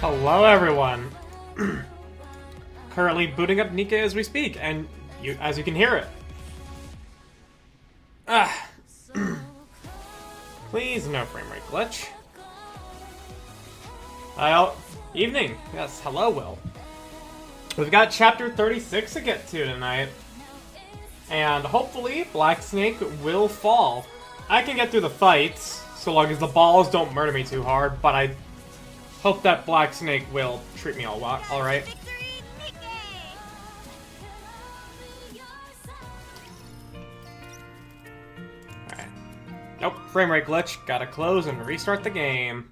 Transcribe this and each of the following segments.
Hello, everyone. Currently booting up Nikke as we speak, and as you can hear it. Ah. Please, no frame rate glitch. Evening. Yes, hello, Will. We've got chapter 36 to get to tonight. And hopefully, Black Snake will fall. I can get through the fights, so long as the balls don't murder me too hard, but I hope that Black Snake will treat me alright. Alright. Nope, frame rate glitch. Gotta close and restart the game.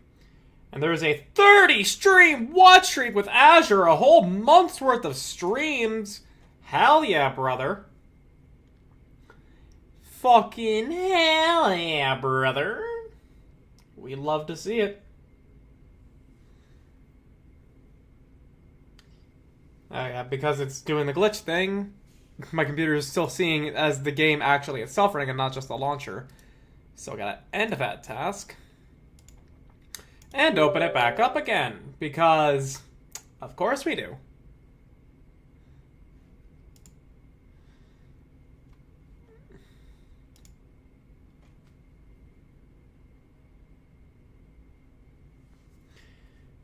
And there's a 30 stream watch streak with Azure, a whole month's worth of streams. Hell yeah, brother. Fucking hell yeah, brother. We love to see it. Oh yeah, because it's doing the glitch thing, my computer is still seeing it as the game actually itself running and not just the launcher. So gotta end that task. And open it back up again, because of course we do.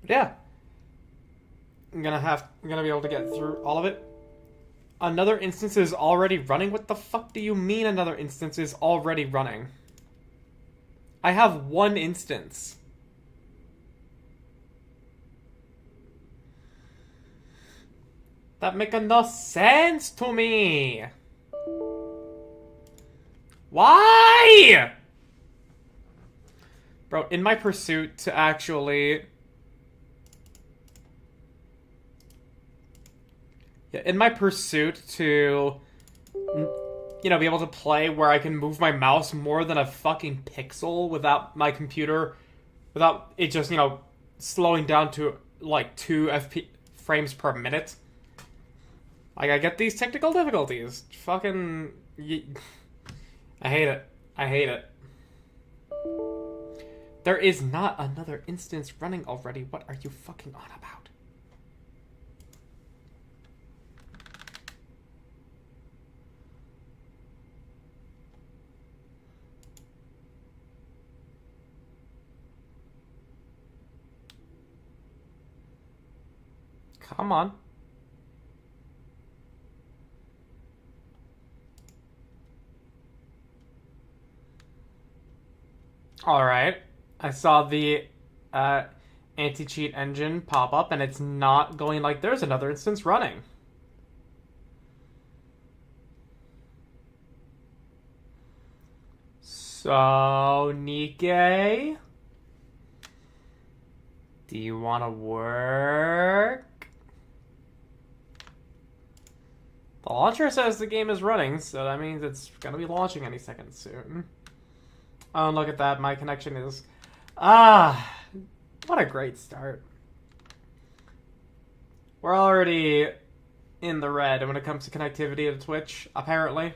But yeah. I'm gonna be able to get through all of it. Another instance is already running? What the fuck do you mean another instance is already running? I have one instance. That make enough sense to me. Why? Bro, in my pursuit to actually... Yeah, in my pursuit to, be able to play where I can move my mouse more than a fucking pixel without my computer, without it just, slowing down to, like, 2 frames per minute. Like, I get these technical difficulties. Fucking... I hate it. I hate it. There is not another instance running already. What are you fucking on about? Come on. Alright. I saw the anti-cheat engine pop up, and it's not going like there's another instance running. So, Nikke? Do you want to work? The launcher says the game is running, so that means it's gonna be launching any second soon. Oh, look at that. My connection is... what a great start. We're already in the red when it comes to connectivity to Twitch, apparently.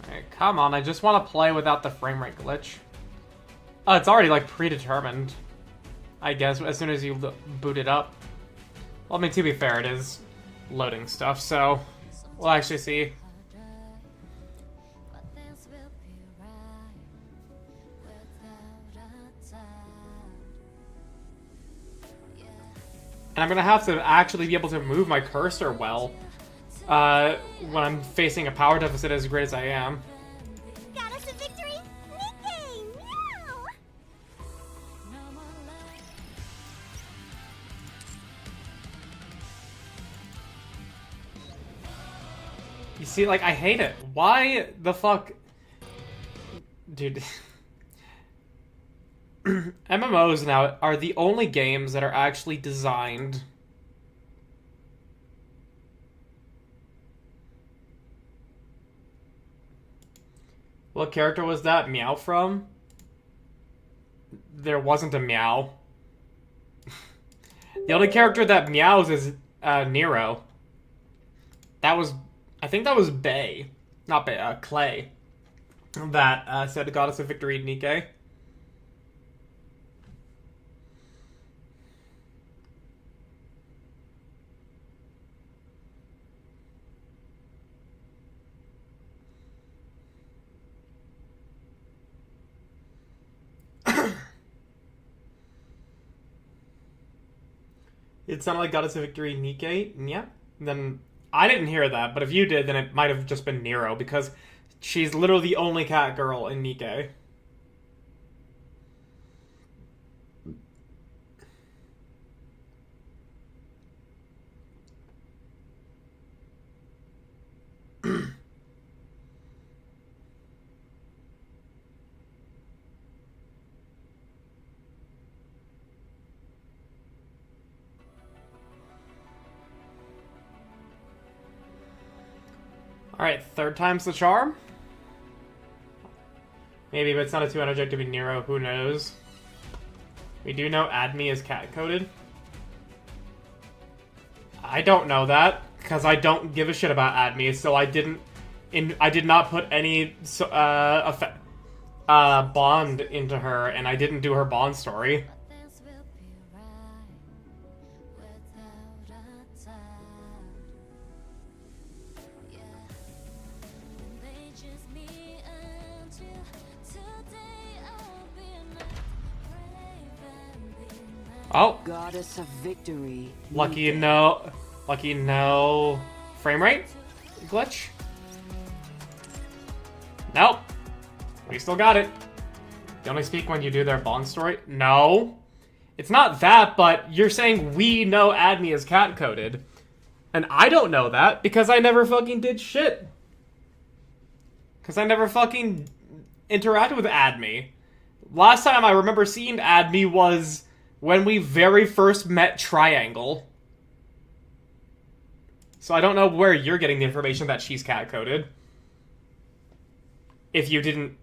Alright, come on. I just want to play without the frame rate glitch. Oh, it's already, like, predetermined. I guess, as soon as you boot it up. Well, I mean, to be fair, it is loading stuff, so we'll actually see. And I'm gonna have to actually be able to move my cursor well when I'm facing a power deficit as great as I am. Got us a victory? Nikke! Meow! You see, like, I hate it. Why the fuck... Dude. MMOs now are the only games that are actually designed... What character was that Meow from? There wasn't a Meow. The only character that meows is Nero. That was, I think that was Bay, not Bay, Clay, that said Goddess of Victory Nikke. It sounded like Goddess of Victory Nikke. Yeah. Then I didn't hear that, but if you did, then it might have just been Nero, because she's literally the only cat girl in Nikke. Alright, third time's the charm? Maybe, but it's not a 2 energetic to be Nero, who knows? We do know Adme is cat-coded. I don't know that, because I don't give a shit about Adme, so I did not put any bond into her, and I didn't do her bond story. Oh, Goddess of Victory. lucky no frame rate glitch. Nope, we still got it. You only speak when you do their bond story. No, it's not that. But you're saying we know Adme is cat coded, and I don't know that because I never fucking did shit. Because I never fucking interacted with Adme. Last time I remember seeing Adme was when we very first met Triangle. So I don't know where you're getting the information that she's cat-coded. If you didn't...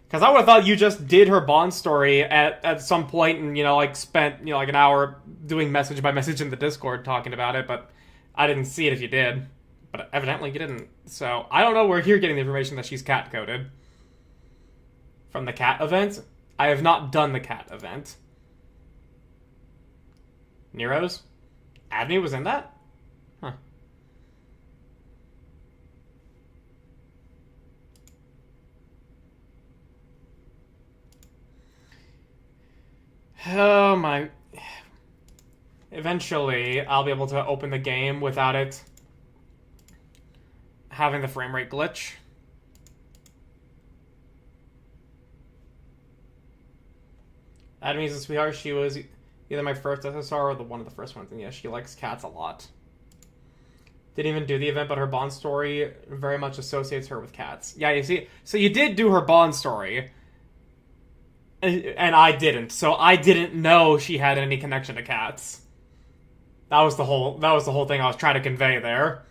Because I would have thought you just did her bond story at some point and, like, spent, like, an hour doing message by message in the Discord talking about it, but I didn't see it if you did. But evidently you didn't. So I don't know where you're getting the information that she's cat-coded. From the cat event? I have not done the cat event. Nero's? Adme was in that? Huh. Oh my... Eventually, I'll be able to open the game without it having the frame rate glitch. Adme's a sweetheart. She was either my first SSR or one of the first ones. And yeah, she likes cats a lot. Didn't even do the event, but her bond story very much associates her with cats. Yeah, you see? So you did do her bond story. And I didn't. So I didn't know she had any connection to cats. That was the whole thing I was trying to convey there.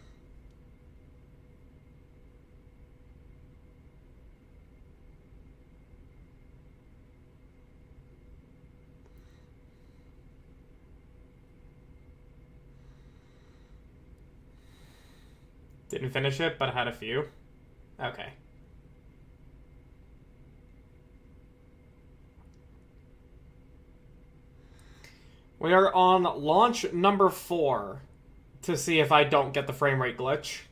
Didn't finish it, but I had a few. Okay. We are on launch number 4 to see if I don't get the frame rate glitch.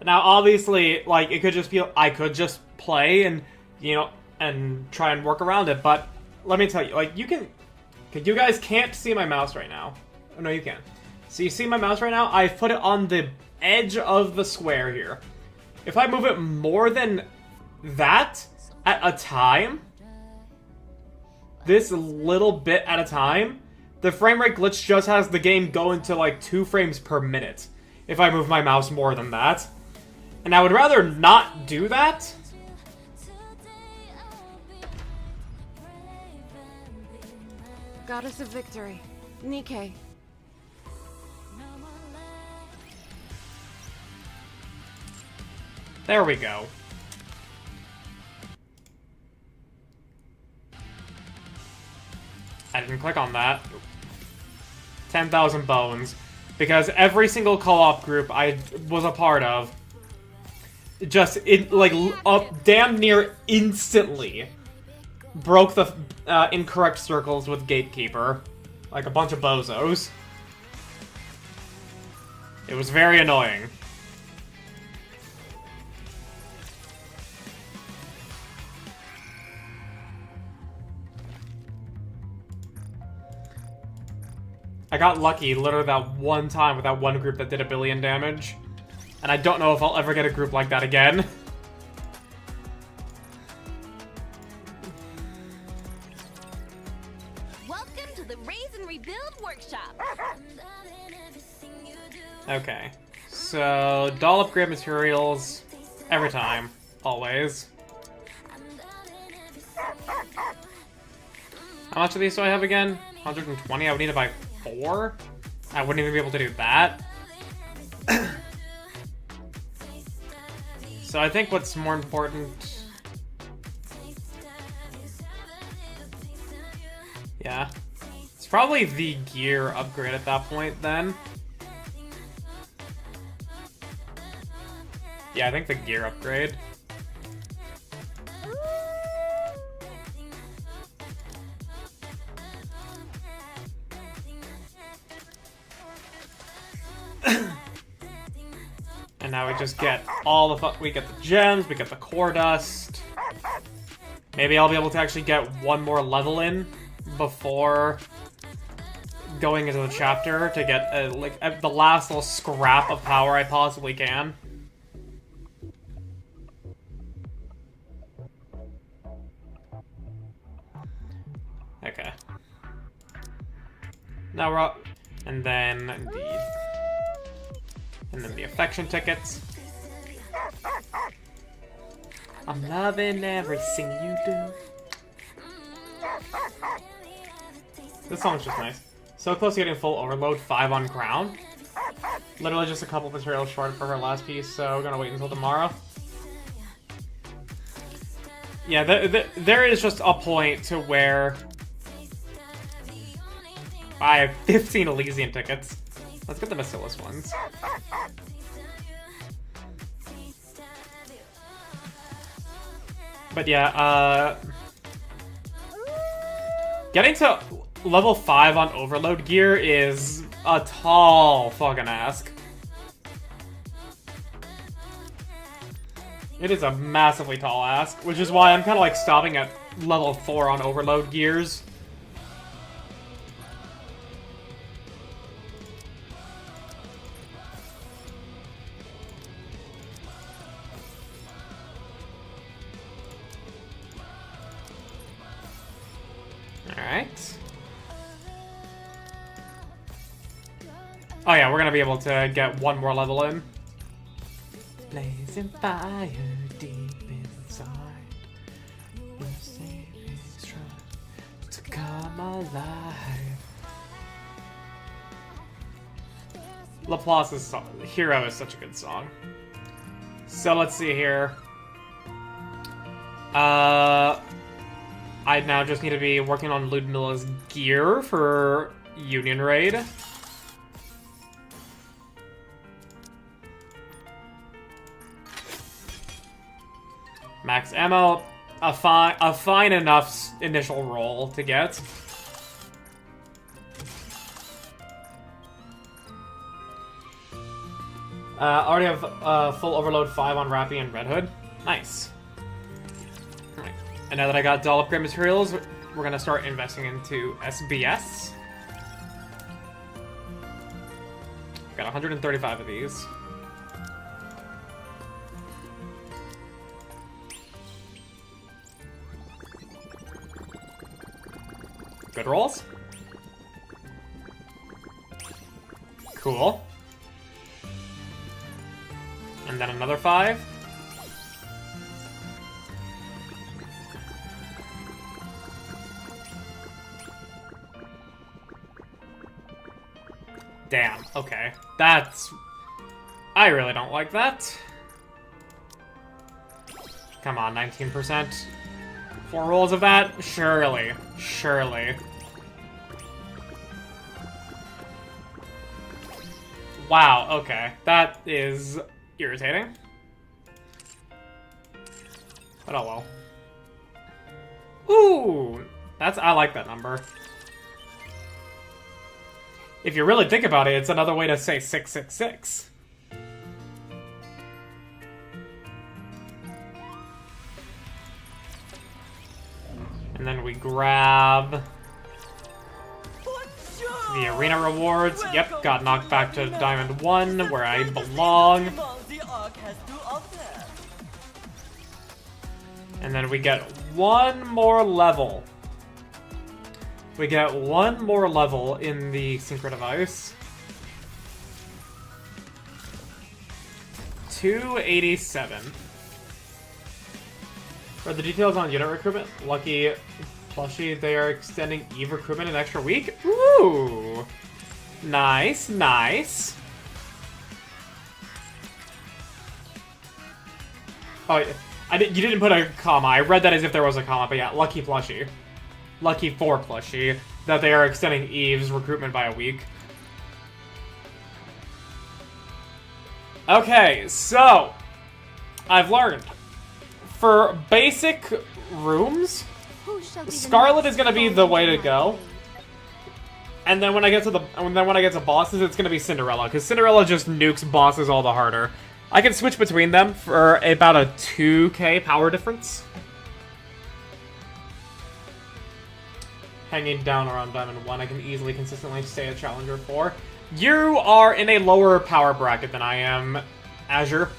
Now, obviously, like, it could just be, I could just play and, and try and work around it, but let me tell you, like, you guys can't see my mouse right now. Oh, no, you can. So you see my mouse right now? I've put it on the edge of the square here. If I move it more than that at a time, this little bit at a time, the frame rate glitch just has the game going to, like, 2 frames per minute if I move my mouse more than that. And I would rather not do that. Goddess of Victory. Nikke. There we go. I didn't click on that. 10,000 bones. Because every single co-op group I was a part of, just, damn near instantly broke the incorrect circles with Gatekeeper. Like a bunch of bozos. It was very annoying. I got lucky literally that one time with that one group that did 1 billion damage. And I don't know if I'll ever get a group like that again. Welcome to the Raise and Rebuild Workshop. Okay. So, doll upgrade materials every time. Always. How much of these do I have again? 120? I would need to buy 4? I wouldn't even be able to do that. So I think what's more important... Yeah. It's probably the gear upgrade at that point, then. Yeah, I think the gear upgrade. And now we just get all the we get the gems, we get the core dust. Maybe I'll be able to actually get one more level in before going into the chapter to get the last little scrap of power I possibly can. Okay. Now we're up, and then the affection tickets. I'm loving everything you do. This song's just nice. So close to getting full overload, 5 on crown. Literally just a couple materials short for her last piece, so we're gonna wait until tomorrow. Yeah, there is just a point to where I have 15 Elysian tickets. Let's get the Bacillus ones. But yeah, getting to level 5 on overload gear is a tall fucking ask. It is a massively tall ask, which is why I'm kind of like stopping at level 4 on overload gears. Alright. Oh yeah, we're gonna be able to get one more level in. Blazing fire deep inside. Your savings trying to come alive. Laplace's Hero is such a good song. So let's see here. I now just need to be working on Ludmilla's gear for Union Raid. Max ammo, a fine enough initial roll to get. Already have full overload 5 on Rappy and Red Hood. Nice. Alright. And now that I got doll upgrade materials, we're gonna start investing into SBS. Got 135 of these. Good rolls. Cool. And then another 5. Damn, okay. That's... I really don't like that. Come on, 19%. 4 rolls of that? Surely. Surely. Wow, okay. That is irritating. But oh well. Ooh! I like that number. If you really think about it, it's another way to say 666. And then we grab the arena rewards. Yep, got knocked back to Diamond 1, where I belong. And then we get one more level. We get one more level in the Synchro device. 287. For the details on unit recruitment, lucky plushie, they are extending Eve recruitment an extra week. Ooh! Nice, nice. Oh, you didn't put a comma. I read that as if there was a comma, but yeah, lucky plushie. Lucky for plushie that they are extending Eve's recruitment by a week. Okay, so I've learned for basic rooms, Scarlet is gonna be the way to go. And then when I get to bosses, it's gonna be Cinderella, because Cinderella just nukes bosses all the harder. I can switch between them for about a 2k power difference. Hanging down around Diamond 1, I can easily, consistently stay at Challenger 4. You are in a lower power bracket than I am, Azure.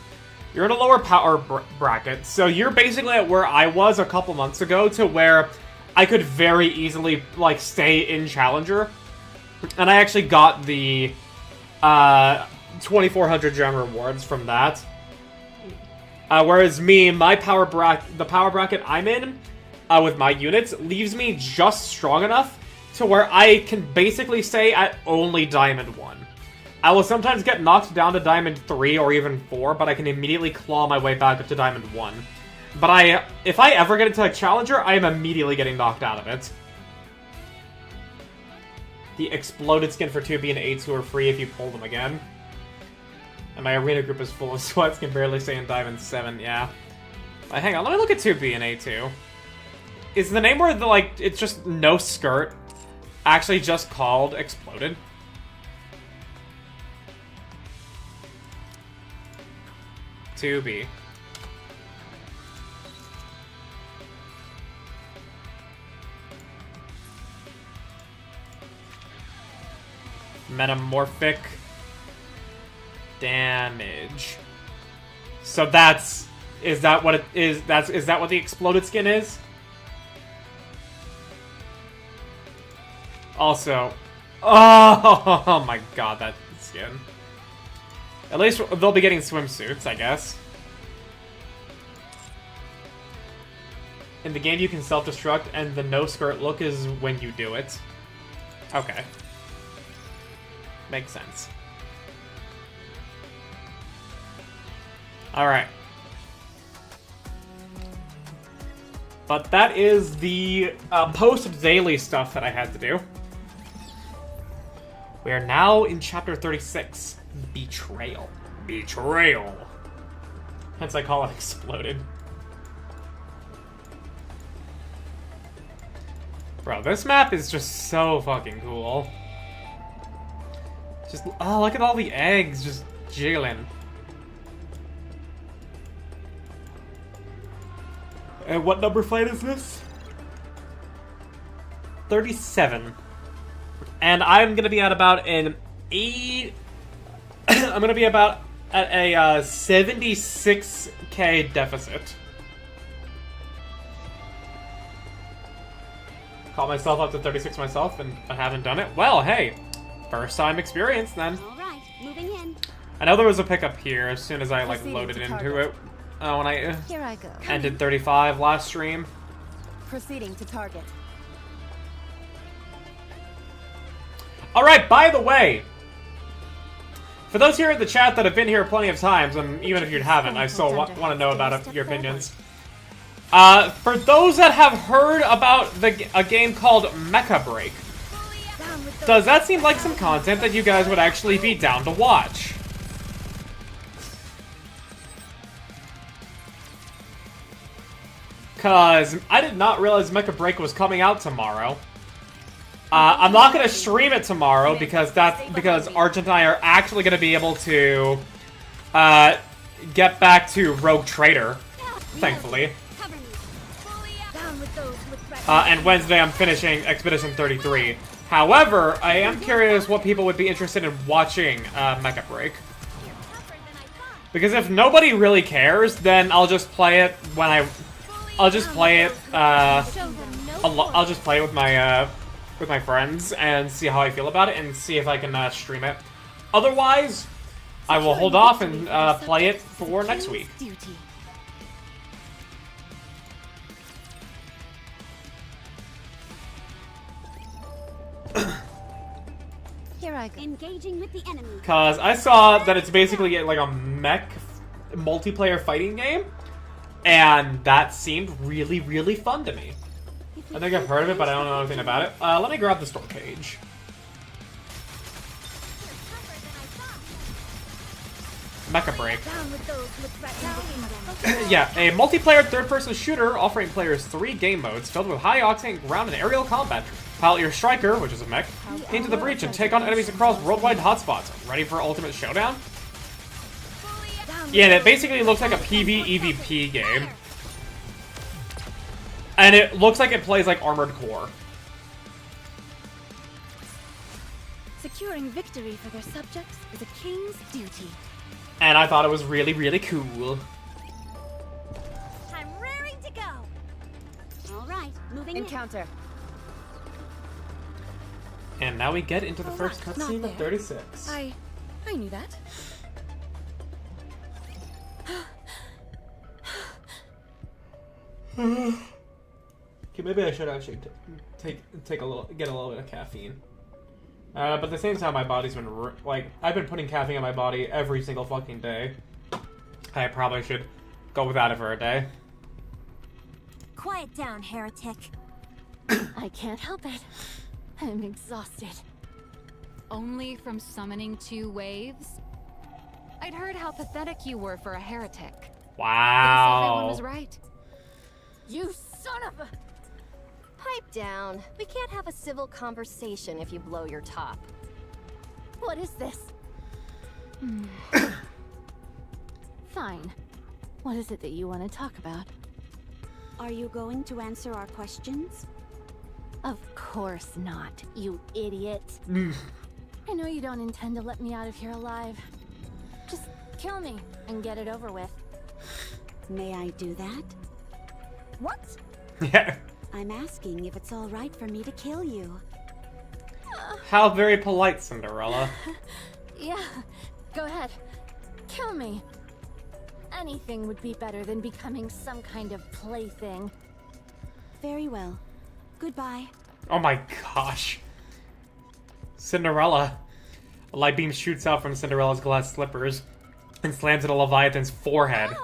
You're in a lower power bracket, so you're basically at where I was a couple months ago, to where I could very easily, like, stay in Challenger. And I actually got the 2,400 gem rewards from that. Whereas me, the power bracket I'm in, with my units, leaves me just strong enough to where I can basically stay at only Diamond 1. I will sometimes get knocked down to Diamond 3 or even 4, but I can immediately claw my way back up to Diamond 1. But if I ever get into a Challenger, I am immediately getting knocked out of it. The exploded skin for 2B and A2 are free if you pull them again. And my arena group is full of sweats, can barely stay in Diamond 7, yeah. Hang on, let me look at 2B and A2. Is the name where, it's just no skirt actually just called Exploded? To be. Metamorphic damage. So is that what it is? Is that what the exploded skin is? Also, oh my god, that skin. At least they'll be getting swimsuits, I guess. In the game, you can self-destruct, and the no-skirt look is when you do it. Okay. Makes sense. Alright. But that is the post-daily stuff that I had to do. We are now in Chapter 36. Betrayal. Betrayal. Hence I call it Exploded. Bro, this map is just so fucking cool. Just, oh, look at all the eggs just jiggling. And what number fight is this? 37. And I'm gonna be at about an 8... I'm gonna be about at a 76k deficit. Caught myself up to 36 myself, and I haven't done it. Well, hey, first time experience then. All right, moving in. I know there was a pickup here as soon as I loaded into it. When I Here I go. ended 35 last stream. Proceeding to target. All right. By the way. For those here in the chat that have been here plenty of times, and even if you haven't, I still want to know about your opinions. For those that have heard about a game called Mecha Break, does that seem like some content that you guys would actually be down to watch? Cause I did not realize Mecha Break was coming out tomorrow. I'm not gonna stream it tomorrow because Arch and I are actually gonna be able to get back to Rogue Trader, thankfully. And Wednesday I'm finishing Expedition 33. However, I am curious what people would be interested in watching Mecha Break. Because if nobody really cares, then I'll just play it when I'll just play it. I'll just play it with my friends and see how I feel about it and see if I can stream it. Otherwise, I will hold off and play it for next week. Here I go. Engaging with the enemy. Cause I saw that it's basically like a mech multiplayer fighting game, and that seemed really, really fun to me. I think I've heard of it, but I don't know anything about it. Let me grab the store page. Mecha Break. Yeah, a multiplayer third-person shooter offering players 3 game modes filled with high-octane ground and aerial combat. Pilot your striker, which is a mech, into the breach and take on enemies across worldwide hotspots. Ready for ultimate showdown? Yeah, it basically looks like a PvEvP game. And it looks like it plays like Armored Core. Securing victory for their subjects is a king's duty. And I thought it was really, really cool. I'm raring to go. All right, moving Encounter. And now we get into the first cutscene of 36. I knew that. Okay, maybe I should actually get a little bit of caffeine. But at the same time, my body's been I've been putting caffeine in my body every single fucking day. I probably should go without it for a day. Quiet down, heretic. I can't help it. I'm exhausted. Only from summoning 2 waves? I'd heard how pathetic you were for a heretic. Wow. Everyone was right. You son of a... Pipe down. We can't have a civil conversation if you blow your top. What is this? Fine. What is it that you want to talk about? Are you going to answer our questions? Of course not, you idiot. I know you don't intend to let me out of here alive. Just kill me and get it over with. May I do that? What? Yeah. I'm asking if it's all right for me to kill you. How very polite, Cinderella. Yeah, go ahead. Kill me. Anything would be better than becoming some kind of plaything. Very well. Goodbye. Oh my gosh. Cinderella. A light beam shoots out from Cinderella's glass slippers and slams into Leviathan's forehead.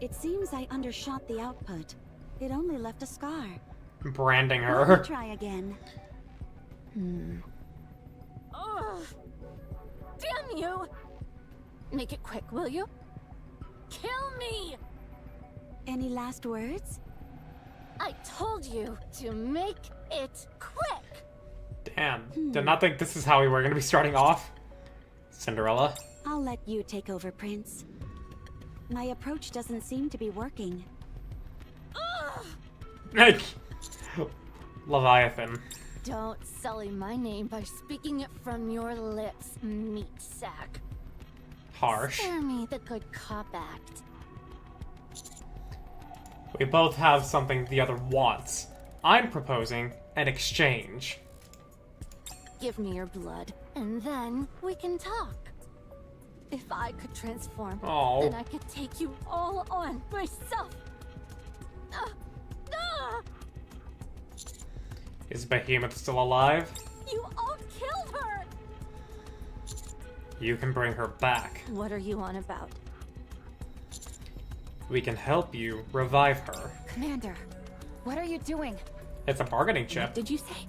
It seems I undershot the output. It only left a scar. Branding Let her. me try again. Ugh. Damn you! Make it quick, will you? Kill me! Any last words? I told you to make it quick! Damn. Did not think this is how we were going to be starting off. Cinderella. I'll let you take over, Prince. My approach doesn't seem to be working. Leviathan. Don't sully my name by speaking it from your lips, meat sack. Harsh. Spare me the good cop act. We both have something the other wants. I'm proposing an exchange. Give me your blood, and then we can talk. If I could transform, Oh. then I could take you all on myself. Is Behemoth still alive? You all killed her! You can bring her back. What are you on about? We can help you revive her. Commander, what are you doing? It's a bargaining chip. What did you say?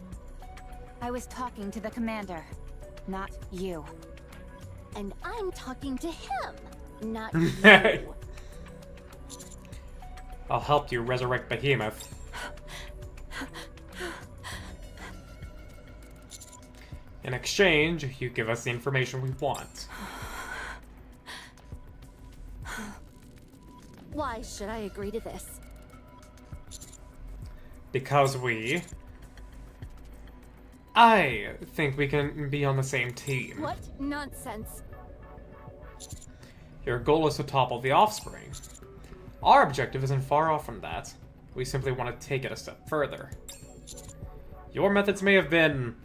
I was talking to the commander, not you. And I'm talking to him, not you. I'll help you resurrect Behemoth. In exchange, you give us the information we want. Why should I agree to this? Because I think we can be on the same team. What nonsense. Your goal is to topple the Offspring. Our objective isn't far off from that. We simply want to take it a step further. Your methods may have been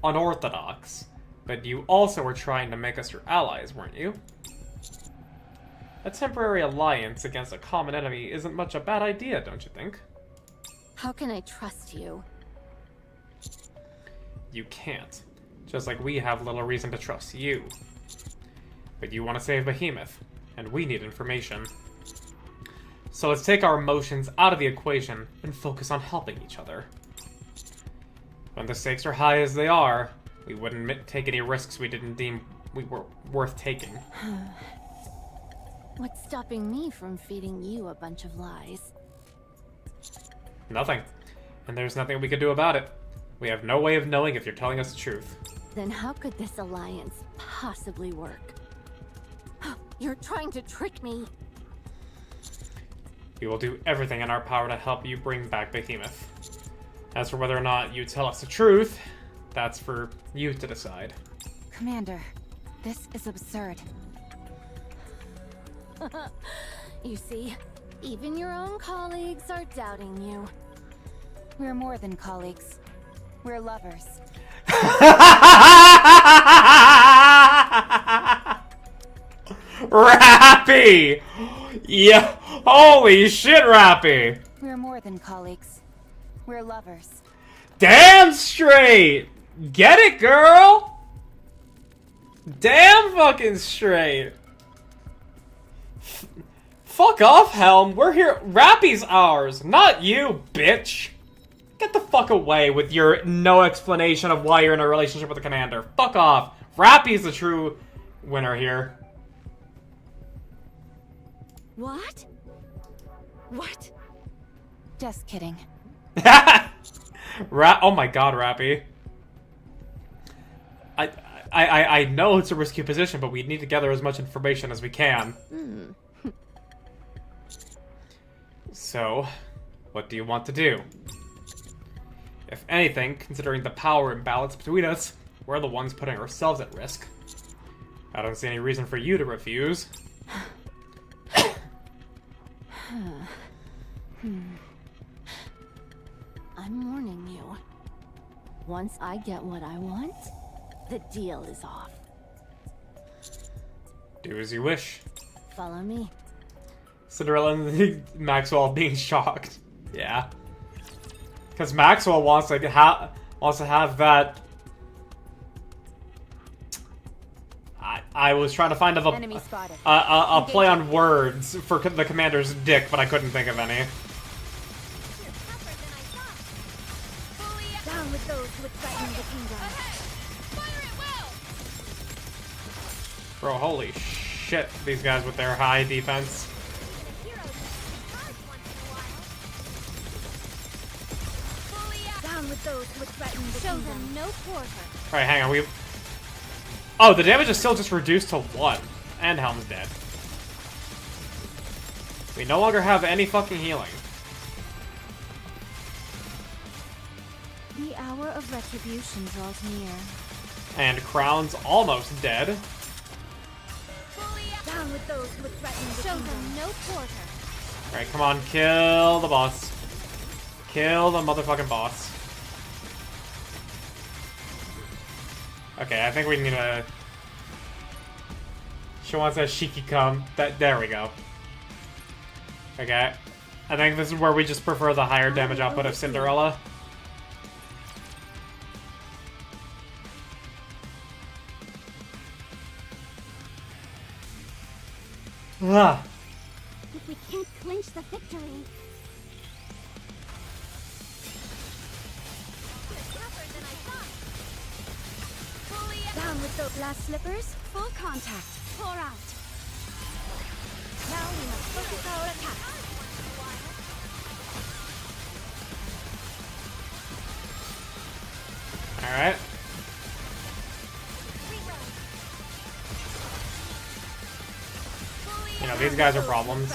unorthodox, but you also were trying to make us your allies, weren't you? A temporary alliance against a common enemy isn't much a bad idea, don't you think? How can I trust you? You can't. Just like we have little reason to trust you. But you want to save Behemoth, and we need information. So let's take our emotions out of the equation and focus on helping each other. When the stakes are high as they are, we wouldn't take any risks we didn't deem we were worth taking. What's stopping me from feeding you a bunch of lies? Nothing. And there's nothing we can do about it. We have no way of knowing if you're telling us the truth. Then how could this alliance possibly work? You're trying to trick me. We will do everything in our power to help you bring back Behemoth. As for whether or not you tell us the truth, that's for you to decide. Commander, this is absurd. You see, even your own colleagues are doubting you. We're more than colleagues. We're lovers. Rappy! Yeah, holy shit, Rappy! We're more than colleagues. We're lovers. Damn straight! Get it, girl? Damn fucking straight. Fuck off, Helm. We're here. Rappy's ours, not you, bitch. Get the fuck away with your no explanation of why you're in a relationship with the commander. Fuck off. Rappy's the true winner here. What? What? Just kidding. Oh my god, Rappy. I know it's a risky position, but we need to gather as much information as we can. So, what do you want to do? If anything, considering the power imbalance between us, we're the ones putting ourselves at risk. I don't see any reason for you to refuse. I'm warning you. Once I get what I want, the deal is off. Do as you wish. Follow me. Cinderella and Maxwell being shocked. Yeah. Because Maxwell wants to have that. I was trying to find Enemy spotted. a play on words for the commander's dick, but I couldn't think of any. Down with those who would threaten the kingdom. Bro, holy shit, these guys with their high defense. Down with those who would threaten the kingdom. Show them no quarter. Alright, hang on, Oh, the damage is still just reduced to 1. And Helm's dead. We no longer have any fucking healing. The hour of retribution draws near. And Crown's almost dead. Down with those who would threaten the kingdom. Show them no quarter. Alright, come on, kill the boss. Kill the motherfucking boss. Okay, I think we need a... She wants a Shiki come. There we go. Okay. I think this is where we just prefer the higher damage output of Cinderella. Ugh. If we can't clinch the victory... Down with those last slippers. Full contact. Pour out. Now we must focus our attack. Alright. You know, these guys are problems.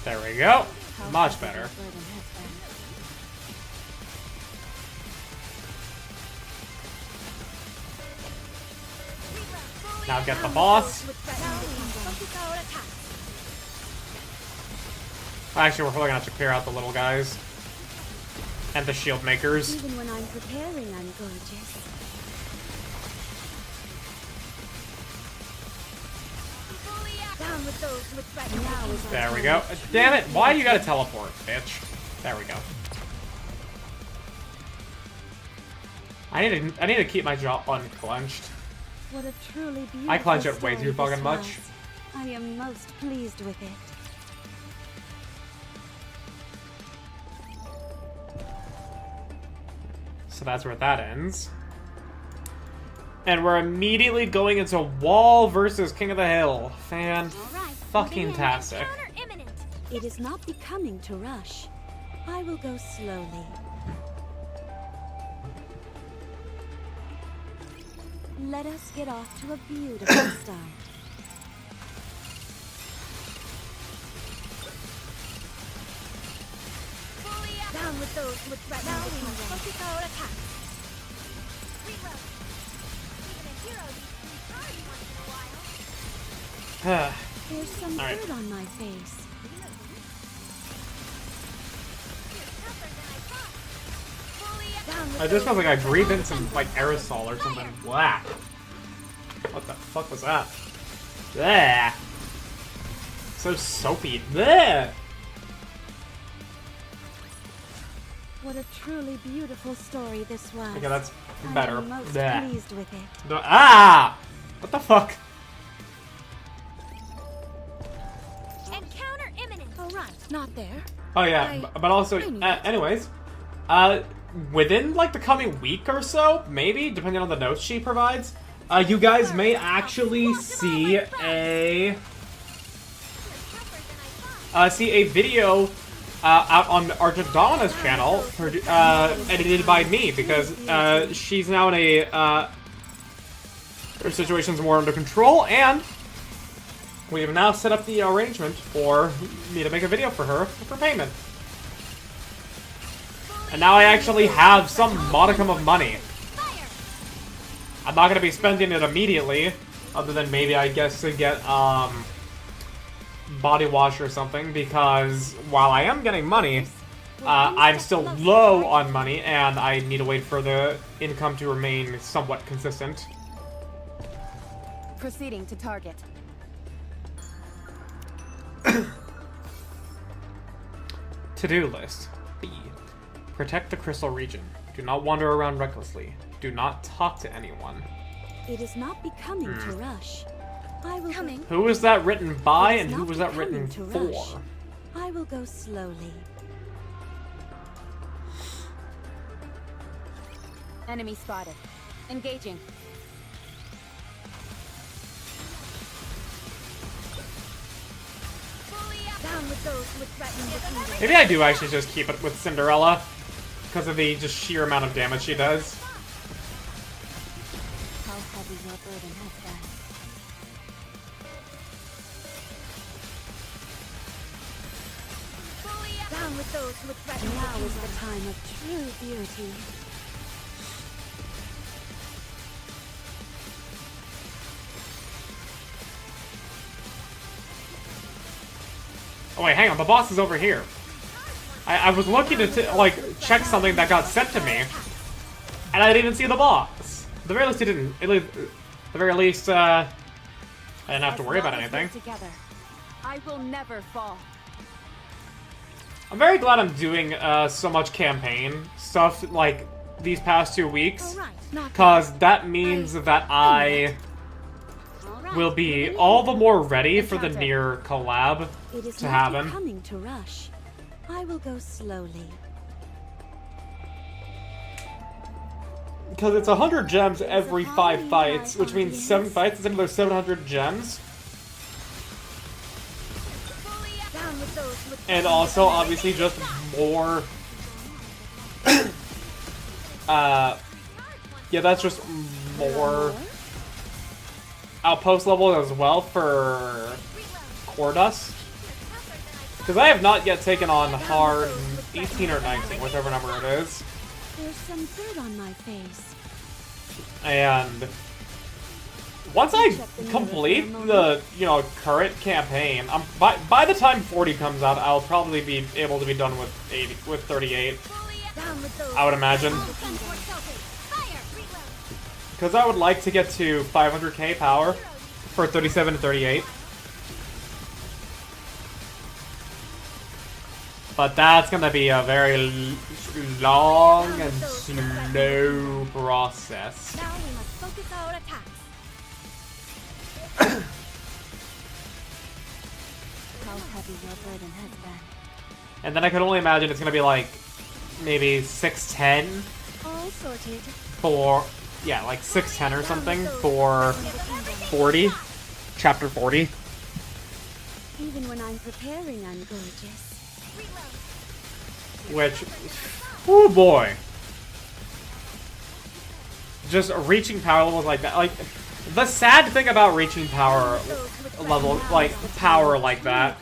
There we go. Much better. Now get the boss. Actually, we're probably gonna have to clear out the little guys. And the shield makers. Even when I'm preparing, I'm gorgeous. Down with those with threaten. Now is There we go. Damn it! Why do you gotta teleport, bitch? There we go. I need to keep my jaw unclenched. What a truly beautiful I clench it way story too fucking this much. was. I am most pleased with it. So that's where that ends. And we're immediately going into Wall versus King of the Hill. Fan-fucking-tastic. It is not becoming to rush. I will go slowly. Let us get off to a beautiful start. Down with those with threat. Now we must focus our attack. There's some All right. dirt on my face. I just felt like I breathed in some, like, aerosol or something black. What the fuck was that? Bleh. So soapy. Bleh. What a truly beautiful story this was. Okay, that's better. I am most Bleh. pleased with it. Ah! What the fuck? Encounter imminent. Oh right, not there. Oh yeah, but also, anyways, within like the coming week or so, maybe, depending on the notes she provides, you guys may actually see a video out on Argentana's channel, edited by me, because she's now in a her situation's more under control, and we have now set up the arrangement for me to make a video for her for payment. And now I actually have some modicum of money. I'm not going to be spending it immediately, other than maybe, I guess, to get body wash or something, because while I am getting money, I'm still low on money, and I need to wait for the income to remain somewhat consistent. Proceeding to target. To-do list. B. Protect the crystal region. Do not wander around recklessly. Do not talk to anyone. It is not becoming to rush. I will Coming. Who was that written by, It is and who not was that written becoming to rush. for? I will go slowly. Enemy spotted. Engaging. Down with those with threatening defeated. Maybe I do actually just keep it with Cinderella, because of the just sheer amount of damage she does. How heavy your burden has been. Down with those with threatening. Now is the time of true beauty. Oh wait, hang on, the boss is over here. I was looking to like check something that got sent to me, and I didn't even see the boss. At the very least, it didn't. At the very least, I didn't have to worry about anything. Together, I will never fall. I'm very glad I'm doing so much campaign stuff like these past 2 weeks, Because that means that I will be all the more ready for the near collab It is to not happen. becoming to rush. I will go slowly. Because it's 100 gems every 5 fights, which means 7 fights is another 700 gems. Down with those with And also, obviously, just more... yeah, that's just more outpost level as well for Cordus. Because I have not yet taken on hard 18 or 19, whichever number it is. There's some dirt on my face. And once I complete the, current campaign, by the time 40 comes out, I'll probably be able to be done with 38. Down with those. I would imagine. Because I would like to get to 500k power for 37 to 38. But that's gonna be a very long and slow process. Now we must focus our attacks. How heavy your burden has been. And then I can only imagine it's gonna be like maybe 610 All sorted. for, yeah, like 610 or something for 40, chapter 40. Even when I'm preparing, I'm gorgeous. Which, oh boy. Just reaching power levels like that. Like, the sad thing about reaching power level, like, power like that,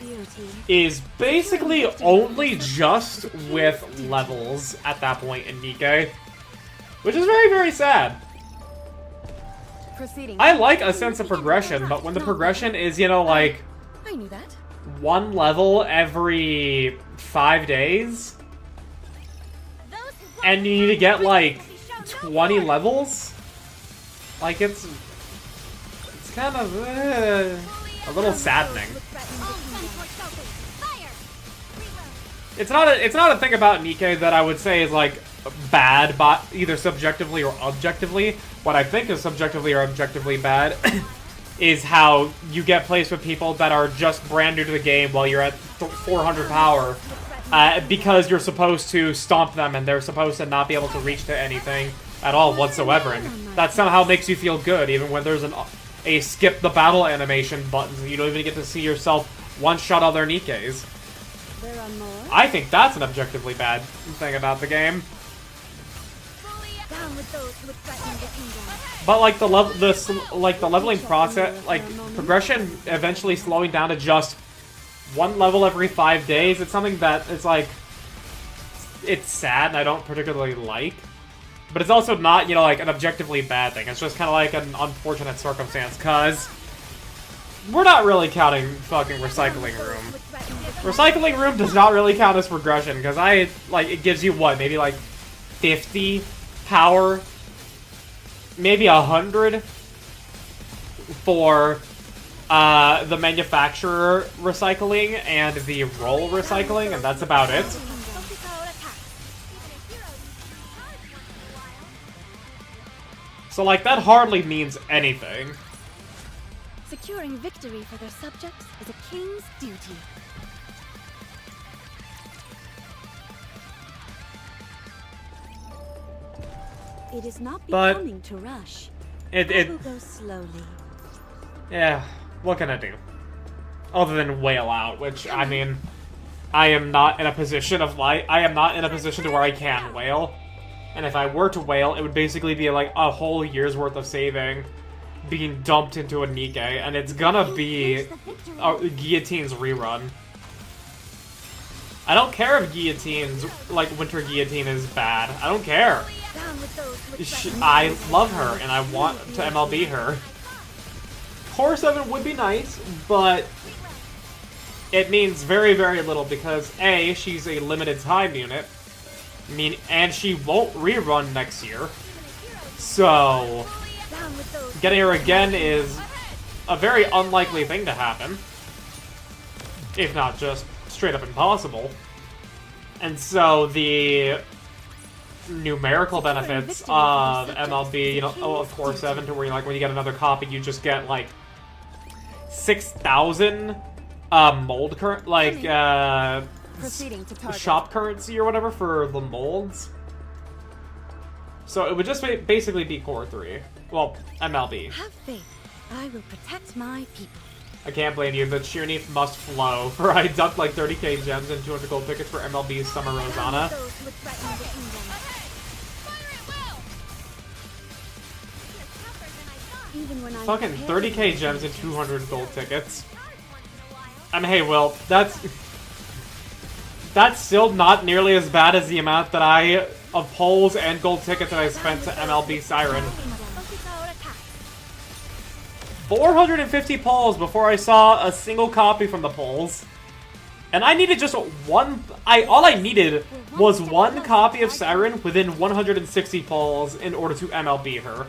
is basically only just with levels at that point in Nikke. Which is very, very sad. Proceeding. I like a sense of progression, but when the progression is, like, I knew that. 1 level every 5 days, and you need to get, like, 20 levels? Like, it's kind of, a little saddening. It's not a thing about Nikke that I would say is, like, bad, but either subjectively or objectively. What I think is subjectively or objectively bad is how you get placed with people that are just brand new to the game while you're at 400 power, because you're supposed to stomp them and they're supposed to not be able to reach to anything at all whatsoever, and that somehow makes you feel good, even when there's a skip the battle animation button, so you don't even get to see yourself one-shot other Nikkes. There are more. I think that's an objectively bad thing about the game. Down with those who would threaten the kingdom. But like the leveling process, like progression, eventually slowing down to just 1 level every 5 days. It's something that it's like, it's sad and I don't particularly like. But it's also not, like an objectively bad thing. It's just kind of like an unfortunate circumstance, cause we're not really counting fucking recycling room. Recycling room does not really count as progression, because it gives you what, maybe like 50 power, maybe 100 for the manufacturer recycling and the role recycling, and that's about it. So like that hardly means anything. Securing victory for their subjects is a king's duty. It is not But becoming to rush. It I will go slowly. yeah, what can I do? Other than wail out, which I mean, I am not in a position to where I can wail. And if I were to wail, it would basically be like a whole year's worth of saving being dumped into a Nikke, and it's gonna be Guillotine's rerun. I don't care if Guillotine's, like, Winter Guillotine is bad. I don't care. I love her, and I want to MLB her. Core 7 would be nice, but it means very, very little because A, she's a limited time unit, and she won't rerun next year. So getting her again is a very unlikely thing to happen, if not just straight up impossible. And so the numerical benefits of MLB, you know, of course, 7 to where, like, when you get another copy, you just get, like, 6,000 mold current, like, Proceeding to target. shop currency or whatever for the molds. So it would just basically be Core 3. Well, MLB. Have faith. I will protect my people. I can't blame you. The Cheerneath must flow, for I dumped like 30k gems and 200 gold tickets for MLB's Summer Rosanna. Those who would threaten the kingdom. Even when I Fucking prepare 30k gems and 200 gold tickets. I mean, hey, Will, that's still not nearly as bad as the amount that of polls and gold tickets that I spent to MLB Siren. 450 polls before I saw a single copy from the polls. And I needed just one... all I needed was one copy of Siren within 160 polls in order to MLB her.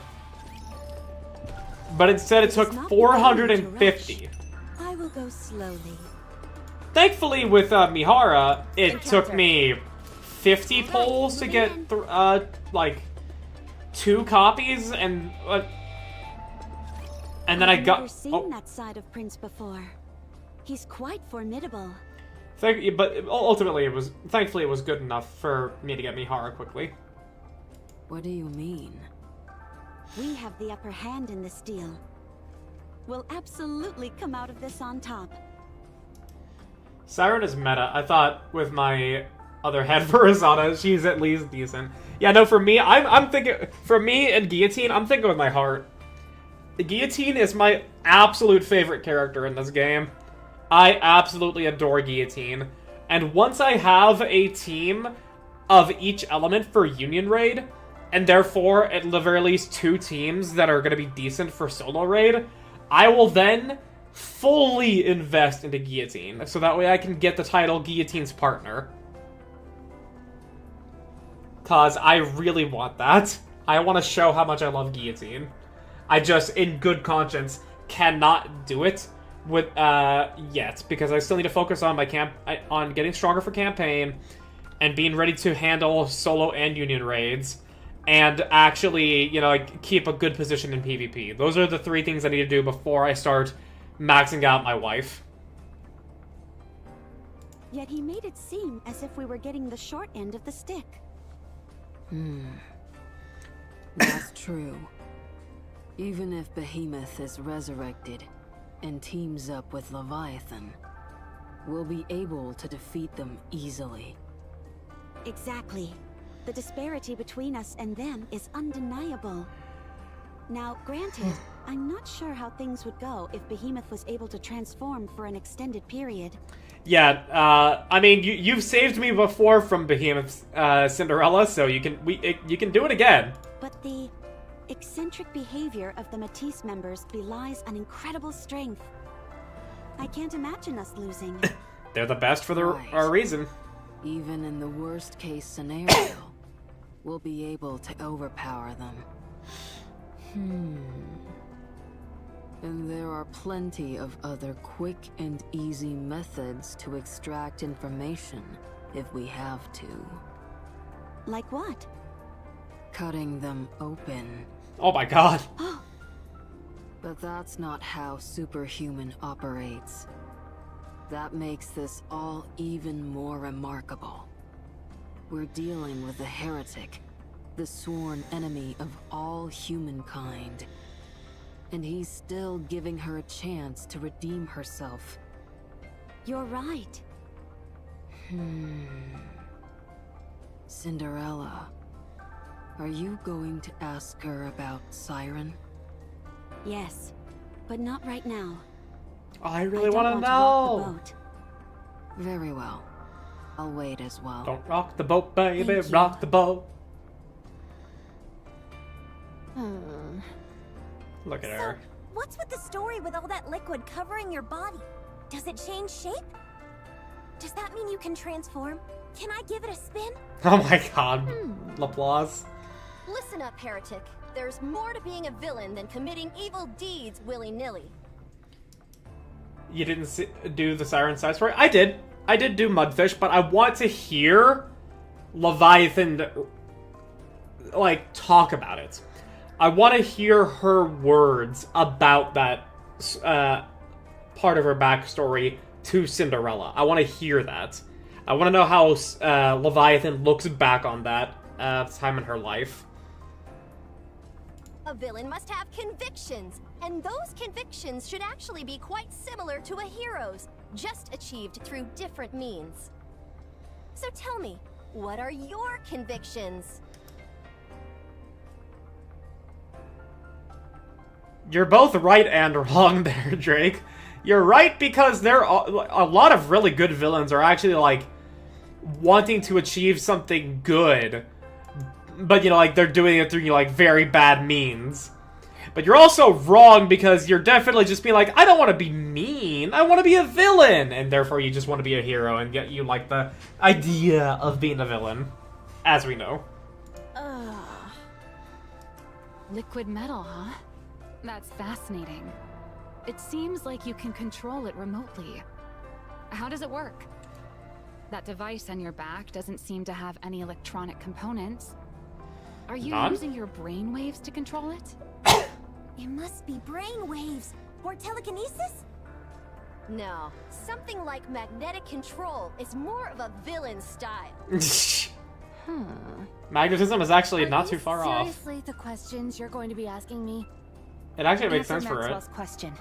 But instead it took 450. I will go slowly. Thankfully with Mihara, it took me 50 polls to get, like, 2 copies, and then I got... I've never seen that side of Prince before. He's quite formidable. But ultimately, thankfully it was good enough for me to get Mihara quickly. What do you mean? We have the upper hand in this deal. We'll absolutely come out of this on top. Siren is meta. I thought with my other head for Rosanna, she's at least decent. Yeah, no, for me, I'm thinking... For me and Guillotine, I'm thinking with my heart. The Guillotine is my absolute favorite character in this game. I absolutely adore Guillotine. And once I have a team of each element for Union Raid, and therefore at the very least 2 teams that are going to be decent for Solo Raid, I will then fully invest into Guillotine, so that way I can get the title Guillotine's Partner. Cause I really want that. I want to show how much I love Guillotine. I just, in good conscience, cannot do it with yet, because I still need to focus on my on getting stronger for campaign, and being ready to handle solo and union raids, and actually, you know, like, keep a good position in PvP. Those are the 3 things I need to do before I start maxing out my wife. Yet he made it seem as if we were getting the short end of the stick. That's true. Even if Behemoth is resurrected and teams up with Leviathan, we'll be able to defeat them easily. Exactly. The disparity between us and them is undeniable. Now, granted, I'm not sure how things would go if Behemoth was able to transform for an extended period. Yeah, I mean, you've saved me before from Behemoth's Cinderella, so you can do it again. But the eccentric behavior of the Matisse members belies an incredible strength. I can't imagine us losing. They're the best for Right. a reason. Even in the worst case scenario, we'll be able to overpower them. And there are plenty of other quick and easy methods to extract information if we have to. Like what? Cutting them open. Oh my god. But that's not how Superhuman operates. That makes this all even more remarkable. We're dealing with a heretic, the sworn enemy of all humankind. And he's still giving her a chance to redeem herself. You're right. Cinderella, are you going to ask her about Siren? Yes, but not right now. I I really don't want to rock the know. boat. Very well. I'll wait as well. Don't rock the boat, baby. Thank you. Rock the boat. Look at her. What's with the story with all that liquid covering your body? Does it change shape? Does that mean you can transform? Can I give it a spin? Oh my god. Laplace. Listen up, heretic. There's more to being a villain than committing evil deeds willy-nilly. You didn't do the Siren side story? I did. I did do Mudfish, but I want to hear Leviathan like, talk about it. I want to hear her words about that part of her backstory to Cinderella. I want to hear that. I want to know how Leviathan looks back on that time in her life. A villain must have convictions, and those convictions should actually be quite similar to a hero's, just achieved through different means. So tell me, what are your convictions? You're both right and wrong there, Drake. You're right because there are a lot of really good villains are actually, like, wanting to achieve something good, but, you know, like, they're doing it through, you know, like, very bad means. But you're also wrong because you're definitely just being like, I don't want to be mean, I want to be a villain, and therefore you just want to be a hero and get you, like, the idea of being a villain, as we know. Liquid metal, huh? That's fascinating. It seems like you can control it remotely. How does it work? That device on your back doesn't seem to have any electronic components. Are you using your brainwaves to control it? It must be brainwaves or telekinesis? No, something like magnetic control is more of a villain style. Magnetism is actually not too far off. Seriously, the questions you're going to be asking me? It actually makes sense Answer for Maxwell's question.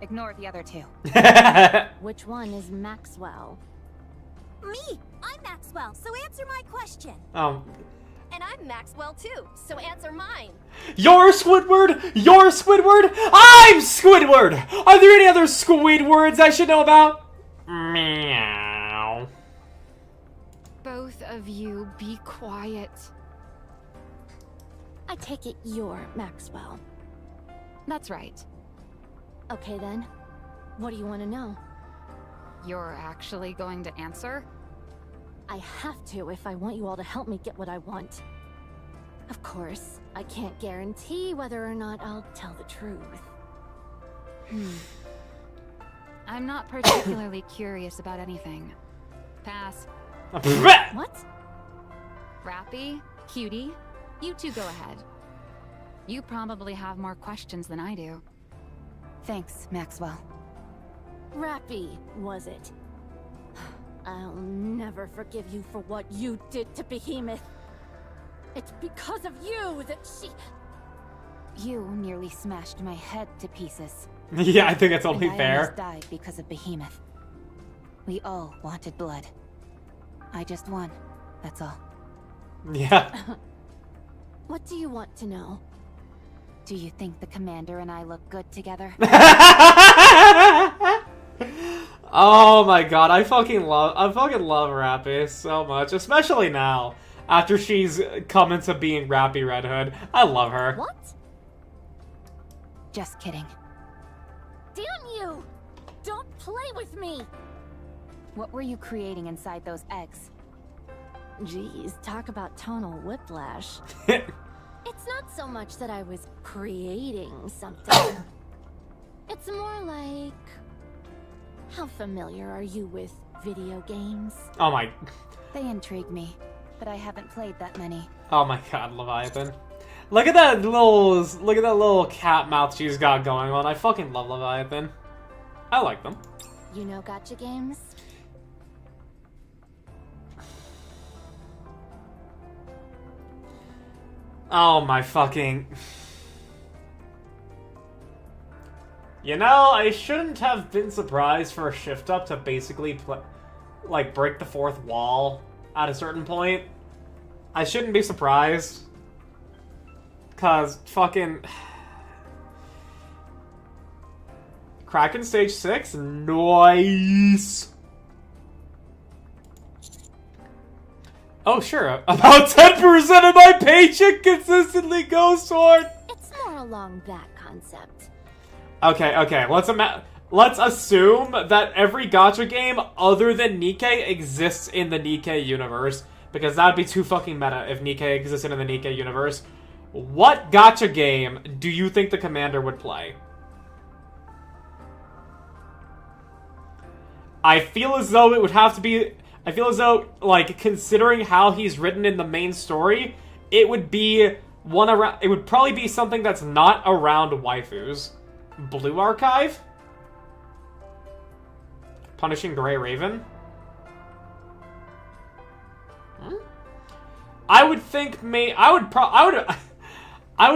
Ignore the other two. it. Which one is Maxwell? Me! I'm Maxwell, so answer my question. And I'm Maxwell too, so answer mine. You're Squidward! You're Squidward! I'm Squidward! Are there any other Squidwards I should know about? Meow. Both of you be quiet. I take it you're Maxwell. That's right. Okay then. What do you want to know? You're actually going to answer? I have to if I want you all to help me get what I want. Of course, I can't guarantee whether or not I'll tell the truth. I'm not particularly curious about anything. Pass. What? Rappy, Cutie, you two go ahead. You probably have more questions than I do. Thanks, Maxwell. Rappy, was it? I'll never forgive you for what you did to Behemoth. It's because of you that she... You nearly smashed my head to pieces. Yeah, I think it's only And I fair. almost died because of Behemoth. We all wanted blood. I just won, that's all. Yeah. What do you want to know? Do you think the commander and I look good together? Oh my god, I fucking love Rappy so much, especially now after she's come into being Rappy Red Hood. I love her. What? Just kidding. Damn you! Don't play with me! What were you creating inside those eggs? Jeez, talk about tonal whiplash. It's not so much that I was creating something. It's more like... How familiar are you with video games? Oh my... They intrigue me, but I haven't played that many. Oh my god, Leviathan. Look at that little cat mouth she's got going on. I fucking love Leviathan. I like them. You know gacha games? Oh my fucking... You know, I shouldn't have been surprised for a shift up to basically break the fourth wall at a certain point. I shouldn't be surprised. Cause fucking... Kraken stage 6? Nice! Oh sure, about 10% of my paycheck consistently goes toward... It's more along that concept. Okay, let's assume that every gacha game other than Nikke exists in the Nikke universe, because that'd be too fucking meta if Nikke existed in the Nikke universe. What gacha game do you think the commander would play? I feel as though, like, considering how he's written in the main story, it would be one around. It would probably be something that's not around waifus. Blue Archive? Punishing Grey Raven? I would think I would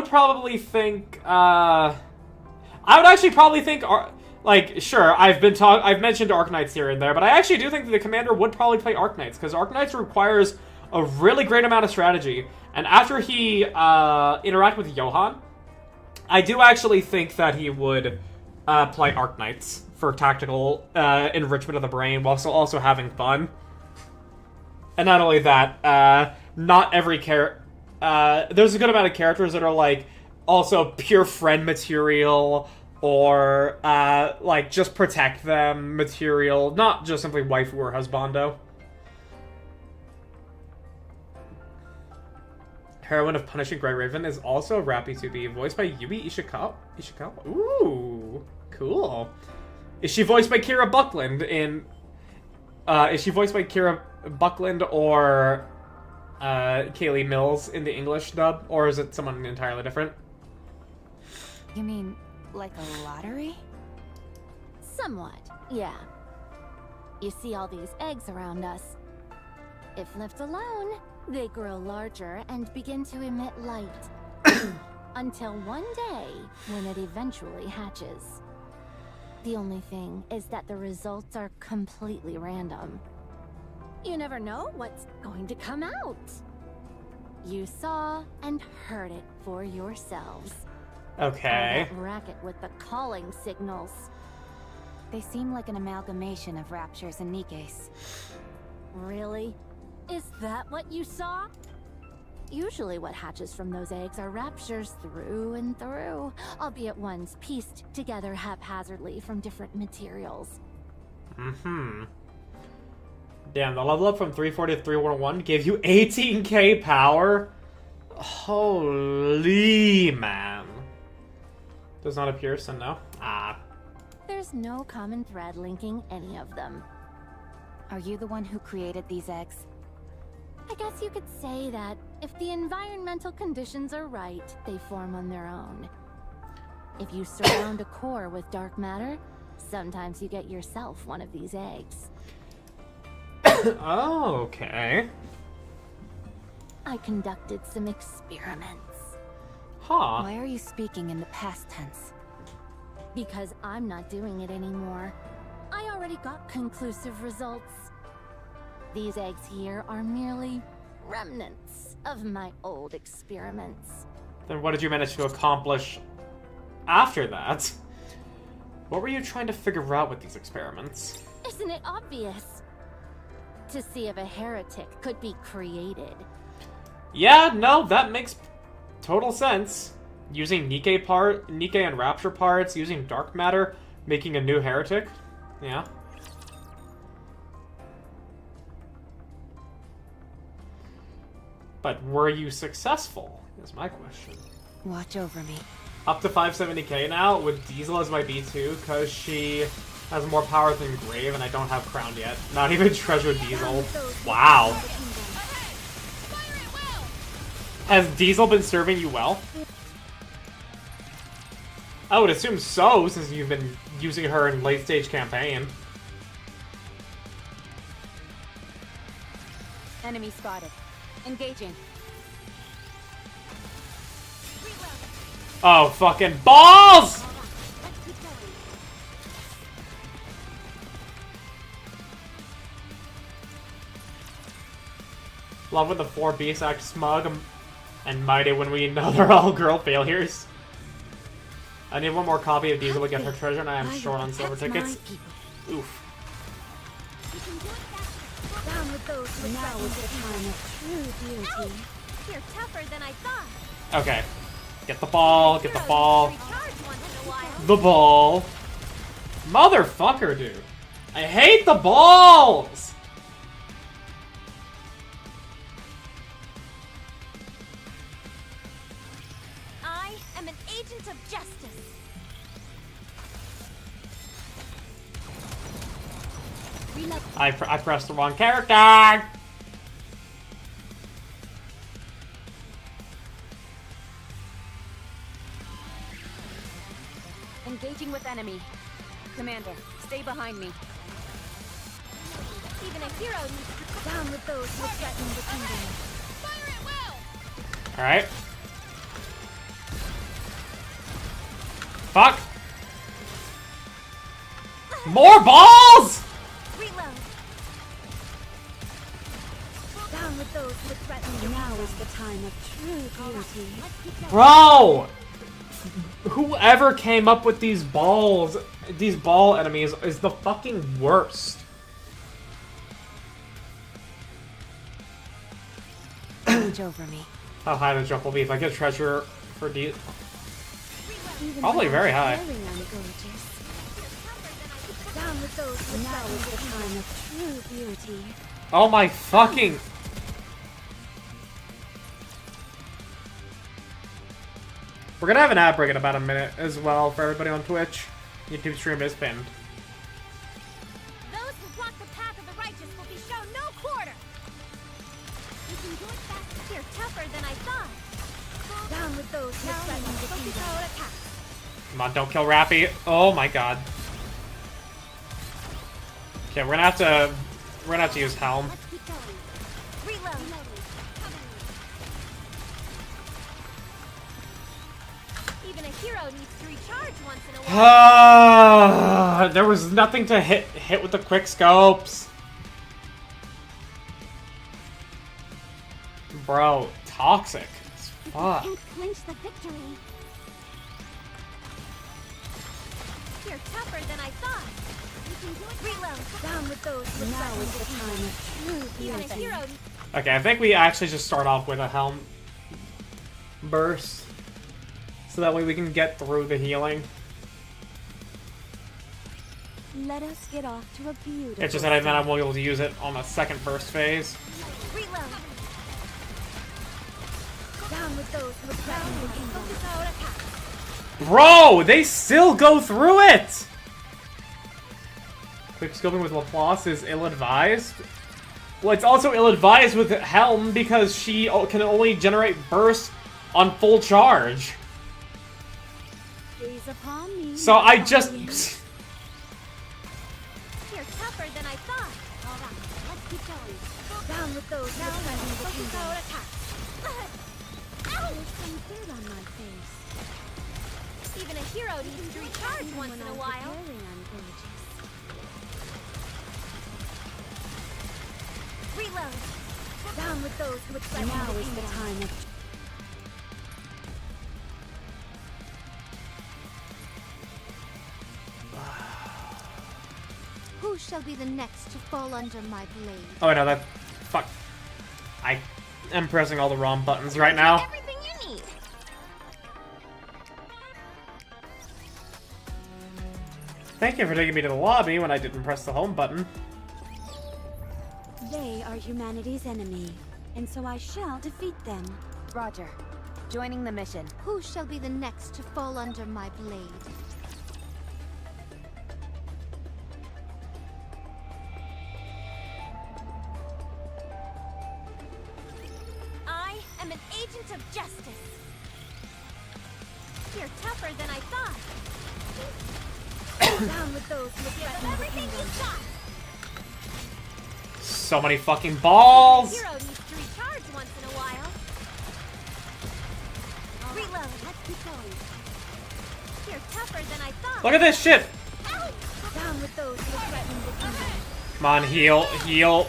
probably think I would actually probably think like, sure, I've mentioned Arknights here and there, but I actually do think that the commander would probably play Arknights, because Arknights requires a really great amount of strategy. And after he interacted with Johann, I do actually think that he would play Arknights for tactical enrichment of the brain, while also having fun. And not only that, not every there's a good amount of characters that are, like, also pure friend material, or, like, just protect them material, not just simply waifu or husbando. Heroine of Punishing Grey Raven is also Rappy to be voiced by Yui Ishikawa. Ooh, cool. Is she voiced by Kira Buckland in... is she voiced by Kira Buckland or Kaylee Mills in the English dub? Or is it someone entirely different? You mean, like a lottery? Somewhat, yeah. You see all these eggs around us. If left alone, they grow larger and begin to emit light. Until one day, when it eventually hatches. The only thing is that the results are completely random. You never know what's going to come out. You saw and heard it for yourselves. Okay. All that racket with the calling signals. They seem like an amalgamation of raptures and Nikkes. Really? Is that what you saw? Usually what hatches from those eggs are raptures through and through, albeit ones pieced together haphazardly from different materials. Mm-hmm. Damn, the level up from 340 to 301 gave you 18k power? Holy man. Does not appear, so no. Ah. There's no common thread linking any of them. Are you the one who created these eggs? I guess you could say that if the environmental conditions are right, they form on their own. If you surround a core with dark matter, sometimes you get yourself one of these eggs. Oh, okay. I conducted some experiments. Huh. Why are you speaking in the past tense? Because I'm not doing it anymore. I already got conclusive results. These eggs here are merely remnants of my old experiments. Then what did you manage to accomplish after that? What were you trying to figure out with these experiments? Isn't it obvious? To see if a heretic could be created. Yeah, no, that makes total sense. Using Nikke and Rapture parts, using dark matter, making a new heretic. Yeah. But were you successful? Is my question. Watch over me. Up to 570k now with Diesel as my B2 because she has more power than Grave and I don't have Crown yet. Not even Treasure Diesel. Wow. Has Diesel been serving you well? I would assume so, since you've been using her in late-stage campaign. Enemy spotted. Engaging. Oh, fucking balls! Love when the 4 beasts act smug and mighty when we know they're all girl failures. I need one more copy of Diesel to get her treasure, and I am short on silver tickets. Oof. Down with those now is the time of true beauty. You're tougher than I thought. Okay. Get the ball, get the ball. Recharge once in a while. The ball. Motherfucker, dude. I hate the balls! I am an agent of justice. I pressed the wrong character! Engaging with enemy. Commander, stay behind me. Even a hero needs to down with those who threaten the kingdom. Fire at will! Alright. Fuck! More balls! Reload. Down with those who threaten the Now is the time of true beauty. Bro! Whoever came up with these ball enemies, is the fucking worst. Reach over me. How high the jump will be if I get treasure for D. Even Probably very high. very gorgeous. down with those who Now threaten is the the kingdom. time of true beauty. Oh my fucking... We're gonna have an ad break in about a minute as well for everybody on Twitch. YouTube stream is pinned. Those who block the path of the righteous will be shown no quarter. You can do it fast. You're tougher than I thought. Down with those who threaten the kingdom. Attack. Come on, don't kill Rappy. Oh my god. Okay, we're gonna have to use Helm. Let's keep going. Reload. Even a hero needs to recharge once in a while. There was nothing to hit with the quick scopes. Bro, toxic as fuck. Can't clinch the victory. You're tougher than I thought. You can do it. Reload. Down with those who Now threaten is the the kingdom. time of true Even a beauty. hero needs Okay, I think we actually just start off with a Helm burst. So that way we can get through the healing. Let us get off to a beautiful. It's just that I then I will be able to use it on the second burst phase. reload. Down with those who threaten the kingdom. Focus our attack. Bro, they still go through it! Quick scoping with Laplace is ill-advised. Well, it's also ill-advised with Helm because she can only generate bursts on full charge. Gaze upon me. So I just... You're tougher than I thought. All right, let's keep going. Down with those who threaten the kingdom. Our attack. There's some dirt on my face. Even a hero needs to recharge once in a while. Very ungorgeous. Reload. Down with those who threaten Now the is the kingdom. time of Who shall be the next to fall under my blade? Oh no, that... Fuck. I am pressing all the wrong buttons right now. Everything you need. Thank you for taking me to the lobby when I didn't press the home button. They are humanity's enemy, and so I shall defeat them. Roger. Joining the mission. Who shall be the next to fall under my blade? I am an agent of justice. You're tougher than I thought. Down with those who threaten the kingdom. So many fucking balls! Hero needs to recharge once in a while. Reload. Let's keep going. You're tougher than I thought. Look at this shit! Down with those who threaten the kingdom. Come on, heal, heal.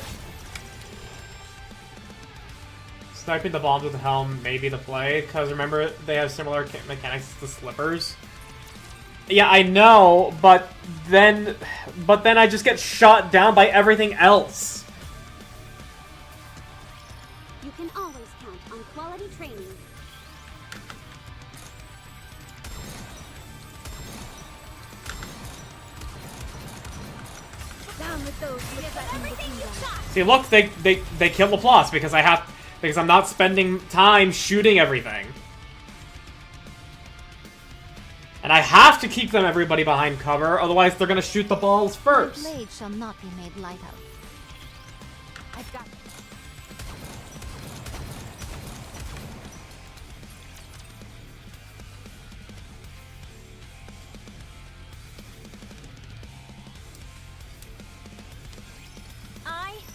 Sniping the bombs with the Helm may be the play, because remember, they have similar mechanics to Slippers. Yeah, I know, but then I just get shot down by everything else. You can always count on quality training. Down with those who threaten the kingdom. See, look, they kill Laplace because I'm not spending time shooting everything. And I have to keep everybody behind cover, otherwise they're gonna shoot the balls My first. blade shall not be made light of. I've got...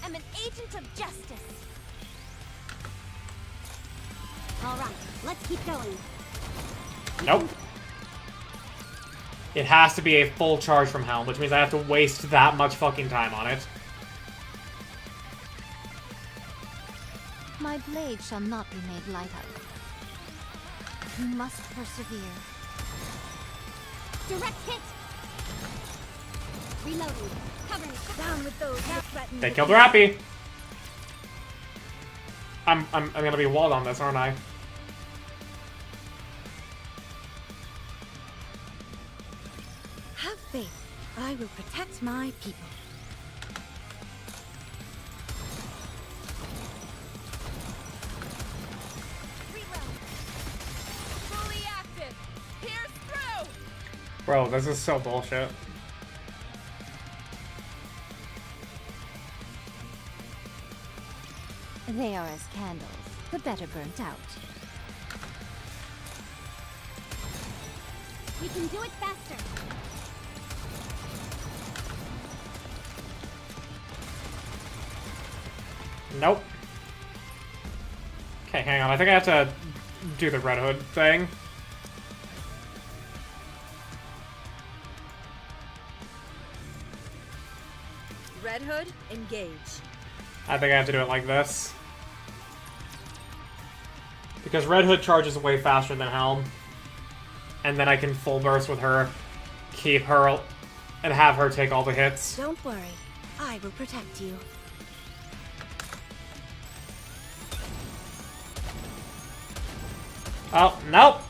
am an agent of justice. All right, let's keep going. Nope. It has to be a full charge from Helm, which means I have to waste that much fucking time on it. My blade shall not be made light of. You must persevere. Direct hit. Reloading. Covering. Down with those who threaten. They killed Rappy. I'm gonna be walled on this, aren't I? Have faith. I will protect my people. Reload. Fully active. Pierce through. Bro, this is so bullshit. They are as candles, the better burnt out. We can do it faster. Nope. Okay, hang on. I think I have to do the Red Hood thing. Red Hood, engage. I think I have to do it like this. Because Red Hood charges way faster than Helm. And then I can full burst with her, keep her, and have her take all the hits. Don't worry. I will protect you. Oh, nope.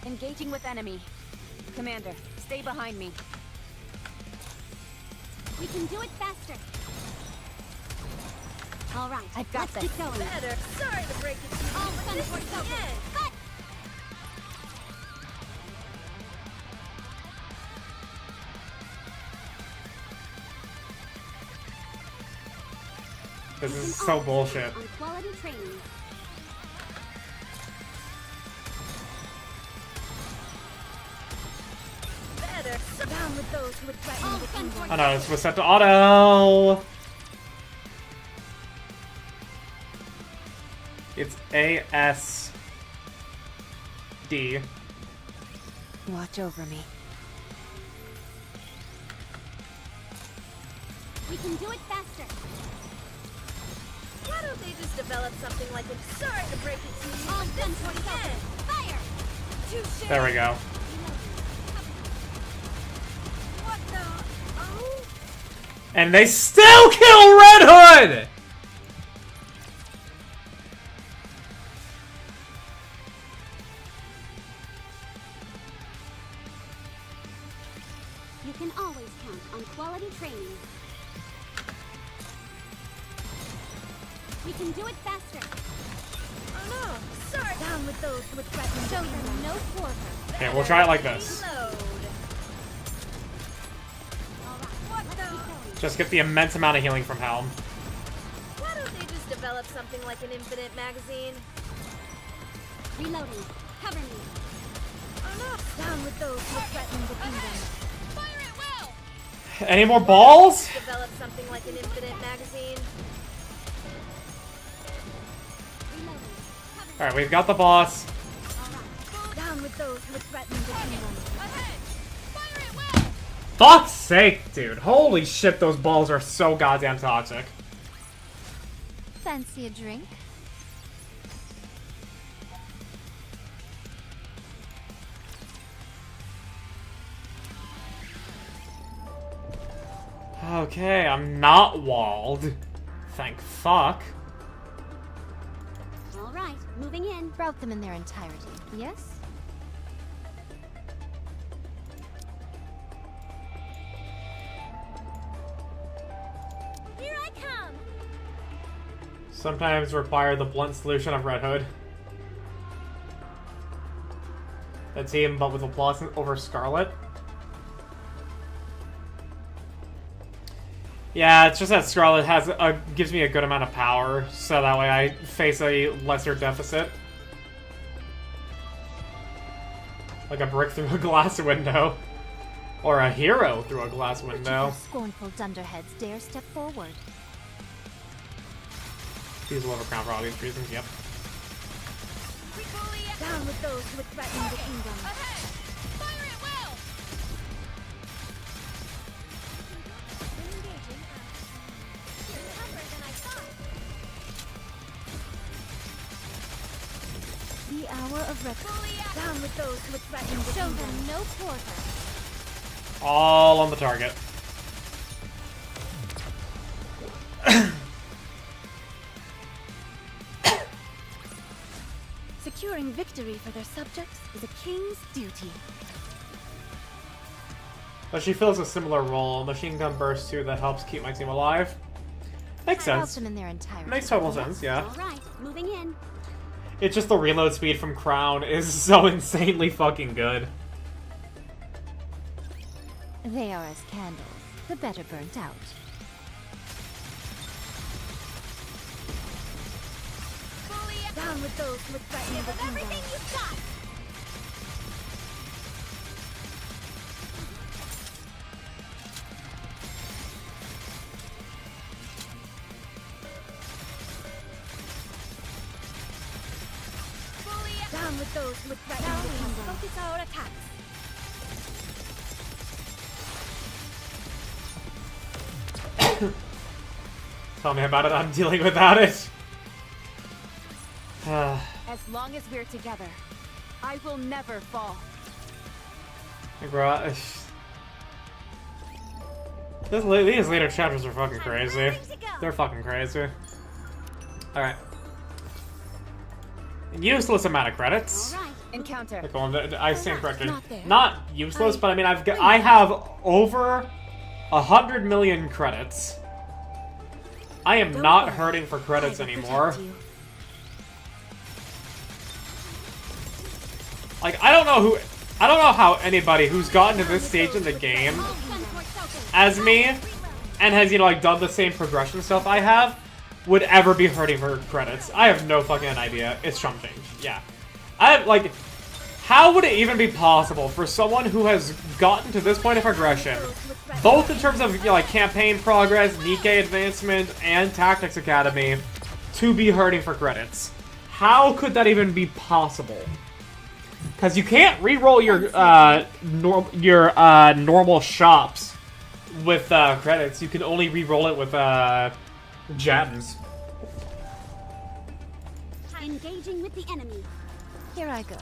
Engaging with enemy. Commander, stay behind me. We can do it faster. All right, I've got let's this. keep going. Better. Sorry to break it to you, All but fun this for is the something. end. Cut! This You is can so always bullshit. count on quality training. Better. Down with those who would threaten All the fun kingdom. for Oh no, it's was set to auto. It's ASD. Watch over me. We can do it faster. Why don't they just develop something like a sorry to break it to you, All but fun this for is the end. Fire! Touche. There we go. What the? Oh. And they still kill Red Hood! You can always count on quality training. We can do it faster. Oh no. Sorry. Down with those who would threaten the Show kingdom. them no quarter. Okay, we'll try it like this. Reload. All right, let's keep going. Just get the immense amount of healing from Helm. Why don't they just develop something like an infinite magazine? Reloading. Cover me. Oh no. Down with those who threaten the kingdom. Fire at will! Any more balls? Develop something like an infinite magazine. Reloading. Cover me. Alright, we've got the boss. All right. Down with those who threaten the kingdom. Ahead! Fire at will! Fuck's sake, dude. Holy shit, those balls are so goddamn toxic. Fancy a drink? Okay, I'm not walled. Thank fuck. All right, moving in. Route them in their entirety, yes? Here I come! Sometimes require the blunt solution of Red Hood. A team, but with a plus over Scarlet. Yeah, it's just that Scarlet gives me a good amount of power, so that way I face a lesser deficit. Like a brick through a glass window. Or a hero through a glass Which of window. those scornful dunderheads dare step forward? These will overcome for all these reasons, yep. Down with those who would threaten the kingdom. Ahead! Fire at will! Engaging. You're tougher than I thought. The hour of Down with those who would threaten the show kingdom. them no quarter. All on the target. Securing victory for their subjects is a king's duty. But she fills a similar role. Machine gun burst too that helps keep my team alive. Makes Help sense. them in their entirety. Makes total sense, yeah. All right, moving in. It's just the reload speed from Crown is so insanely fucking good. They are as candles, the better burnt out. Down with those who would threaten the kingdom. Everything you've got! Down with those who would threaten the kingdom. Focus our attacks. Tell me about it, I'm dealing without it. As long as we're together, I will never fall. These later chapters are fucking crazy. They're fucking crazy. Alright. Useless amount of credits. All right. Encounter. Like, well, I stand corrected. Not there. Not useless, but I mean, I have over 100 million credits. I am Don't not worry. hurting for credits I will anymore. protect you. Like, I don't know how anybody who's gotten to this stage in the game as me and has, you know, like, done the same progression stuff I have would ever be hurting for credits. I have no fucking idea. It's chump change. Yeah. Like, how would it even be possible for someone who has gotten to this point of progression, both in terms of, you know, like, campaign progress, Nikke advancement, and Tactics Academy, to be hurting for credits? How could that even be possible? Because you can't re-roll your normal shops with credits. You can only re-roll it with gems. Engaging with the enemy. Here I go.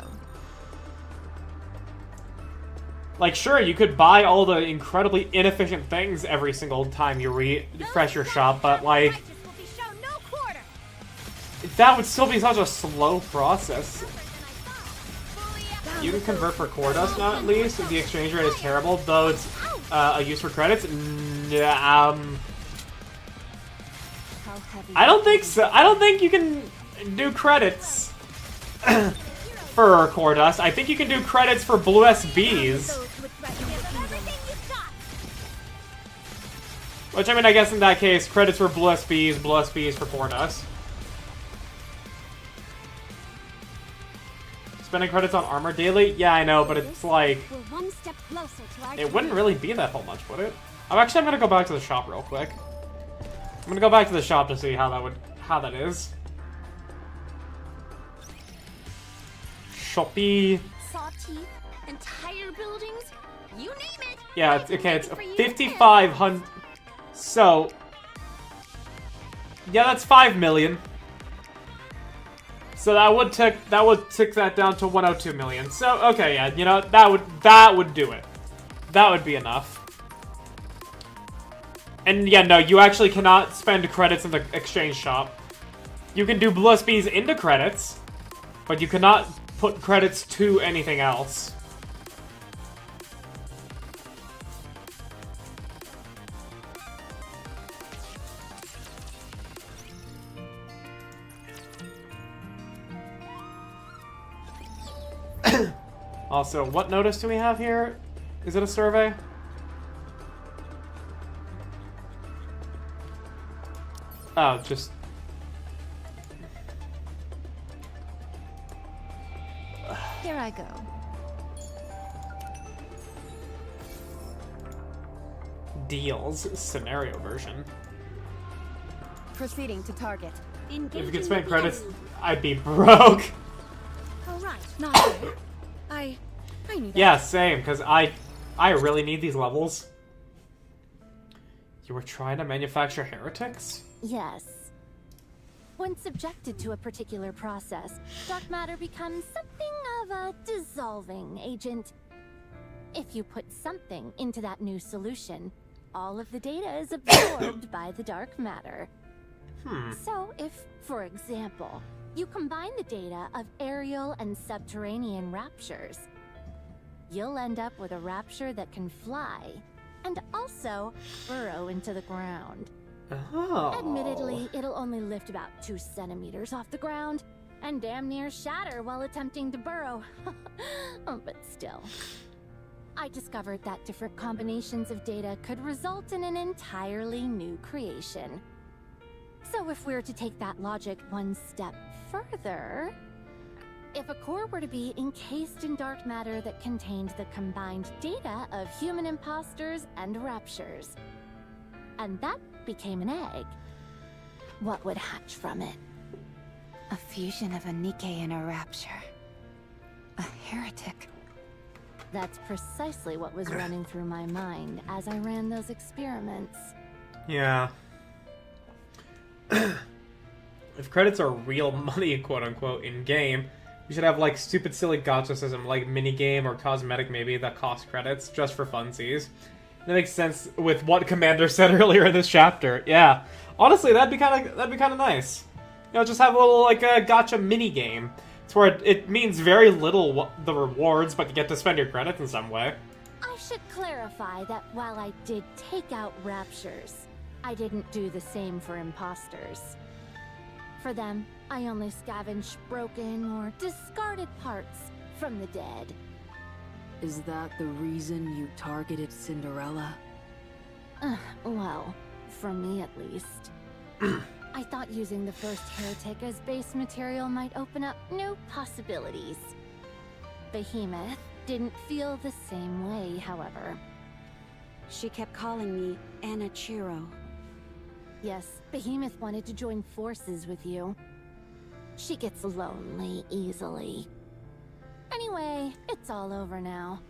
Like, sure, you could buy all the incredibly inefficient things every single time you refresh your shop, but, like, Righteous will be shown no quarter. that would still be such a slow process. Tougher than I thought. You can convert for core dust now, at least. The exchange rate is terrible, though it's a use for credits. How heavy? I don't think so. I don't think you can do credits for core dust. I think you can do credits for blue SBs. Those who would threaten the kingdom. Everything you've got! Which, I mean, I guess in that case, credits for blue SBs for core dust. Spending credits on armor daily? Yeah, I know, but it's like... We're one step closer to our It wouldn't really be that whole much, would it? I'm gonna go back to the shop real quick. I'm gonna go back to the shop to see how that is. Shoppy. Saw teeth, entire buildings, you name it. Yeah, it's, okay, it's 5,500. So, yeah, that's 5 million. So that would tick that down to 102 million. So, okay, yeah, you know, that would do it. That would be enough. And yeah, no, you actually cannot spend credits in the exchange shop. You can do blue SBs into credits, but you cannot put credits to anything else. Also, what notice do we have here? Is it a survey? Oh, just... Here I go. deals scenario version. Proceeding to target. If you could spend credits, I'd be broke. All right, not bad. I knew that. Yeah, same, because I really need these levels. You were trying to manufacture heretics? Yes. When subjected to a particular process, dark matter becomes something of a dissolving agent. If you put something into that new solution, all of the data is absorbed by the dark matter. So if, for example, you combine the data of aerial and subterranean raptures, you'll end up with a rapture that can fly and also burrow into the ground. Oh. Admittedly, it'll only lift about 2 centimeters off the ground and damn near shatter while attempting to burrow. But still. I discovered that different combinations of data could result in an entirely new creation. So if we're to take that logic one step further, if a core were to be encased in dark matter that contained the combined data of human imposters and raptures, and that became an egg, what would hatch from it? A fusion of a Nikke and a rapture. A heretic. That's precisely what was running through my mind as I ran those experiments. Yeah. If credits are real money, quote-unquote, in-game, we should have, like, stupid, silly gacha system, like minigame or cosmetic, maybe, that cost credits, just for funsies. That makes sense with what Commander said earlier in this chapter. Yeah. Honestly, that'd be kind of nice. You know, just have a little, like, a gacha minigame. It's where it means very little, the rewards, but you get to spend your credits in some way. I should clarify that while I did take out raptures, I didn't do the same for imposters. For them, I only scavenged broken or discarded parts from the dead. Is that the reason you targeted Cinderella? Well, for me at least. I thought using the first heretic as base material might open up new possibilities. Behemoth didn't feel the same way, however. She kept calling me Anna Chiro. Yes, Behemoth wanted to join forces with you. She gets lonely easily. Anyway, it's all over now.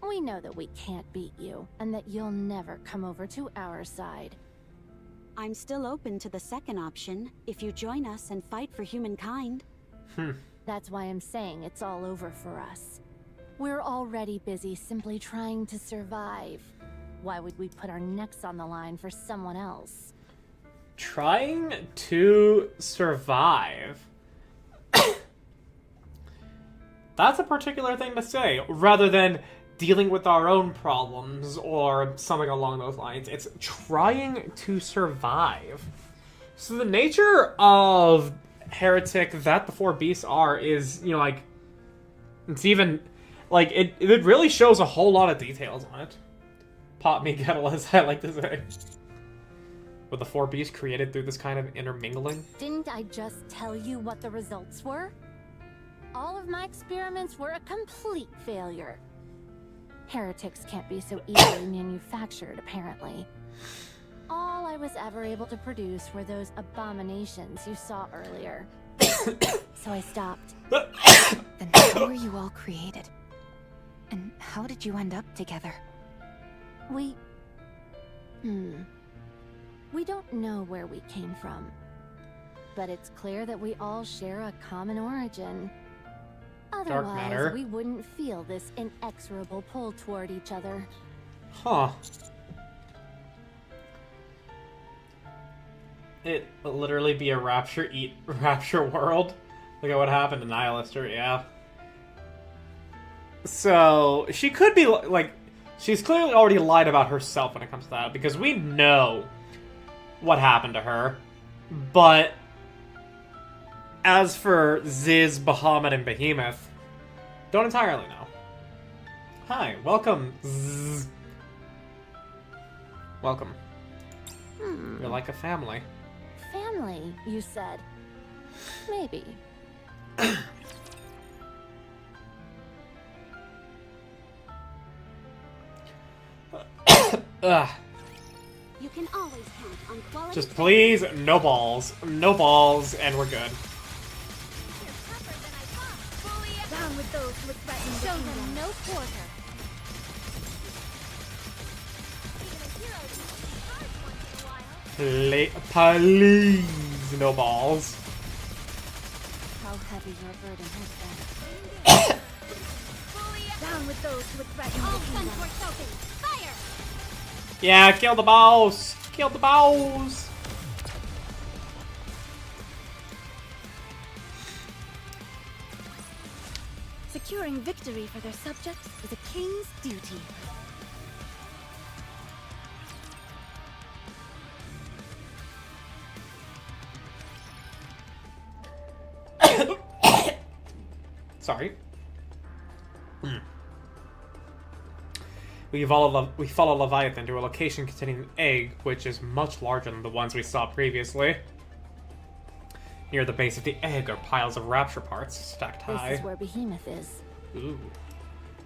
We know that we can't beat you, and that you'll never come over to our side. I'm still open to the second option, if you join us and fight for humankind. That's why I'm saying it's all over for us. We're already busy simply trying to survive. Why would we put our necks on the line for someone else? Trying to survive. That's a particular thing to say, rather than dealing with our own problems or something along those lines. It's trying to survive. So the nature of Heretic that the four beasts are is, you know, like, it's even, like, it really shows a whole lot of details on it. Pop me kettle, as I like to say. Were the four beasts created through this kind of intermingling? Didn't I just tell you what the results were? All of my experiments were a complete failure. Heretics can't be so easily manufactured, apparently. All I was ever able to produce were those abominations you saw earlier. So I stopped. Then how were you all created? And how did you end up together? We don't know where we came from. But it's clear that we all share a common origin. Dark matter. Otherwise, we wouldn't feel this inexorable pull toward each other. Huh. It would literally be a rapture world. Look at what happened to Nihilister, yeah. So, she could be, like, she's clearly already lied about herself when it comes to that, because we know what happened to her. But as for Ziz, Bahamut, and Behemoth, don't entirely know. Hi, welcome, Zzz. Welcome. You're like a family. Family, you said. Maybe. Ugh. You can always count on quality. Just please, no balls. No balls, and we're good. You're tougher than I thought. Down with those who would threaten the Show kingdom. them no quarter. Even a hero can be hard once in a while. Please, no balls. How heavy your burden has been. Down with those who would threaten All the guns kingdom. worth open. Fire! Yeah, kill the boss. Kill the boss. Securing victory for their subjects is a king's duty. Sorry. We follow Leviathan to a location containing an egg, which is much larger than the ones we saw previously. Near the base of the egg are piles of rapture parts stacked high. This is where Behemoth is. Ooh.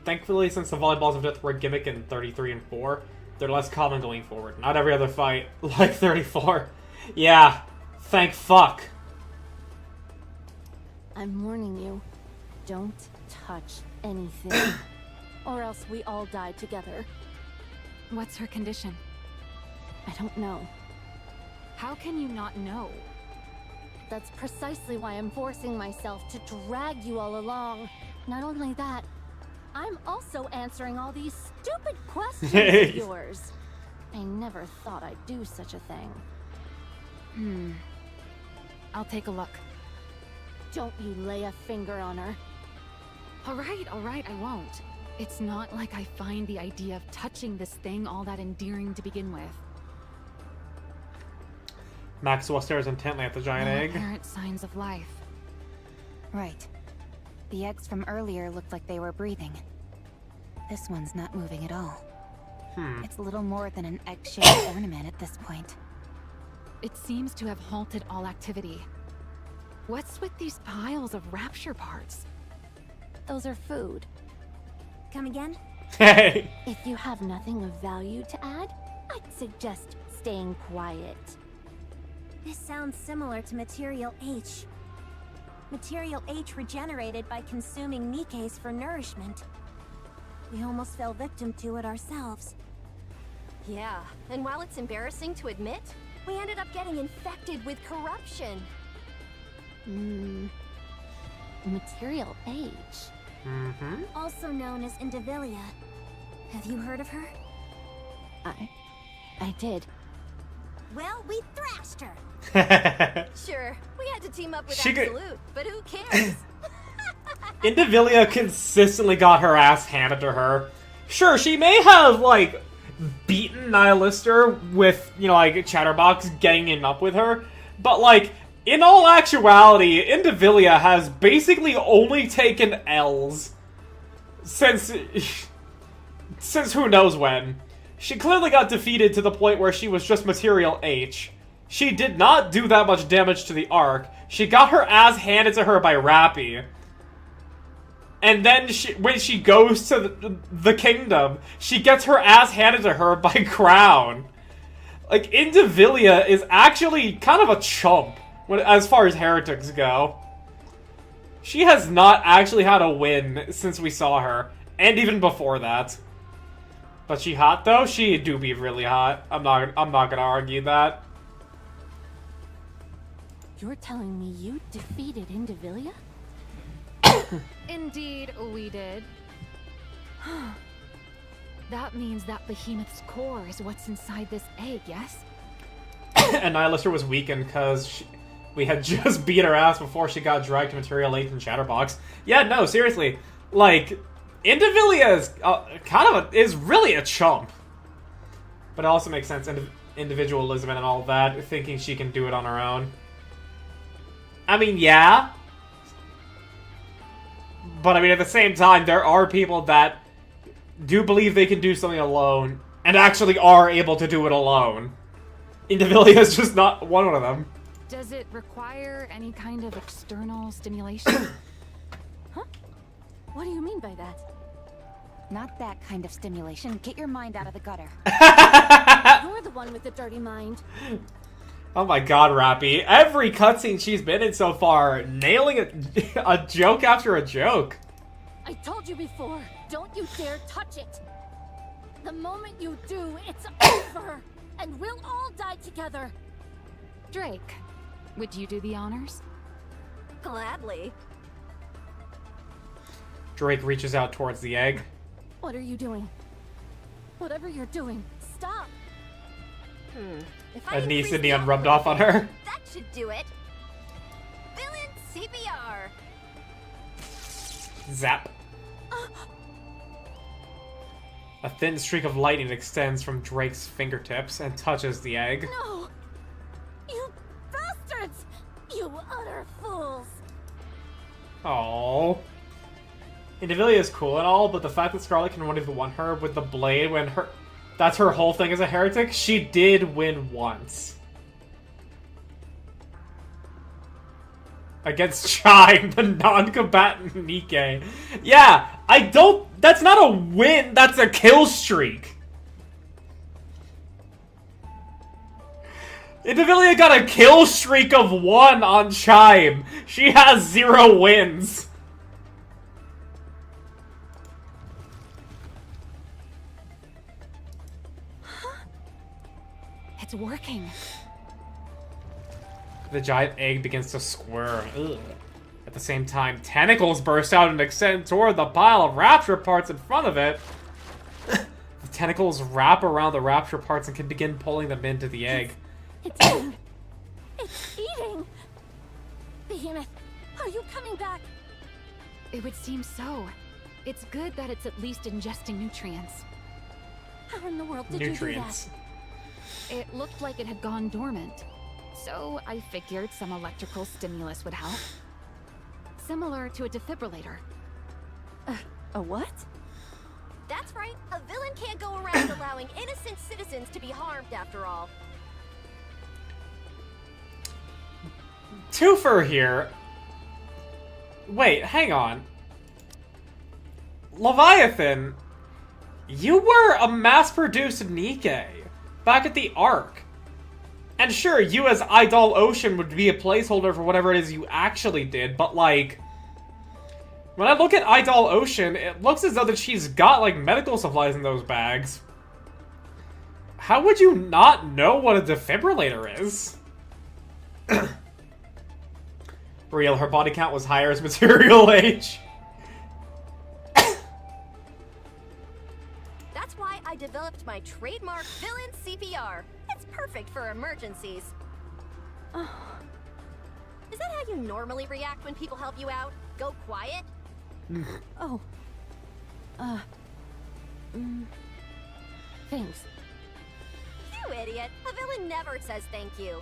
Thankfully, since the volleyballs of death were a gimmick in 33 and 4, they're less common going forward. Not every other fight like 34. Yeah, thank fuck. I'm warning you. Don't touch anything. Or else we all die together. What's her condition? I don't know. How can you not know? That's precisely why I'm forcing myself to drag you all along. Not only that, I'm also answering all these stupid questions of yours. I never thought I'd do such a thing. I'll take a look. Don't you lay a finger on her. All right, I won't. It's not like I find the idea of touching this thing all that endearing to begin with. Maxwell stares intently at the giant No egg. apparent signs of life. Right. The eggs from earlier looked like they were breathing. This one's not moving at all. It's little more than an egg-shaped ornament at this point. It seems to have halted all activity. What's with these piles of rapture parts? Those are food. Come again? Hey! If you have nothing of value to add, I'd suggest staying quiet. This sounds similar to Material H. Material H regenerated by consuming Nikkes for nourishment. We almost fell victim to it ourselves. Yeah, and while it's embarrassing to admit, we ended up getting infected with corruption. Material Age. Mm-hmm. Also known as Indivilia. Have you heard of her? I did. Well, we thrashed her. Sure, we had to team up with She could- Absolute, but who cares? Indivilia consistently got her ass handed to her. Sure, she may have, like, beaten Nihilister with, you know, like, Chatterbox ganging up with her, but, like, in all actuality, Indivilia has basically only taken L's since who knows when. She clearly got defeated to the point where she was just Material H. She did not do that much damage to the Ark. She got her ass handed to her by Rappy. And then when she goes to the kingdom, she gets her ass handed to her by Crown. Like, Indivilia is actually kind of a chump as far as heretics go. She has not actually had a win since we saw her, and even before that. But she hot though? She do be really hot. I'm not gonna argue that. You're telling me you defeated Indivilia? Indeed, we did. That means that Behemoth's core is what's inside this egg, yes? And Nihilister was weakened because we had just beat her ass before she got dragged to Material 8 and Chatterbox. Yeah, no, seriously. Like, Indivilia is is really a chump. But it also makes sense, individualism and all that, thinking she can do it on her own. I mean, yeah. But I mean, at the same time, there are people that do believe they can do something alone, and actually are able to do it alone. Indivilia is just not one of them. Does it require any kind of external stimulation? What do you mean by that? Not that kind of stimulation. Get your mind out of the gutter. You're the one with the dirty mind. Oh my god, Rappy. Every cutscene she's been in so far, nailing a joke after a joke. I told you before, don't you dare touch it. The moment you do, it's over. And we'll all die together. Drake, would you do the honors? Gladly. Drake reaches out towards the egg. What are you doing? Whatever you're doing, stop. If A knee increase Neon the rubbed off on her. That should do it. Villain CPR. Zap. A thin streak of lightning extends from Drake's fingertips and touches the egg. No! You bastards! You utter fools! Aww. Indivilia is cool and all, but the fact that Scarlet can only one her with the blade when that's her whole thing as a heretic, she did win once. Against Chime, the non-combatant Nikke. Yeah, that's not a win, that's a kill streak. Indivilia got a kill streak of 1 on Chime. She has 0 wins. It's working. The giant egg begins to squirm. Ugh. At the same time, tentacles burst out and extend toward the pile of rapture parts in front of it. The tentacles wrap around the rapture parts and can begin pulling them into the egg. It's eating! It's eating! Behemoth, are you coming back? It would seem so. It's good that it's at least ingesting nutrients. How in the world did Nutrients. you do that? It looked like it had gone dormant. So I figured some electrical stimulus would help. Similar to a defibrillator. A what? That's right. A villain can't go around allowing innocent citizens to be harmed after all. Twofer here. Wait, hang on. Leviathan, you were a mass-produced Nikke back at the Ark. And sure, you as Idol Ocean would be a placeholder for whatever it is you actually did, but like, when I look at Idol Ocean, it looks as though that she's got like medical supplies in those bags. How would you not know what a defibrillator is? Real, her body count was higher as material age. That's why I developed my trademark villain CPR. It's perfect for emergencies. Is that how you normally react when people help you out? Go quiet? Oh. Thanks. You idiot. A villain never says thank you.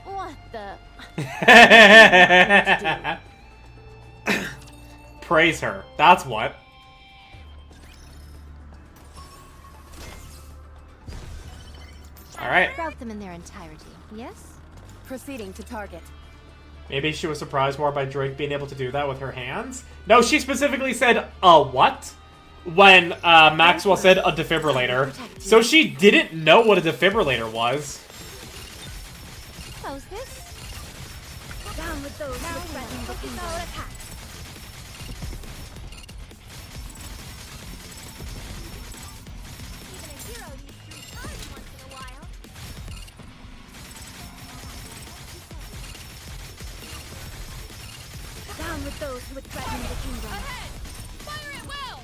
What the? Praise her. That's what. Alright. Route them in their entirety, yes? Proceeding to target. Maybe she was surprised more by Drake being able to do that with her hands? No, she specifically said, a what? When Maxwell said a defibrillator. So she didn't know what a defibrillator was. How's this? Down with those who threaten the kingdom. Even a hero needs 3 times once in a while. Down with those who would threaten the kingdom. Ahead! Fire at will!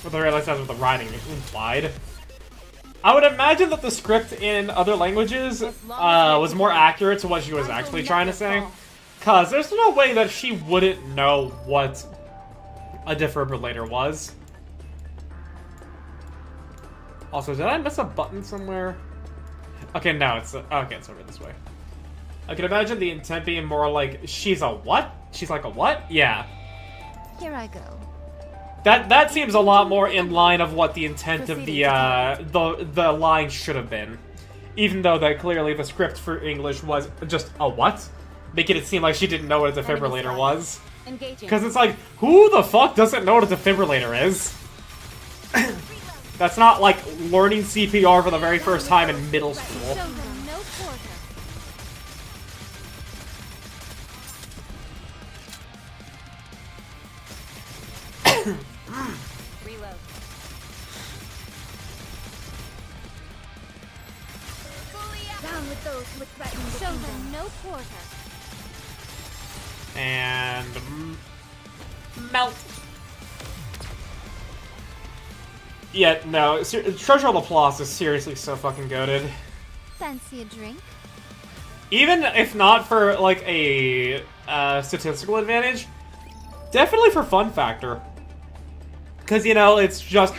But I realized that's what the writing implied. I would imagine that the script in other languages was more accurate to what she was actually trying to say. Cause there's no way that she wouldn't know what a defibrillator was. Also, did I miss a button somewhere? Okay, no, it's okay, it's over this way. I can imagine the intent being more like, she's a what? She's like a what? Yeah. Here I go. That seems a lot more in line of what the intent of the line should have been. Even though that clearly the script for English was just a what? Making it seem like she didn't know what a defibrillator was. Engaging. Because it's like, who the fuck doesn't know what a defibrillator is? That's not like learning CPR for the very first time in middle school. Show them no quarter. Reload. Down with those who would threaten the Show them no quarter. And melt. Yeah, no, Treasure of Laplace is seriously so fucking goated. Fancy a drink? Even if not for like a statistical advantage, definitely for fun factor. Because you know it's just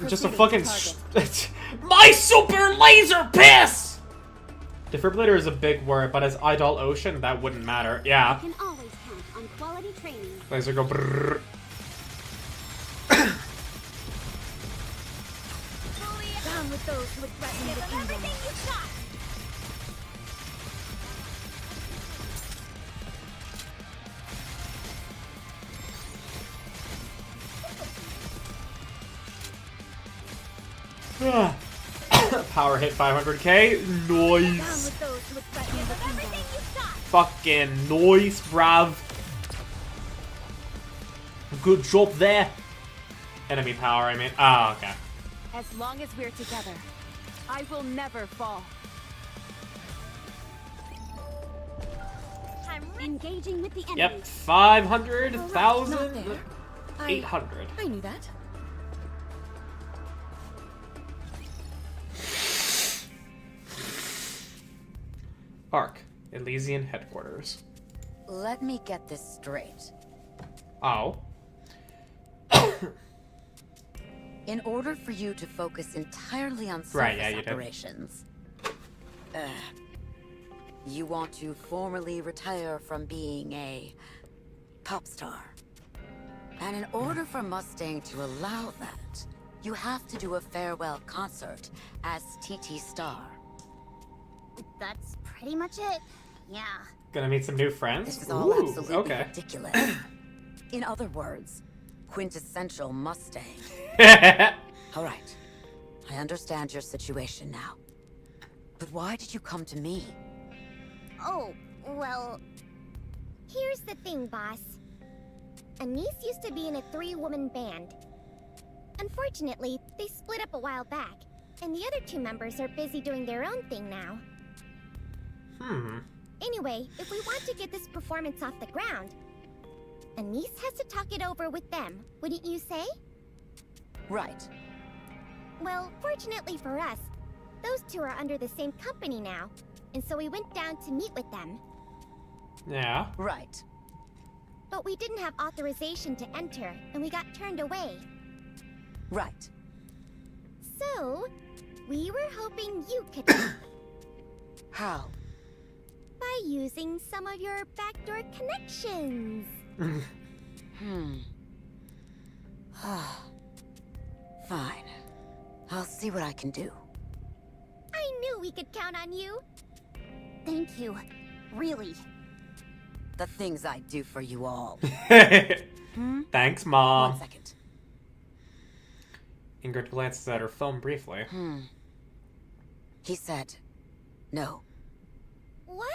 just a fucking my super laser piss. Defibrillator is a big word, but as Idol Ocean, that wouldn't matter. Yeah. You can always count on quality training. Laser go brrrr. Down with those who would threaten the kingdom. Everything you've got. Power hit 500k. Down Nice. with those who would threaten the kingdom. Everything you've got. Fucking nice, bruv. Good job there. Enemy power, I mean. Ah, okay. As long as we're together, I will never fall. Engaging with the enemy. Yep, 500,000, Not there. 800. I knew that. Arc, Elysian headquarters. Let me get this straight. Oh. In order for you to focus entirely on surface Right, yeah, you did. operations, you want to formally retire from being a pop star. And in order for Mustang to allow that, you have to do a farewell concert as TT Star. That's pretty much it. Yeah. Gonna meet some new friends? This is all Ooh, absolutely okay. ridiculous. In other words, quintessential Mustang. All right, I understand your situation now. But why did you come to me? Oh, well, here's the thing, boss. Anise used to be in a 3-woman band. Unfortunately, they split up a while back, and the other 2 members are busy doing their own thing now. Anyway, if we want to get this performance off the ground, Anise has to talk it over with them, wouldn't you say? Right. Well, fortunately for us, those 2 are under the same company now, and so we went down to meet with them. Yeah. Right. But we didn't have authorization to enter, and we got turned away. Right. So, we were hoping you could How? by using some of your backdoor connections. Fine. I'll see what I can do. I knew we could count on you. Thank you. Really. The things I do for you all. Thanks, Mom. 1 second. Ingrid glances at her phone briefly. He said, no. What?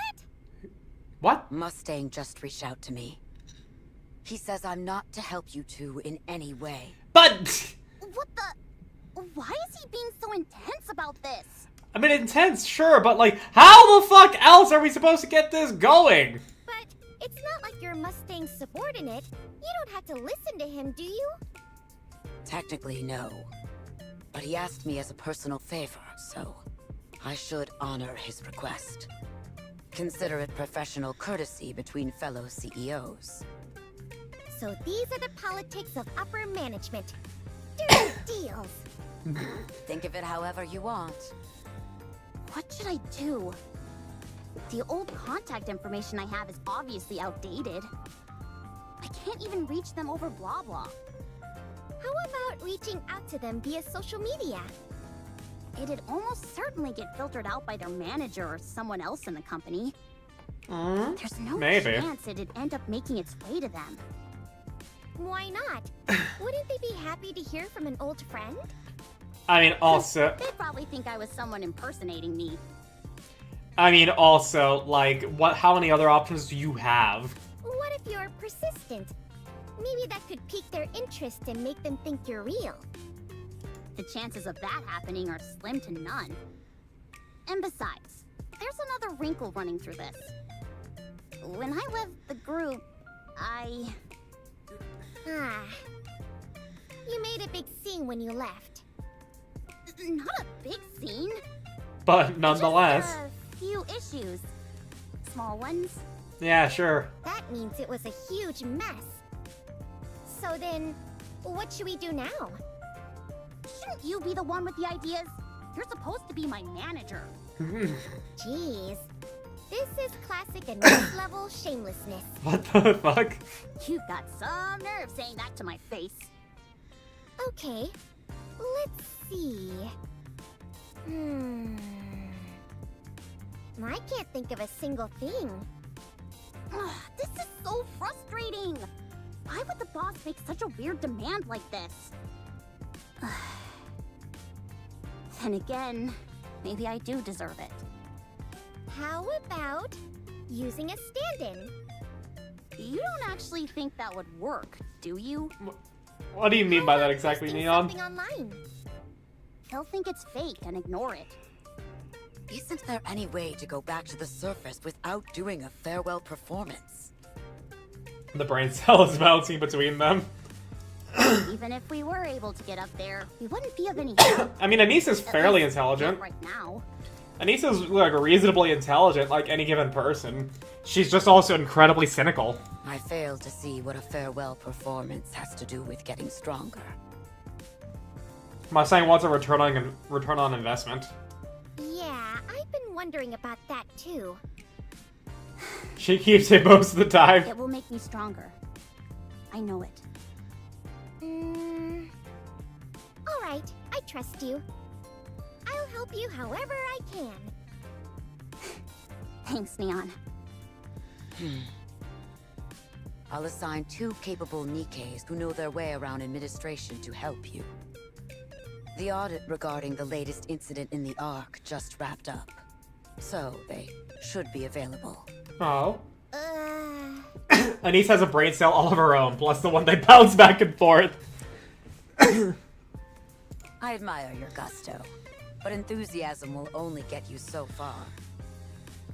What? Mustang just reached out to me. He says I'm not to help you two in any way. But... What the... Why is he being so intense about this? I mean, intense, sure, but like, how the fuck else are we supposed to get this going? But it's not like you're Mustang's subordinate. You don't have to listen to him, do you? Technically, no. But he asked me as a personal favor, so I should honor his request. Consider it professional courtesy between fellow CEOs. So these are the politics of upper management. Dirty deals. Think of it however you want. What should I do? The old contact information I have is obviously outdated. I can't even reach them over blah blah. How about reaching out to them via social media? It'd almost certainly get filtered out by their manager or someone else in the company. There's no Maybe. chance it'd end up making its way to them. Why not? Wouldn't they be happy to hear from an old friend? I mean, also, They'd probably think I was someone impersonating me. like, how many other options do you have? What if you're persistent? Maybe that could pique their interest and make them think you're real. The chances of that happening are slim to none. And besides, there's another wrinkle running through this. When I left the group, Ah. You made a big scene when you left. Not a big scene. But nonetheless. Just a few issues. Small ones. Yeah, sure. That means it was a huge mess. So then, what should we do now? Shouldn't you be the one with the ideas? You're supposed to be my manager. Jeez. This is classic and next level shamelessness. What the fuck? You've got some nerve saying that to my face. Okay, let's see. I can't think of a single thing. This is so frustrating. Why would the boss make such a weird demand like this? Then again, maybe I do deserve it. How about using a stand-in? You don't actually think that would work, do you? What do you mean by that How about exactly, posting Neon? something online? He'll think it's fake and ignore it. Isn't there any way to go back to the surface without doing a farewell performance? The brain cell is bouncing between them. Even if we were able to get up there, we wouldn't be of any help. I mean, Anise is At fairly least intelligent. not right now. Anise is, like, reasonably intelligent, like any given person. She's just also incredibly cynical. I fail to see what a farewell performance has to do with getting stronger. My saying wants a return on investment. Yeah, I've been wondering about that too. She keeps it most of the time. It will make me stronger. I know it. Alright, I trust you. I'll help you however I can. Thanks, Neon. I'll assign 2 capable Nikkes who know their way around administration to help you. The audit regarding the latest incident in the Ark just wrapped up, so they should be available. Oh. Anise has a brain cell all of her own, plus the one they bounce back and forth. I admire your gusto, but enthusiasm will only get you so far.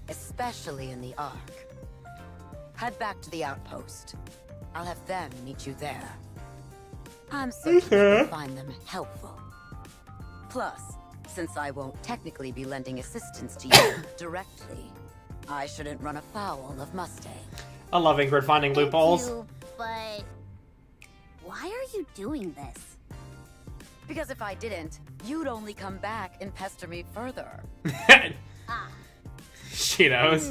Especially in the Ark. Head back to the outpost. I'll have them meet you there. I'm certain you'll find them helpful. Plus, since I won't technically be lending assistance to you directly, I shouldn't run afoul of Mustang. I love Ingrid finding loopholes. Thank you, but why are you doing this? Because if I didn't, you'd only come back and pester me further. Ah, She knows.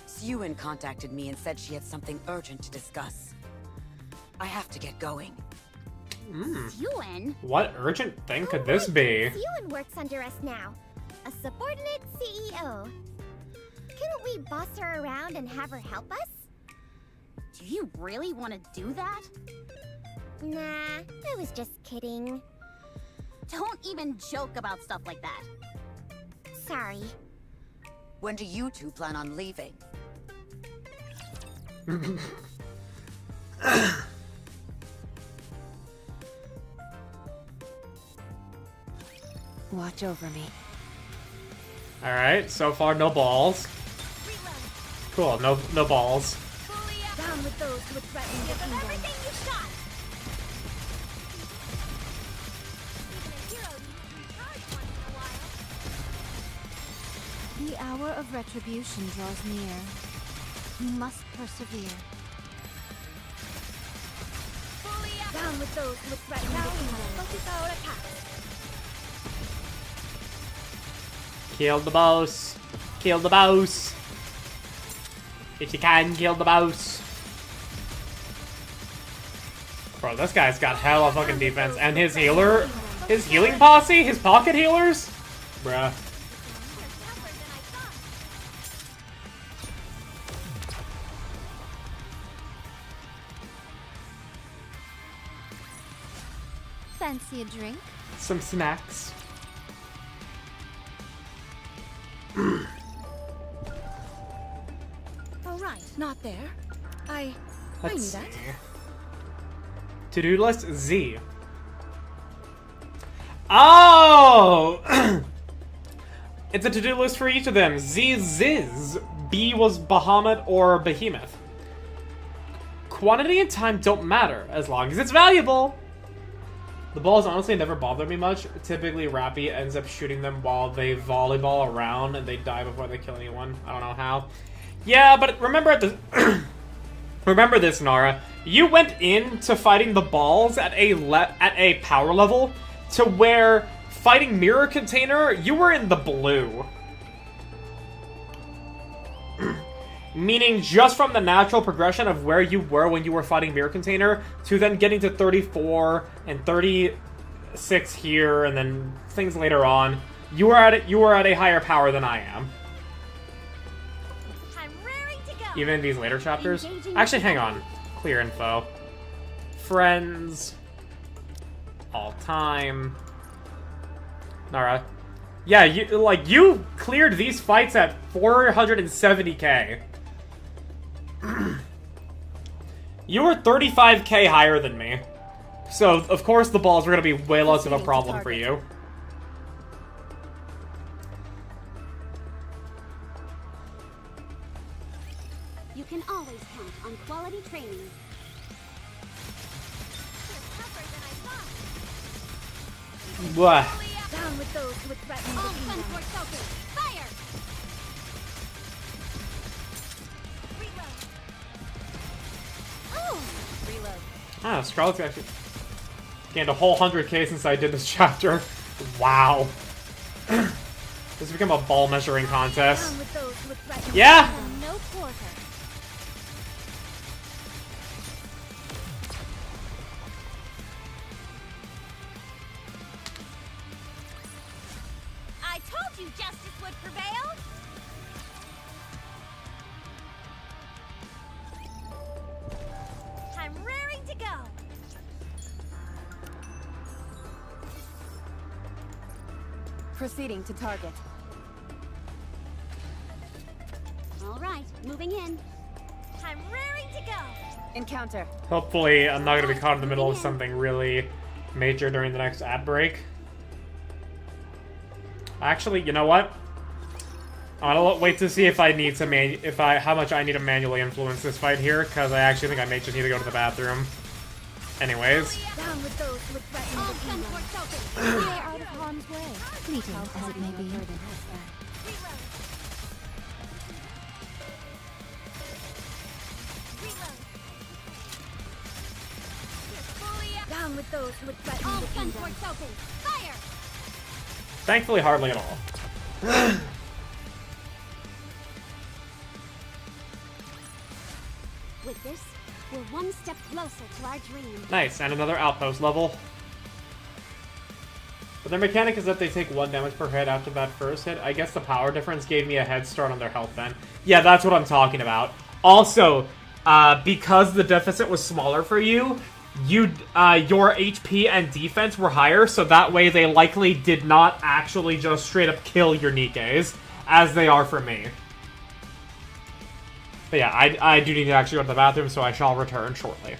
Suen contacted me and said she had something urgent to discuss. I have to get going. Suen? What urgent thing could this be? Suen works under us now. A subordinate CEO. Couldn't we boss her around and have her help us? Do you really want to do that? Nah, I was just kidding. Don't even joke about stuff like that. Sorry. When do you 2 plan on leaving? Watch over me. Alright, so far no balls. Cool, no balls. Down with those who would threaten the kingdom. Everything you shot! The hour of retribution draws near. You must persevere. Down with those who would threaten the kingdom. Kill the boss. Kill the boss. If you can, kill the boss. Bro, this guy's got hella fucking defense. And his healer, his healing posse, his pocket healers? Bruh. Fancy a drink? Some snacks. All right, not there. I Let's knew see. that. To-do list Z. Oh! It's a to-do list for each of them. Z, Ziz. B was Bahamut or Behemoth. Quantity and time don't matter, as long as it's valuable. The balls honestly never bother me much. Typically, Rappy ends up shooting them while they volleyball around and they die before they kill anyone. I don't know how. Yeah, but remember remember this, Nara. You went into fighting the balls at a power level to where fighting Mirror Container, you were in the blue. Meaning just from the natural progression of where you were when you were fighting Mirror Container to then getting to 34 and 36 here and then things later on, you were at a higher power than I am. I'm raring to go. Even in these later chapters. Actually, hang on. Clear info. Friends. All time. Nara. Yeah, you cleared these fights at 470k. You were 35k higher than me. So, of course, the balls were going to be way less of a problem for you. You can always count on quality training. Blah. Down with those who would threaten the kingdom. Fire! Reload. Ah, Scarlet's actually gained a whole 100k since I did this chapter. Wow. This has become a ball measuring contest. Down with those who would threaten Yeah! the kingdom. No quarter. I told you justice would prevail. I'm raring to go. Proceeding to target. All right, moving in. I'm raring to go. Encounter. Hopefully, I'm not going to be caught in the middle of something really major during the next ad break. Actually, you know what? I'm gonna wait to see if I need to how much I need to manually influence this fight here, because I actually think I may just need to go to the bathroom. Anyways. Down with those who would threaten the kingdom. We are out of harm's way. Fleeting as it may be. Down with those who would threaten the kingdom. Fire! Thankfully, hardly at all. With this, we're one step closer to our dream. Nice, and another outpost level. But their mechanic is that they take 1 damage per hit after that first hit. I guess the power difference gave me a head start on their health then. Yeah, that's what I'm talking about. Also, because the deficit was smaller for you, your HP and defense were higher, so that way they likely did not actually just straight up kill your Nikkes, as they are for me. But yeah, I do need to actually go to the bathroom, so I shall return shortly.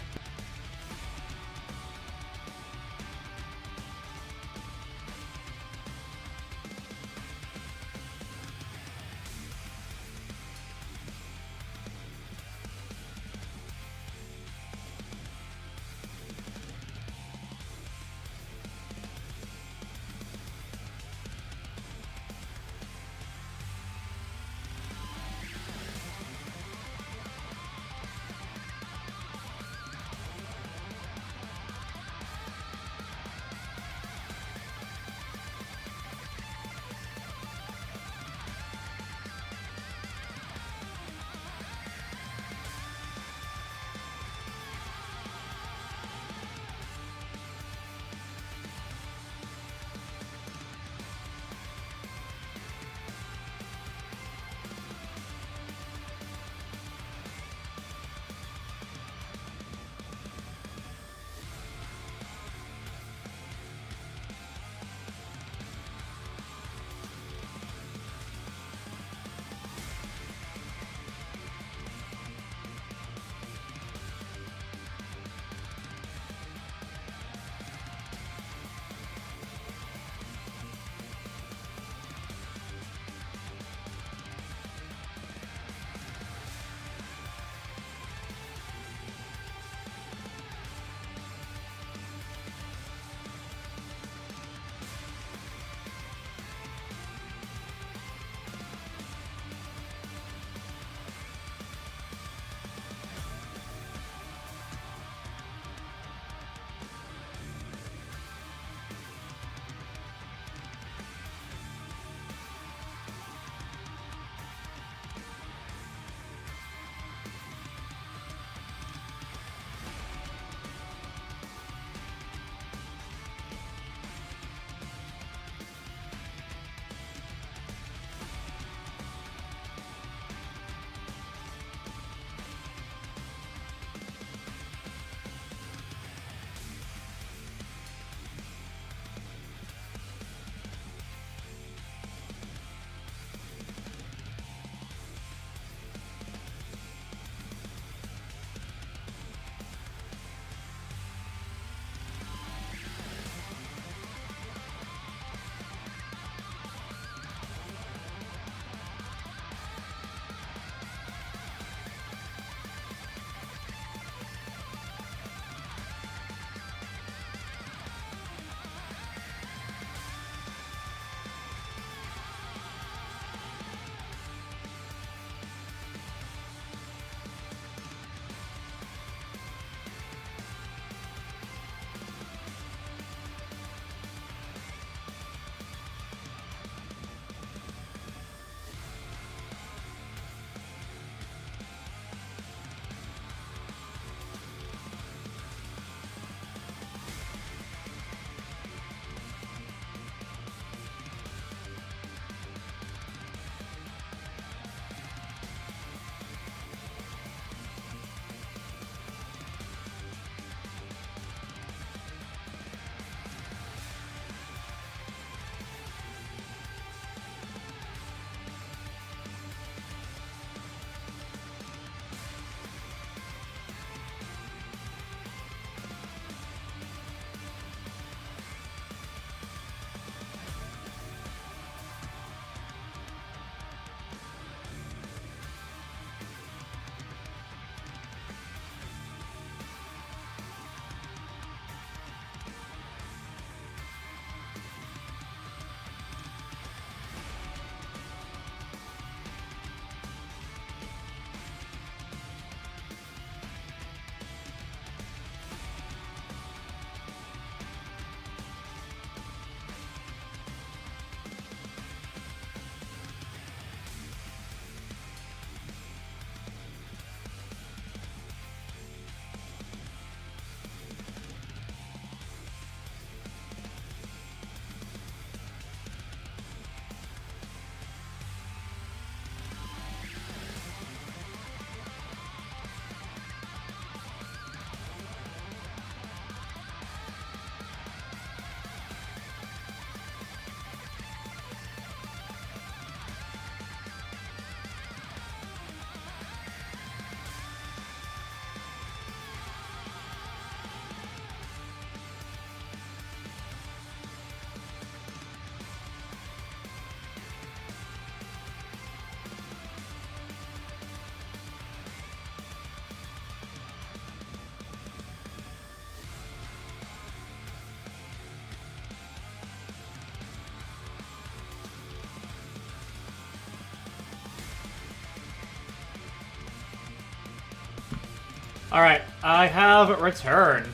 Alright, I have returned.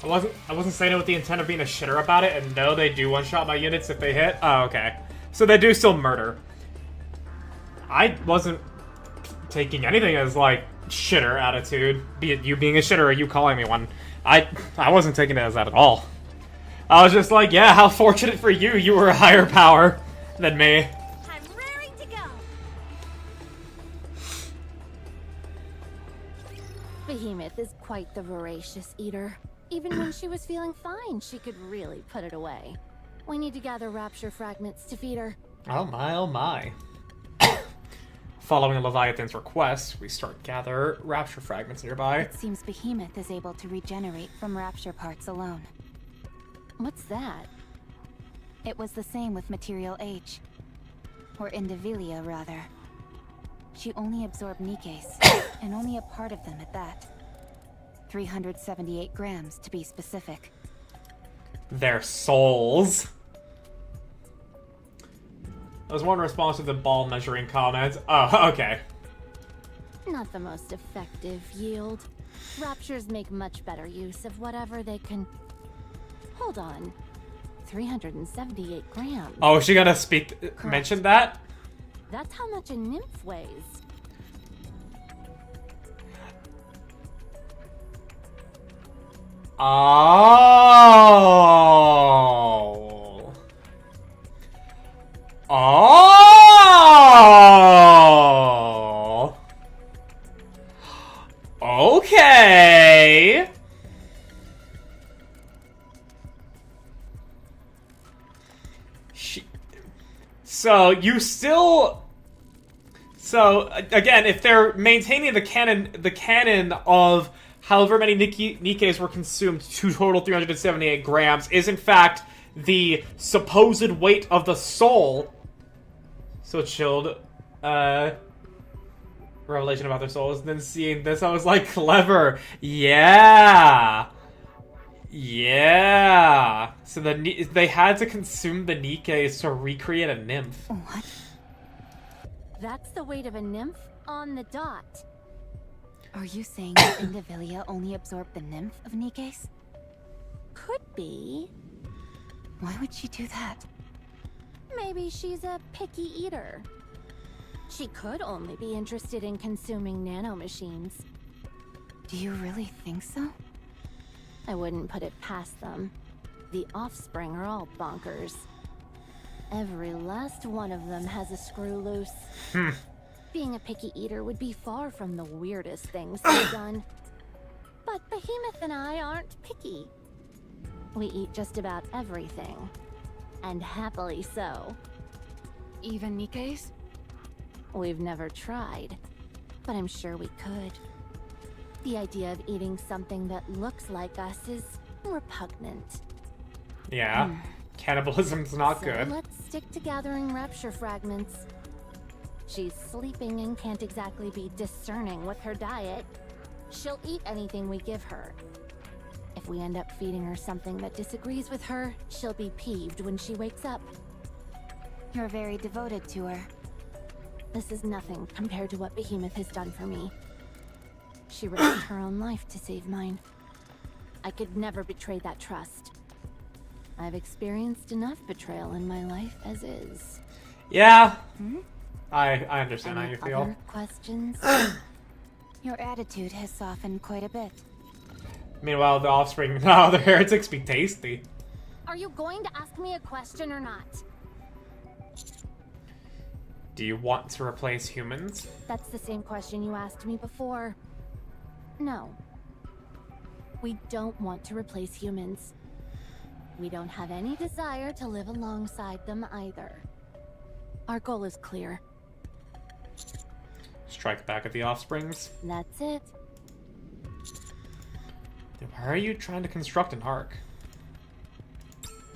I wasn't saying it with the intent of being a shitter about it, and no, they do one-shot my units if they hit. Oh, okay. So they do still murder. I wasn't taking anything as, like, shitter attitude. Be it you being a shitter or you calling me one. I wasn't taking it as that at all. I was just like, yeah, how fortunate for you, you were a higher power than me. I'm raring to go. Behemoth is quite the voracious eater. Even when she was feeling fine, she could really put it away. We need to gather rapture fragments to feed her. Oh my, oh my. Following Leviathan's request, we start gather rapture fragments nearby. It seems Behemoth is able to regenerate from rapture parts alone. What's that? It was the same with Material H. Or Indivilia, rather. She only absorbed Nikke's, and only a part of them at that. 378 grams, to be specific. Their souls. That was one response to the ball measuring comments. Oh, okay. Not the most effective yield. Raptures make much better use of whatever they can... Hold on. 378 grams. Oh, is she gonna mention that? That's how much a nymph weighs. Oh. Oh. Okay. So you still. So again, if they're maintaining the canon of however many Nikkes were consumed to total 378 grams is in fact the supposed weight of the soul. So chilled. Revelation about their souls. And then seeing this, I was like, clever. Yeah. Yeah. So they had to consume the Nikkes to recreate a nymph. What? That's the weight of a nymph on the dot. Are you saying that Indivilia only absorbed the nymph of Nikkes? Could be. Why would she do that? Maybe she's a picky eater. She could only be interested in consuming nanomachines. Do you really think so? I wouldn't put it past them. The offspring are all bonkers. Every last one of them has a screw loose. Being a picky eater would be far from the weirdest things they've done. But Behemoth and I aren't picky. We eat just about everything. And happily so. Even Nikkes? We've never tried, but I'm sure we could. The idea of eating something that looks like us is repugnant. Yeah, cannibalism's not good. Let's stick to gathering rapture fragments. She's sleeping and can't exactly be discerning with her diet. She'll eat anything we give her. If we end up feeding her something that disagrees with her, she'll be peeved when she wakes up. You're very devoted to her. This is nothing compared to what Behemoth has done for me. She risked her own life to save mine. I could never betray that trust. I've experienced enough betrayal in my life as is. Yeah. I understand how you feel. Other questions? Your attitude has softened quite a bit. Meanwhile, the offspring, no, the heretics be tasty. Are you going to ask me a question or not? Do you want to replace humans? That's the same question you asked me before. No. We don't want to replace humans. We don't have any desire to live alongside them either. Our goal is clear. Strike back at the offsprings. That's it. Then why are you trying to construct an ark?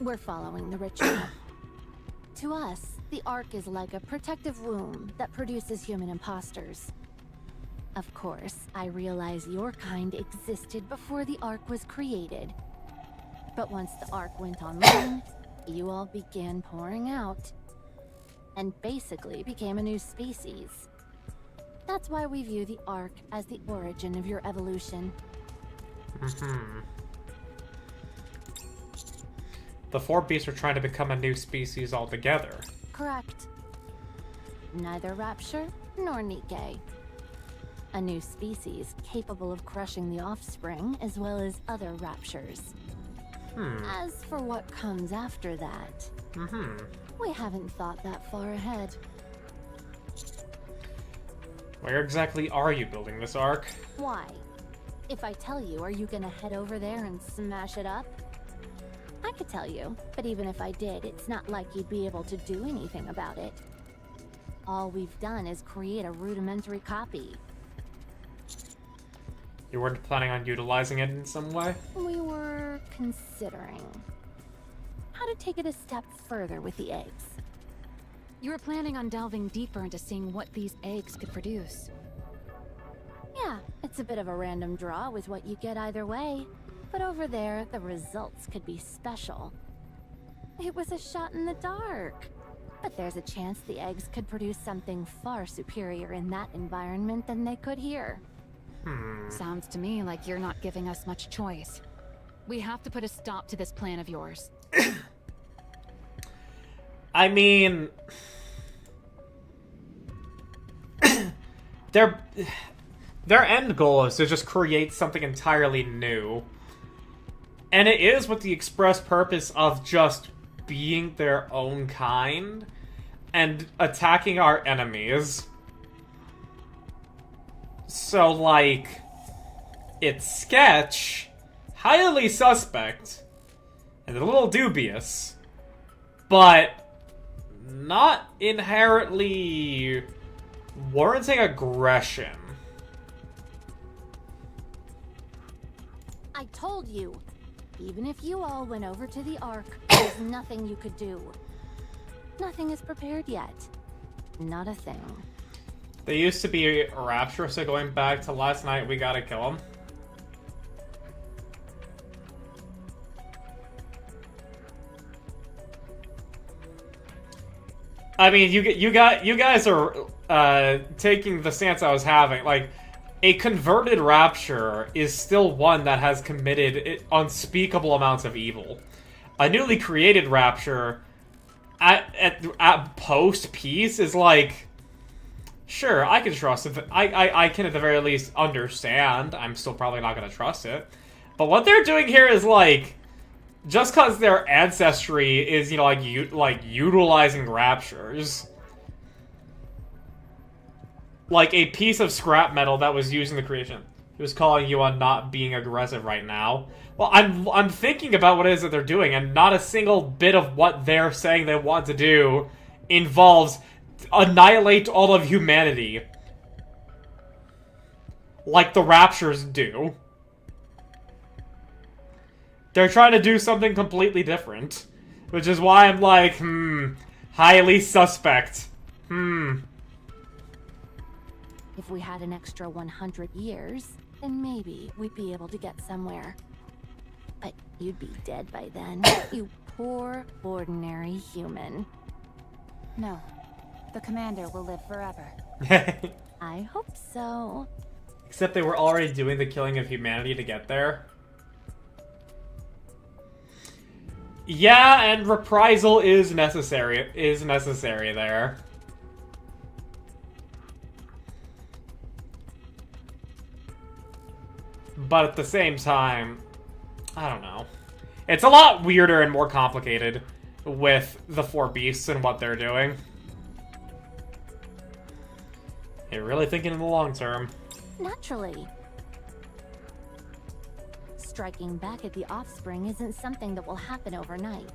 We're following the ritual. To us, the Ark is like a protective womb that produces human imposters. Of course, I realize your kind existed before the Ark was created. But once the Ark went online, you all began pouring out. And basically became a new species. That's why we view the Ark as the origin of your evolution. The four beasts are trying to become a new species altogether. Correct. Neither Rapture nor Nikke. A new species capable of crushing the offspring as well as other Raptures. As for what comes after that, we haven't thought that far ahead. Where exactly are you building this Ark? Why? If I tell you, are you gonna head over there and smash it up? I could tell you, but even if I did, it's not like you'd be able to do anything about it. All we've done is create a rudimentary copy. You weren't planning on utilizing it in some way? We were considering how to take it a step further with the eggs. You were planning on delving deeper into seeing what these eggs could produce. Yeah, it's a bit of a random draw with what you get either way. But over there, the results could be special. It was a shot in the dark. But there's a chance the eggs could produce something far superior in that environment than they could here. Sounds to me like you're not giving us much choice. We have to put a stop to this plan of yours. I mean... their end goal is to just create something entirely new. And it is with the express purpose of just being their own kind and attacking our enemies. So, like, it's sketch, highly suspect, and a little dubious, but not inherently warranting aggression. I told you, even if you all went over to the Ark, there's nothing you could do. Nothing is prepared yet. Not a thing. They used to be Rapture, so going back to last night, we gotta kill them. I mean, you guys are taking the stance I was having. Like, a converted Rapture is still one that has committed unspeakable amounts of evil. A newly created Rapture at post-peace is like, sure, I can trust it. I can at the very least understand. I'm still probably not going to trust it. But what they're doing here is like, just because their ancestry is, you know, like utilizing Raptures, like a piece of scrap metal that was used in the creation. He was calling you on not being aggressive right now. Well, I'm thinking about what it is that they're doing, and not a single bit of what they're saying they want to do involves annihilate all of humanity like the Raptures do. They're trying to do something completely different, which is why I'm like, highly suspect. If we had an extra 100 years, then maybe we'd be able to get somewhere. But you'd be dead by then, you poor, ordinary human. No. The commander will live forever. I hope so. Except they were already doing the killing of humanity to get there. Yeah, and reprisal is necessary there. But at the same time, I don't know. It's a lot weirder and more complicated with the four beasts and what they're doing. You're really thinking in the long term. Naturally. Striking back at the offspring isn't something that will happen overnight.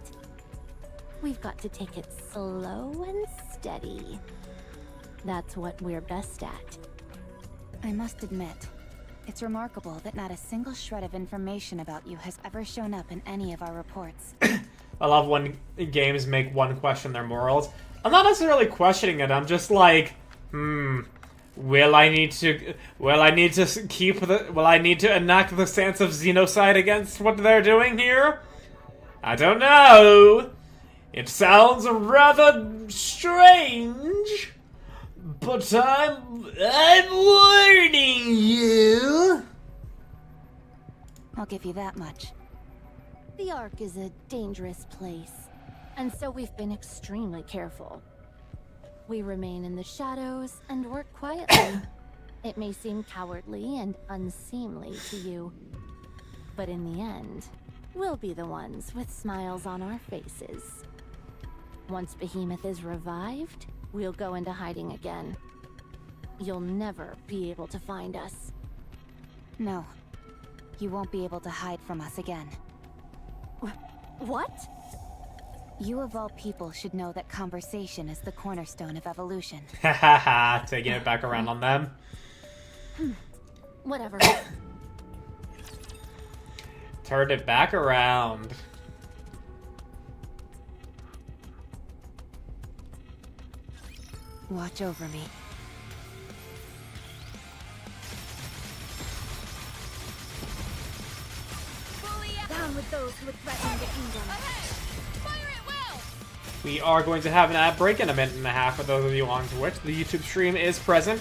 We've got to take it slow and steady. That's what we're best at. I must admit, it's remarkable that not a single shred of information about you has ever shown up in any of our reports. I love when games make one question their morals. I'm not necessarily questioning it, I'm just like, will I need to enact the stance of xenocide against what they're doing here? I don't know. It sounds rather strange, But I'm warning you. I'll give you that much. The Ark is a dangerous place, and so we've been extremely careful. We remain in the shadows and work quietly. It may seem cowardly and unseemly to you, but in the end, we'll be the ones with smiles on our faces. Once Behemoth is revived, we'll go into hiding again. You'll never be able to find us. No. You won't be able to hide from us again. What? You of all people should know that conversation is the cornerstone of evolution. Hahaha, taking it back around on them. Whatever. Turned it back around. Watch over me. Down with those who would threaten the kingdom. We are going to have an ad break in a minute and a half for those of you on Twitch. The YouTube stream is present.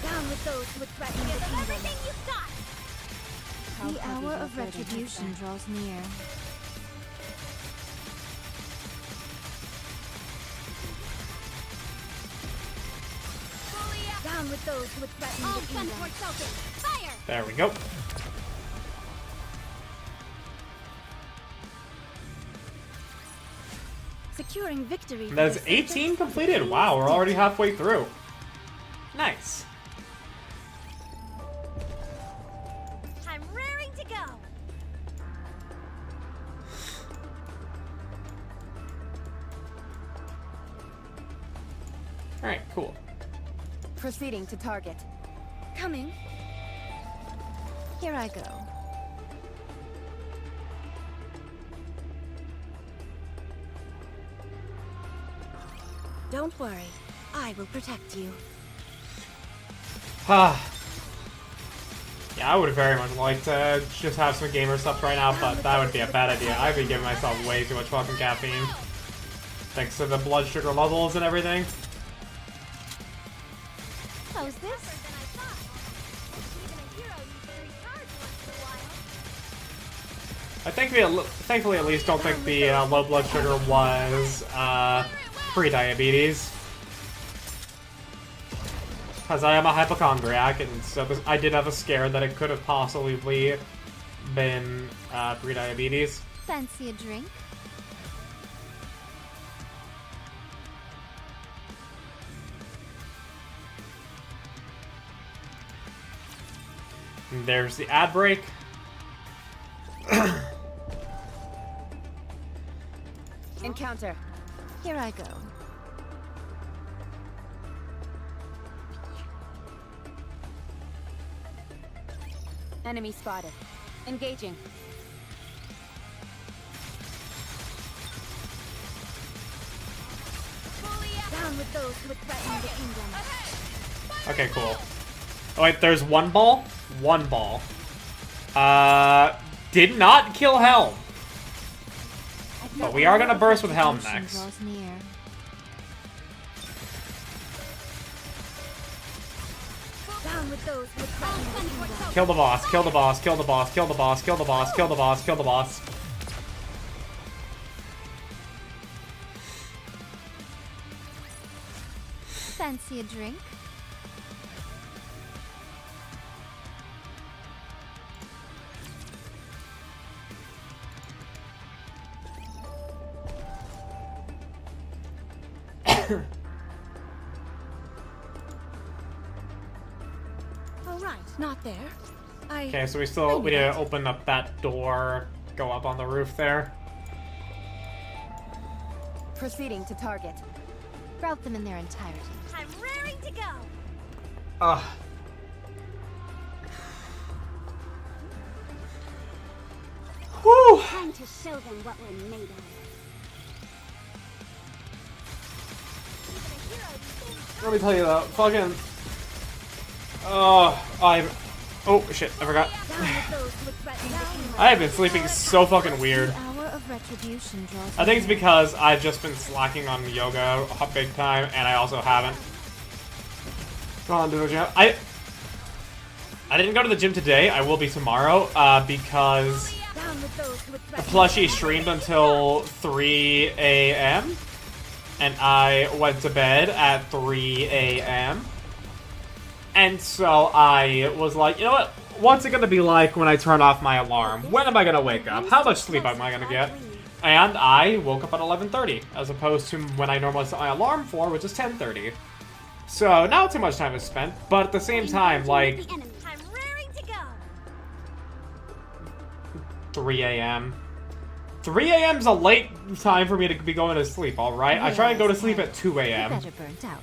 Down with those who would threaten the kingdom. Everything you've got. The hour of retribution draws near. Down with those who would threaten the kingdom. Fire! There we go. Securing victory. And that's 18 completed. Wow, we're already halfway through. Nice. I'm raring to go. Alright, cool. Proceeding to target. Coming. Here I go. Don't worry. I will protect you. Yeah, I would very much like to just have some gamer stuff right now, but that would be a bad idea. I've been giving myself way too much fucking caffeine. Thanks to the blood sugar levels and everything. How's this? I think we, thankfully, at least don't think the low blood sugar was pre-diabetes. Because I am a hypochondriac, and so I did have a scare that it could have possibly been pre-diabetes. Fancy a drink? And there's the ad break. Encounter. Here I go. Enemy spotted. Engaging. Down with those who would threaten the kingdom. Okay, cool. Oh wait, there's one ball? One ball. Did not kill Helm. But we are gonna burst with Helm next. Down with those who would threaten the kingdom. Kill the boss, kill the boss, kill the boss, kill the boss, kill the boss, kill the boss, kill the boss. Fancy a drink? All right, not there. Okay, so we need to open up that door, go up on the roof there. Proceeding to target. Route them in their entirety. I'm raring to go. Ugh. Whew. Time to show them what we're made of. Let me tell you though, fucking. Oh shit, I forgot. I have been sleeping so fucking weird. Hour of Retribution draws I think it's because I've just been slacking on yoga big time, and I also haven't gone to the gym. I didn't go to the gym today. I will be tomorrow, because Plushie streamed until 3 a.m. and I went to bed at 3 a.m. And so I was like, you know what? What's it gonna be like when I turn off my alarm? When am I gonna wake up? How much sleep am I gonna get? And I woke up at 11:30, as opposed to when I normally set my alarm for, which is 10:30. So not too much time is spent, but at the same time, like, 3 a.m. 3 a.m. is a late time for me to be going to sleep, alright? I try and go to sleep at 2 a.m. better burnt out.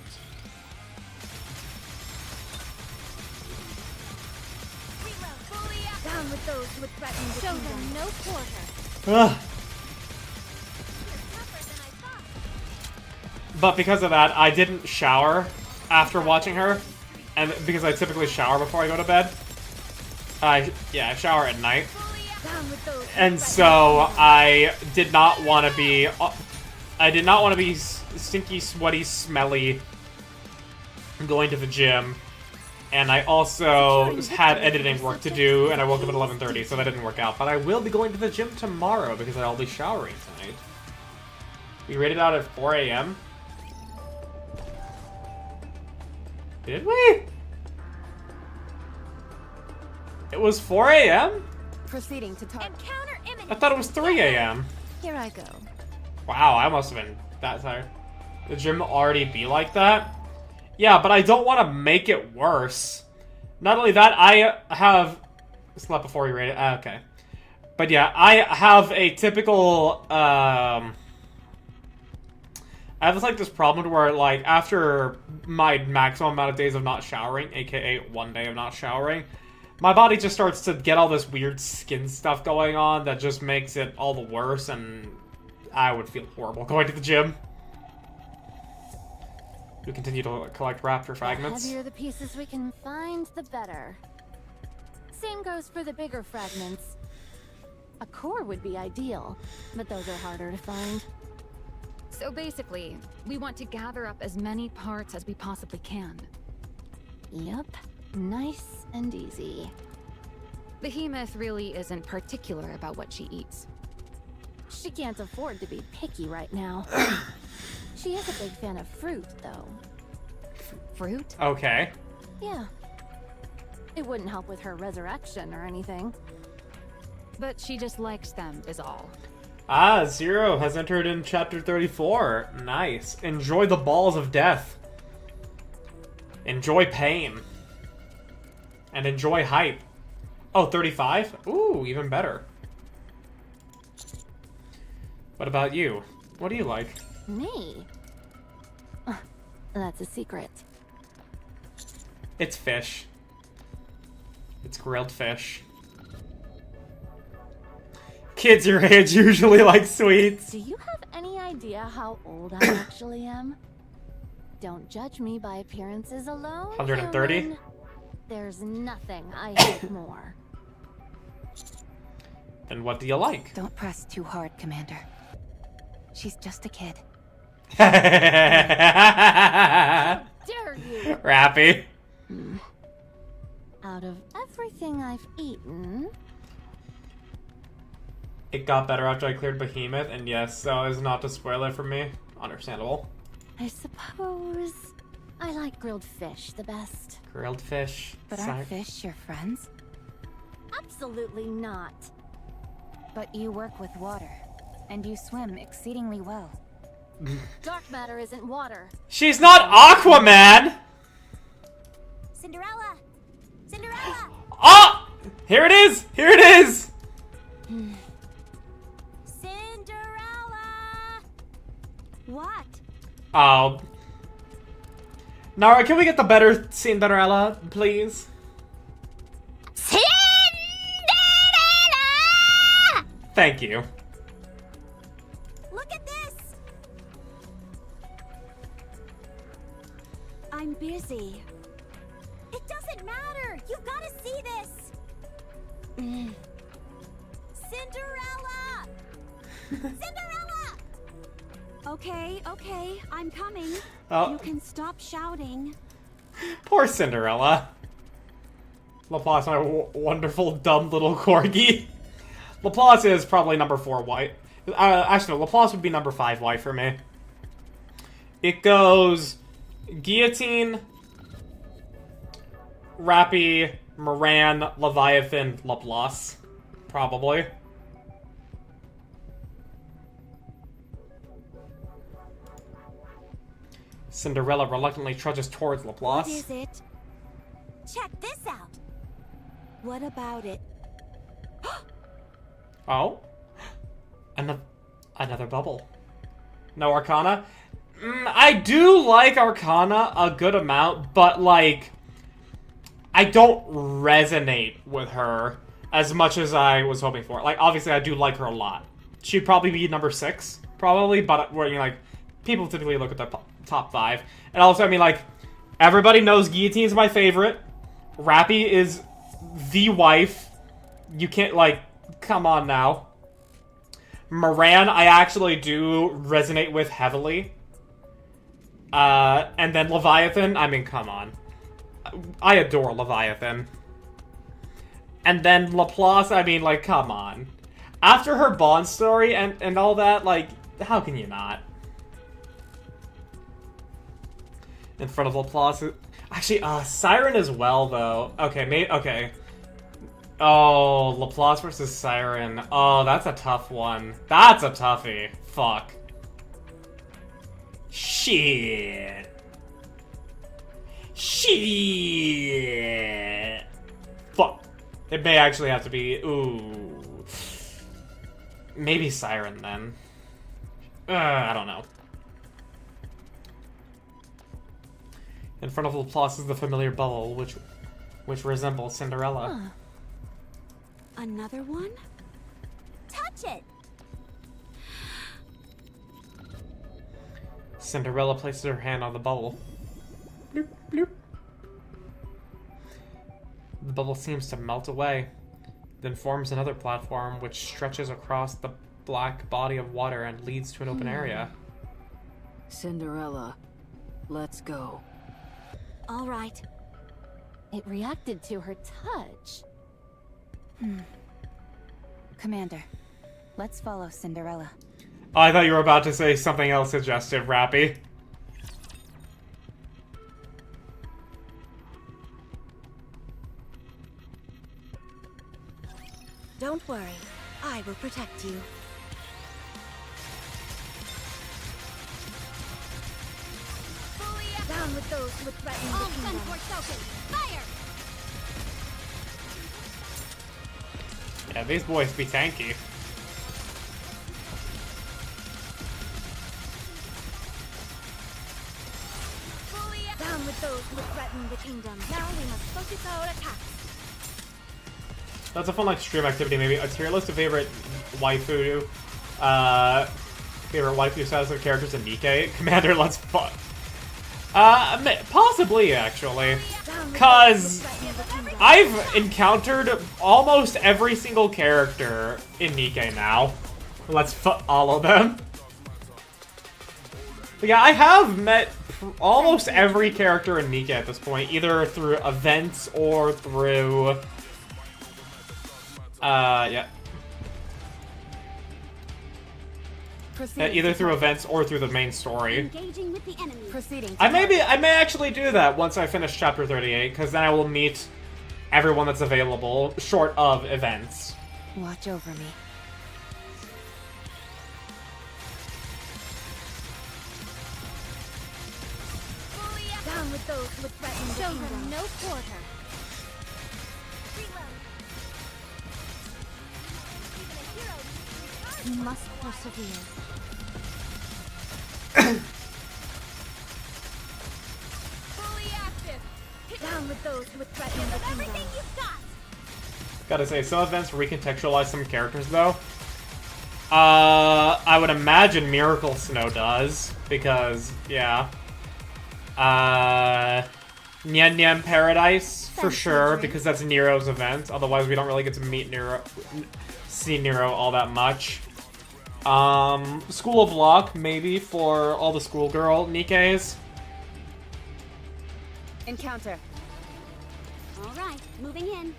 Down with those who would threaten the Show kingdom. them no quarter. Ugh. But because of that, I didn't shower after watching her, and because I typically shower before I go to bed. I shower at night. And so I did not want to be stinky, sweaty, smelly going to the gym. And I also had editing work to do, and I woke up at 11:30, so that didn't work out. But I will be going to the gym tomorrow because I'll be showering tonight. We rated out at 4 a.m. Did we? It was 4 a.m.? Proceeding to target. Encounter imminent. I thought it was 3 a.m. Here I go. Wow, I must have been that tired. The gym already be like that? Yeah, but I don't want to make it worse. Not only that, I have... Slept before you rated... okay. But yeah, I have a typical... I have this problem where, like, after my maximum amount of days of not showering, aka 1 day of not showering, my body just starts to get all this weird skin stuff going on that just makes it all the worse, and I would feel horrible going to the gym. We continue to collect raptor fragments. The heavier the pieces we can find, the better. Same goes for the bigger fragments. A core would be ideal, but those are harder to find. So basically, we want to gather up as many parts as we possibly can. Yep, nice and easy. Behemoth really isn't particular about what she eats. She can't afford to be picky right now. She is a big fan of fruit, though. Fruit? Okay. Yeah. It wouldn't help with her resurrection or anything. But she just likes them, is all. Ah, Zero has entered in chapter 34. Nice. Enjoy the balls of death. Enjoy pain. And enjoy hype. Oh, 35? Ooh, even better. What about you? What do you like? Me? That's a secret. It's fish. It's grilled fish. Kids your age usually like sweets. Do you have any idea how old I actually am? Don't judge me by appearances alone. 130? human. There's nothing I hate more. And what do you like? Don't press too hard, Commander. She's just a kid. Dare you? Rappy. Out of everything I've eaten, It got better after I cleared Behemoth, and yes, so as not to spoil it for me. Understandable. I suppose I like grilled fish the best. Grilled fish. But aren't fish your friends? Absolutely not. But you work with water, and you swim exceedingly well. Dark matter isn't water. She's not Aquaman! Cinderella! Cinderella! Oh! Here it is! Here it is! Cinderella! What? Oh. Nara, can we get the better Cinderella, please? Cinderella! Thank you. Look at this! I'm busy. It doesn't matter! You've got to see this! Cinderella! Cinderella! Okay, okay, I'm coming. Oh. You can stop shouting. Poor Cinderella. Laplace, my wonderful, dumb little corgi. Laplace is probably number 4 white. Actually, no, Laplace would be number 5 white for me. It goes Guillotine, Rappy, Moran, Leviathan, Laplace. Probably. Cinderella reluctantly trudges towards Laplace. What is it? Check this out. What about it? Oh? Another bubble. No Arcana? I do like Arcana a good amount, but, like, I don't resonate with her as much as I was hoping for. Like, obviously, I do like her a lot. She'd probably be number 6, probably, but, where, you know, like, people typically look at the top 5. And also, I mean, like, everybody knows Guillotine's my favorite. Rappy is the wife. You can't, like, come on now. Moran, I actually do resonate with heavily. And then Leviathan, I mean, come on. I adore Leviathan. And then Laplace, I mean, like, come on. After her Bond story and all that, like, how can you not? In front of Laplace. Actually, Siren as well, though. Okay, okay. Oh, Laplace versus Siren. Oh, that's a tough one. That's a toughie. Fuck. Shit. Shit. Fuck. It may actually have to be... Ooh. Maybe Siren, then. I don't know. In front of Laplace is the familiar bubble, which resembles Cinderella. Huh. Another one? Touch it! Cinderella places her hand on the bubble. Bloop, bloop. The bubble seems to melt away, then forms another platform which stretches across the black body of water and leads to an open area. Cinderella, let's go. All right. It reacted to her touch. Commander, let's follow Cinderella. Oh, I thought you were about to say something else suggestive, Rappy. Don't worry. I will protect you. Down with those who would threaten the kingdom. Fire! Yeah, these boys be tanky. Down with those who would threaten the kingdom. Now we must focus our attacks. That's a fun, like, stream activity, maybe. A tier list of favorite waifu, favorite waifu status of characters in Nikke. Commander, let's fuck. Possibly, actually. Cause I've encountered almost every single character in Nikke now. Let's fuck all of them. But yeah, I have met almost every character in Nikke at this point, either through events or through... yeah. Either through events or through the main story. Engaging with the enemy. Proceeding. I may actually do that once I finish chapter 38, because then I will meet everyone that's available, short of events. Watch over me. Down with those who would threaten the kingdom. No quarter. You must persevere. Fully active. Down with those who would threaten the kingdom. Everything you've got. Gotta say, some events recontextualize some characters, though. I would imagine Miracle Snow does, because, yeah. Nyan Nyan Paradise, for sure, because that's Nero's event. Otherwise, we don't really get to meet Nero, see Nero all that much. School of Luck, maybe, for all the schoolgirl Nikkes. Encounter. All right, moving in.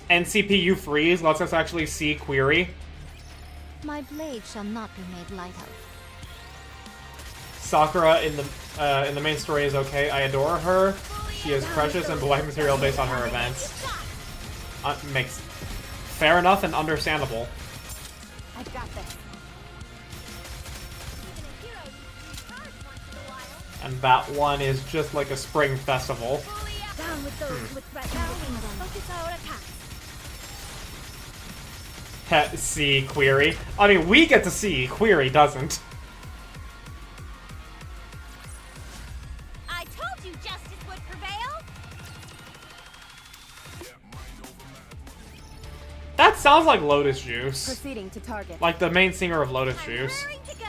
NCPU freeze lets us actually see Query. My blade shall not be made light of. Sakura in the main story is okay. I adore her. She is precious and black material based on her events. Makes fair enough and understandable. I've got this. And that one is just like a spring festival. Down with those with threatening the kingdom. Focus our attacks. See Query. I mean, we get to see. Query doesn't. I told you justice would prevail. That sounds like Lotus Juice. Proceeding to target. Like the main singer of Lotus Juice. Raring to go.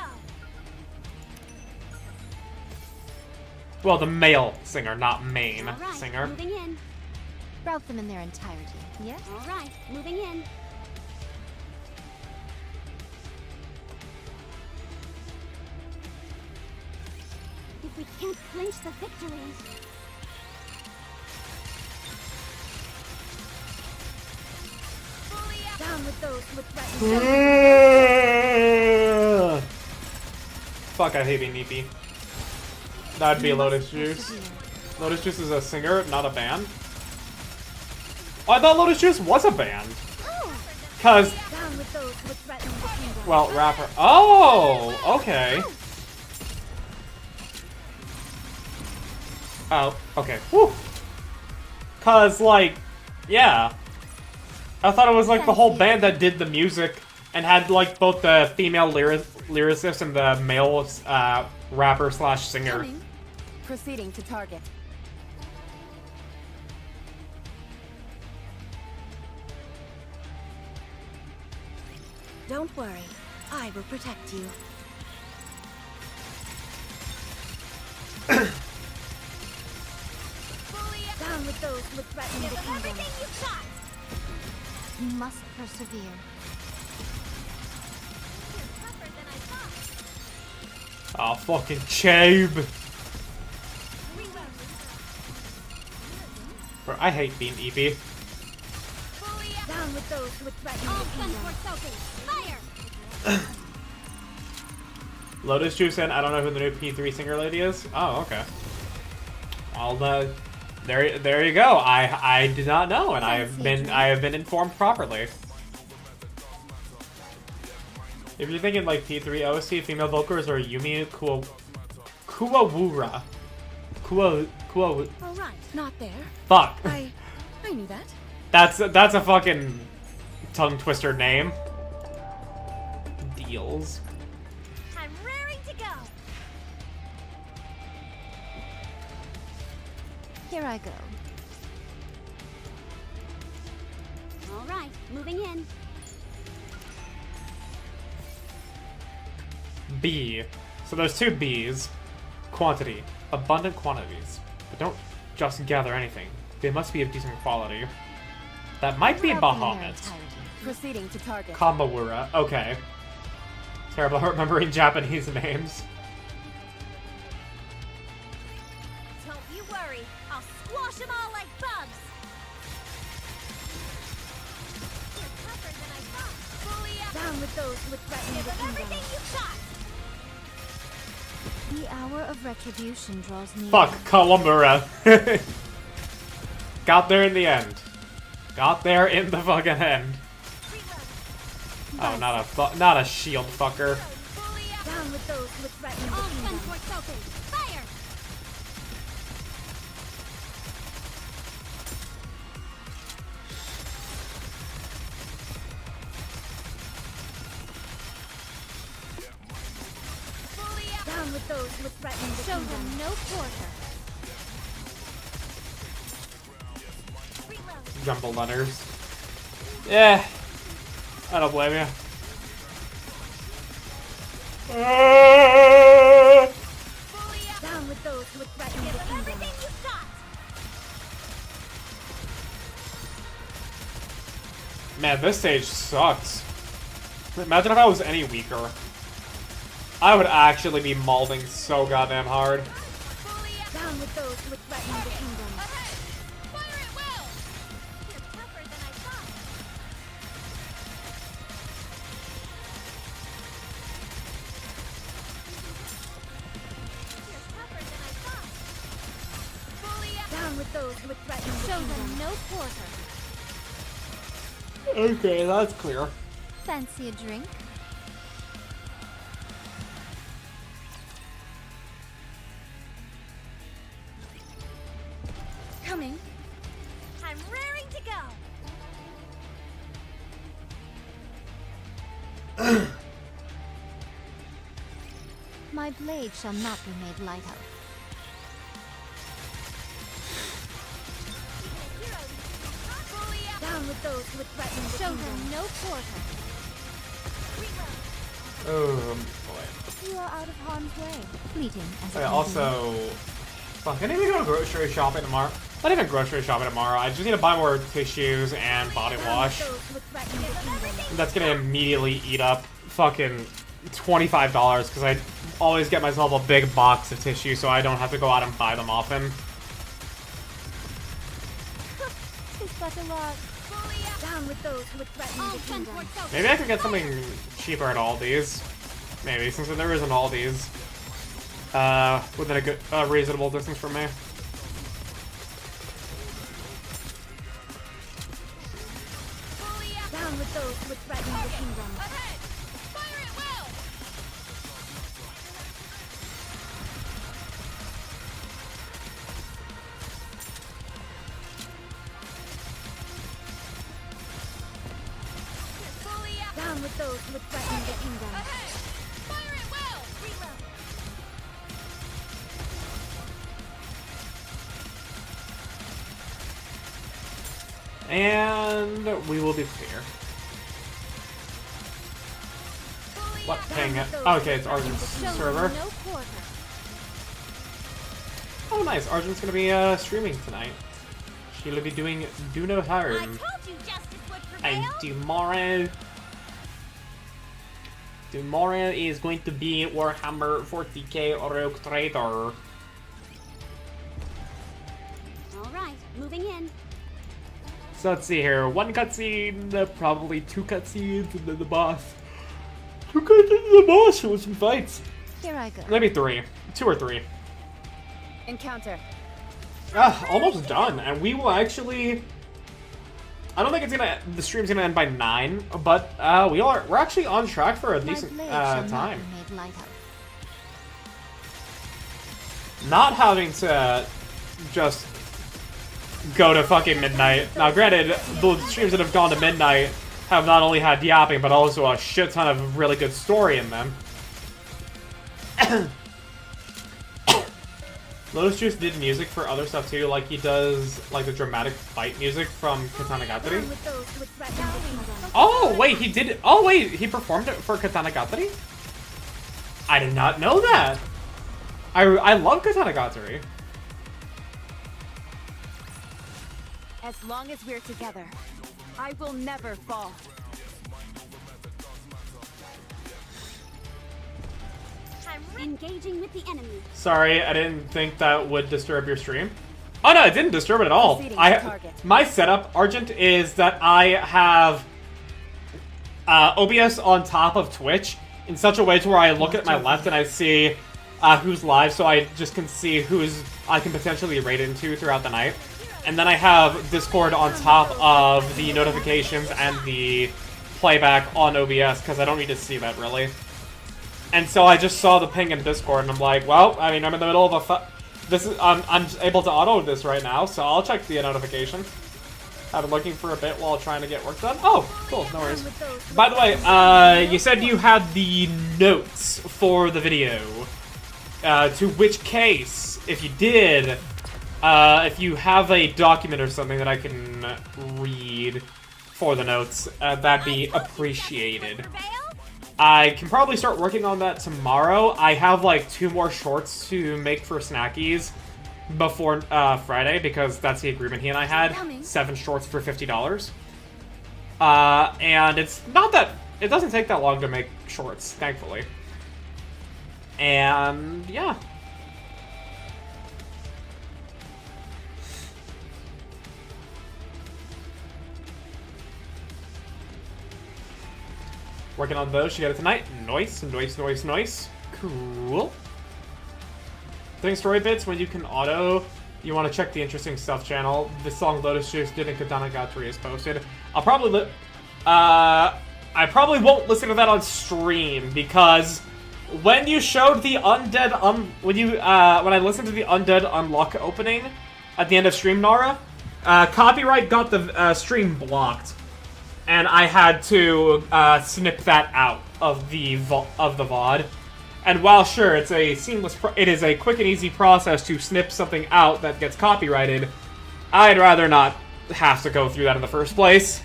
Well, the male singer, not main All right, singer. moving in. Route them in their entirety, yes? All right, moving in. If we can't clinch the victory. Down with those with threatening. Fuck, I hate being Nippe. That'd be Lotus Juice. Lotus Juice is a singer, not a band. Oh, I thought Lotus Juice was a band. Cause, Down with those with threatening the kingdom. well, rapper. Oh, okay. Oh, okay. Whew. Cause, like, yeah. I thought it was like the whole band that did the music and had like both the female lyricist and the male rapper slash singer. Coming. Proceeding to target. Don't worry, I will protect you. Down with those with threatening the kingdom. Everything you've got. You must persevere. You're tougher than I thought. Oh, fucking Chabe. Bro, I hate being Eevee. Down with those with threatening the kingdom. Fire! Lotus Juice and I don't know who the new P3 singer lady is. Oh, okay. Well, there you go. I did not know, and I have been informed properly. If you're thinking like P3 OST, female vocals are Yumi Kuwawura. All right, not there. Fuck. I knew that. That's a fucking tongue twister name. Deals. I'm raring to go. Here I go. All right, moving in. B. So there's two B's. Quantity. Abundant quantities. But don't just gather anything. They must be of decent quality. That might be Route them in their Bahamut. entirety. Proceeding to target. Kambawura. Okay. Terrible at remembering Japanese names. Don't you worry, I'll squash them all like bugs. You're tougher than I thought. Fully up. Down with those with threatening the kingdom. Everything you've got. The hour of retribution draws near. Fuck, Kawamura. Got there in the end. Got there in the fucking end. Oh, not a shield fucker. Down with those with threatening the kingdom. Fire! Down with those with threatening the kingdom. Show them no quarter. Jumble letters. Yeah. I don't blame you. Down with those with threatening the kingdom. Everything you've got. Man, this stage sucks. Imagine if I was any weaker. I would actually be mauling so goddamn hard. Down with those who would threaten the kingdom. Fire at will! You're tougher than I thought. You're tougher than I thought. Down with those who would threaten the Show kingdom. them no quarter. Okay, that's clear. Fancy a drink? Coming. I'm raring to go. My blade shall not be made light of. Down with those who would threaten the Show kingdom. them no quarter. Oh boy. You are out of harm's way. Fleeting as Okay, it may also, fuck, I need to go grocery shopping tomorrow. Not even grocery shopping tomorrow. I just need to buy more tissues and body wash. Those who would threaten the kingdom. That's gonna immediately eat up fucking $25 because I always get myself a big box of tissue so I don't have to go out and buy them often. be. Tis but a lot. Down with those who would threaten the kingdom. Maybe I could get something cheaper at Aldi's. Maybe, since there isn't Aldi's. Within a good, reasonable distance from me. Down with those who would threaten the kingdom. Fire at will. Down with those who would threaten the kingdom. Fire at will. Reload. And we will be clear. What ping? Okay, it's Argent's Show server. them no quarter. Oh, nice. Argent's gonna be streaming tonight. She'll be doing Do No I Harm. told you justice would And prevail. tomorrow is going to be Warhammer 40k Rogue Trader. Alright, moving in. So let's see here. One cutscene, probably two cutscenes, and then the boss. Two cutscenes and the boss with some fights. Here I go. Maybe three. Two or three. Encounter. Almost done. And we will actually... I don't think it's gonna... The stream's gonna end by 9, but we're actually on track for a My decent blade shall time. not be made light of. Not having to just go to fucking midnight. Now, granted, the streams that have gone to midnight have not only had yapping, but also a shit ton of really good story in them. Lotus Juice did music for other stuff too, like he does like the dramatic fight music from Katana Gatari. Down with those who would threaten the kingdom. Oh wait, he did. Oh wait, he performed it for Katana Gatari. I did not know that. I love Katana Gatari. As long as we're together, I will never fall. Engaging with the enemy. Sorry, I didn't think that would disturb your stream. Oh no, it didn't disturb it at all. Proceeding to target. My setup, Argent, is that I have OBS on top of Twitch in such a way to where I look at my left and I see who's live, so I just can see who's I can potentially raid into throughout the night. And then I have Discord on top of the notifications and the playback on OBS because I don't need to see that really. And so I just saw the ping in Discord, and I'm like, well, I mean, I'm in the middle of a I'm able to auto this right now, so I'll check the notification. I've been looking for a bit while trying to get work done. Oh, cool, no worries. By the way, you said you had the notes for the video. To which case, if you did, if you have a document or something that I can read for the notes, that'd be appreciated. I can probably start working on that tomorrow. I have like 2 more shorts to make for Snackies before Friday because that's the agreement he and I had. 7 shorts for $50. And it's not that... It doesn't take that long to make shorts, thankfully. And, yeah. Working on those. She got it tonight. Nice, nice, nice, nice. Cool. Doing story bits when you can auto. You want to check the interesting stuff channel. The song Lotus Juice did in Katana Gatari is posted. I'll probably I probably won't listen to that on stream because when you showed the undead when I listened to the undead unlock opening at the end of stream Nara, copyright got the stream blocked, and I had to snip that out of the VOD. And while sure, it's a seamless, it is a quick and easy process to snip something out that gets copyrighted, I'd rather not have to go through that in the first place,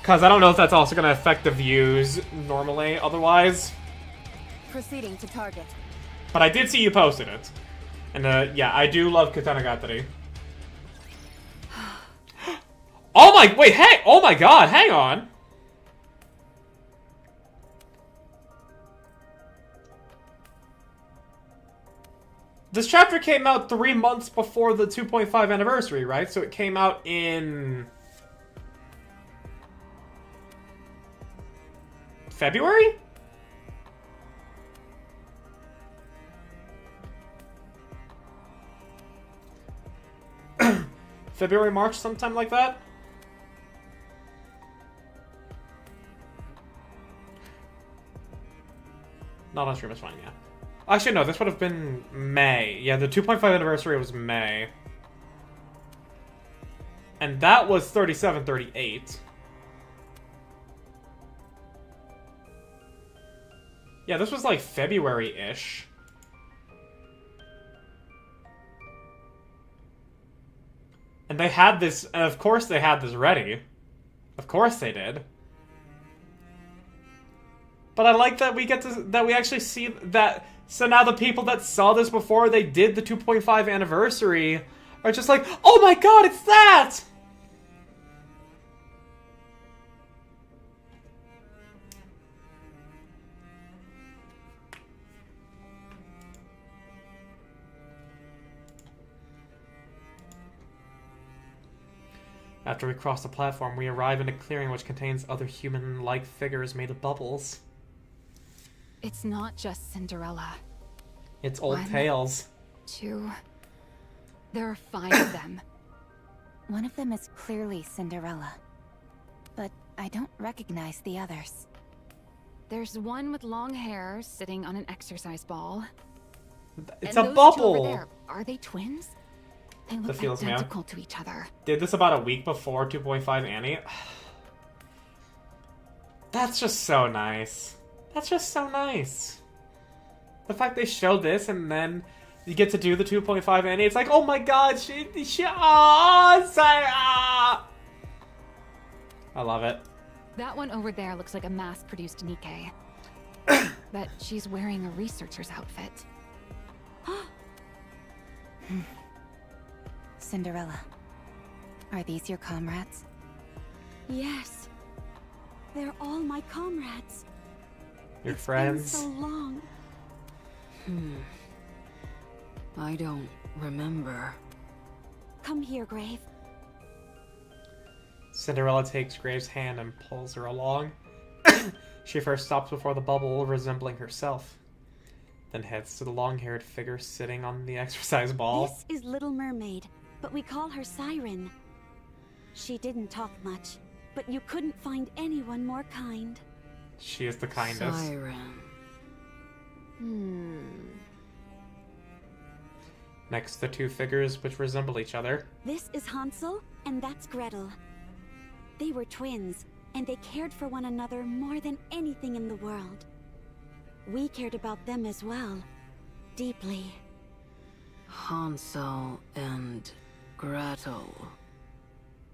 because I don't know if that's also going to affect the views normally otherwise. Proceeding to target. But I did see you posted it. And yeah, I do love Katana Gatari. Oh my, wait, hey, oh my god, hang on. This chapter came out 3 months before the 2.5 anniversary, right? So it came out in... February? February, March, sometime like that? Not on stream, it's fine, yeah. Actually, no, this would have been May. Yeah, the 2.5 anniversary was May. And that was 3738. Yeah, this was like February-ish. And they had this, and of course they had this ready. Of course they did. But I like that we get to, that we actually see that. So now the people that saw this before they did the 2.5 anniversary are just like, oh my god, it's that! After we cross the platform, we arrive in a clearing which contains other human-like figures made of bubbles. It's not just Cinderella. It's old 1, tales. 2. There are 5 of them. One of them is clearly Cinderella, but I don't recognize the others. There's one with long hair sitting on an exercise ball. It's and a those bubble! two over there, are they twins? They look feels, man. identical to each other. Did this about a week before 2.5 Annie. That's just so nice. That's just so nice. The fact they showed this and then you get to do the 2.5 Annie, it's like, oh my god, she I love it. That one over there looks like a mass-produced Nikke. But she's wearing a researcher's outfit. Cinderella, are these your comrades? Yes. They're all my comrades. Your It's friends. been so long. I don't remember. Come here, Grave. Cinderella takes Grave's hand and pulls her along. She first stops before the bubble, resembling herself. Then heads to the long-haired figure sitting on the exercise ball. This is Little Mermaid, but we call her Siren. She didn't talk much, but you couldn't find anyone more kind. She is the kindest. Siren. Next, the two figures which resemble each other. This is Hansel, and that's Gretel. They were twins, and they cared for one another more than anything in the world. We cared about them as well. Deeply. Hansel and Gretel.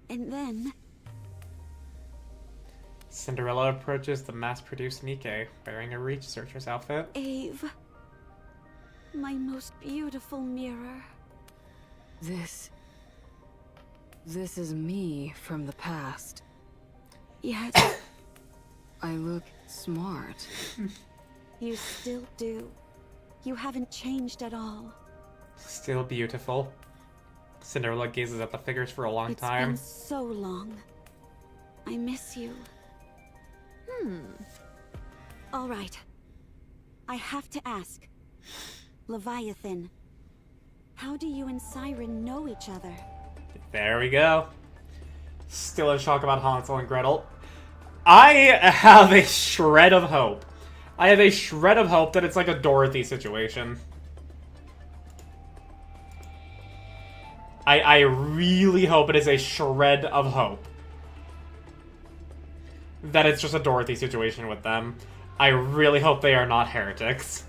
And then... Cinderella approaches the mass-produced Nikke, wearing a researcher's outfit. Ave. My most beautiful mirror. This is me from the past. Yes, I look smart. you still do. You haven't changed at all. Still beautiful. Cinderella gazes at the figures for a long It's time. been so long. I miss you. All right. I have to ask. Leviathan, how do you and Siren know each other? There we go. Still in shock about Hansel and Gretel. I have a shred of hope. I have a shred of hope that it's like a Dorothy situation. I really hope it is a shred of hope that it's just a Dorothy situation with them. I really hope they are not heretics.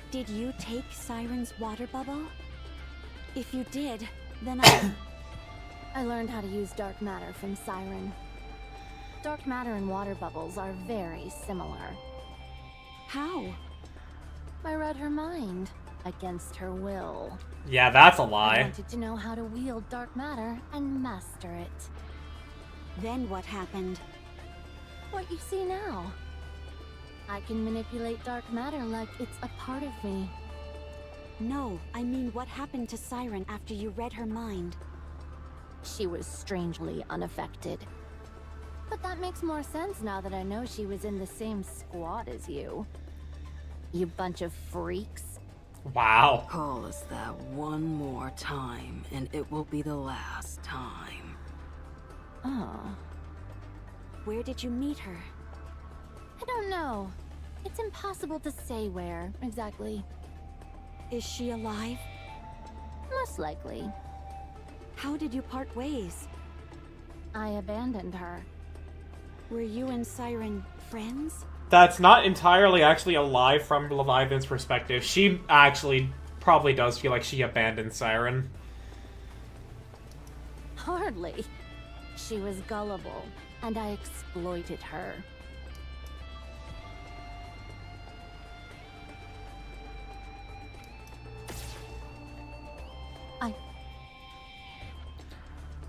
Did you take Siren's water bubble? If you did, then I learned how to use dark matter from Siren. Dark matter and water bubbles are very similar. How? I read her mind, against her will. Yeah, that's a I lie. wanted to know how to wield dark matter and master it. Then what happened? What you see now. I can manipulate dark matter like it's a part of me. No, I mean what happened to Siren after you read her mind? She was strangely unaffected. But that makes more sense now that I know she was in the same squad as you. You bunch of freaks. Wow. Call us that one more time, and it will be the last time. Oh. Where did you meet her? I don't know. It's impossible to say where, exactly. Is she alive? Most likely. How did you part ways? I abandoned her. Were you and Siren friends? That's not entirely actually a lie from Leviathan's perspective. She actually probably does feel like she abandoned Siren. Hardly. She was gullible, and I exploited her.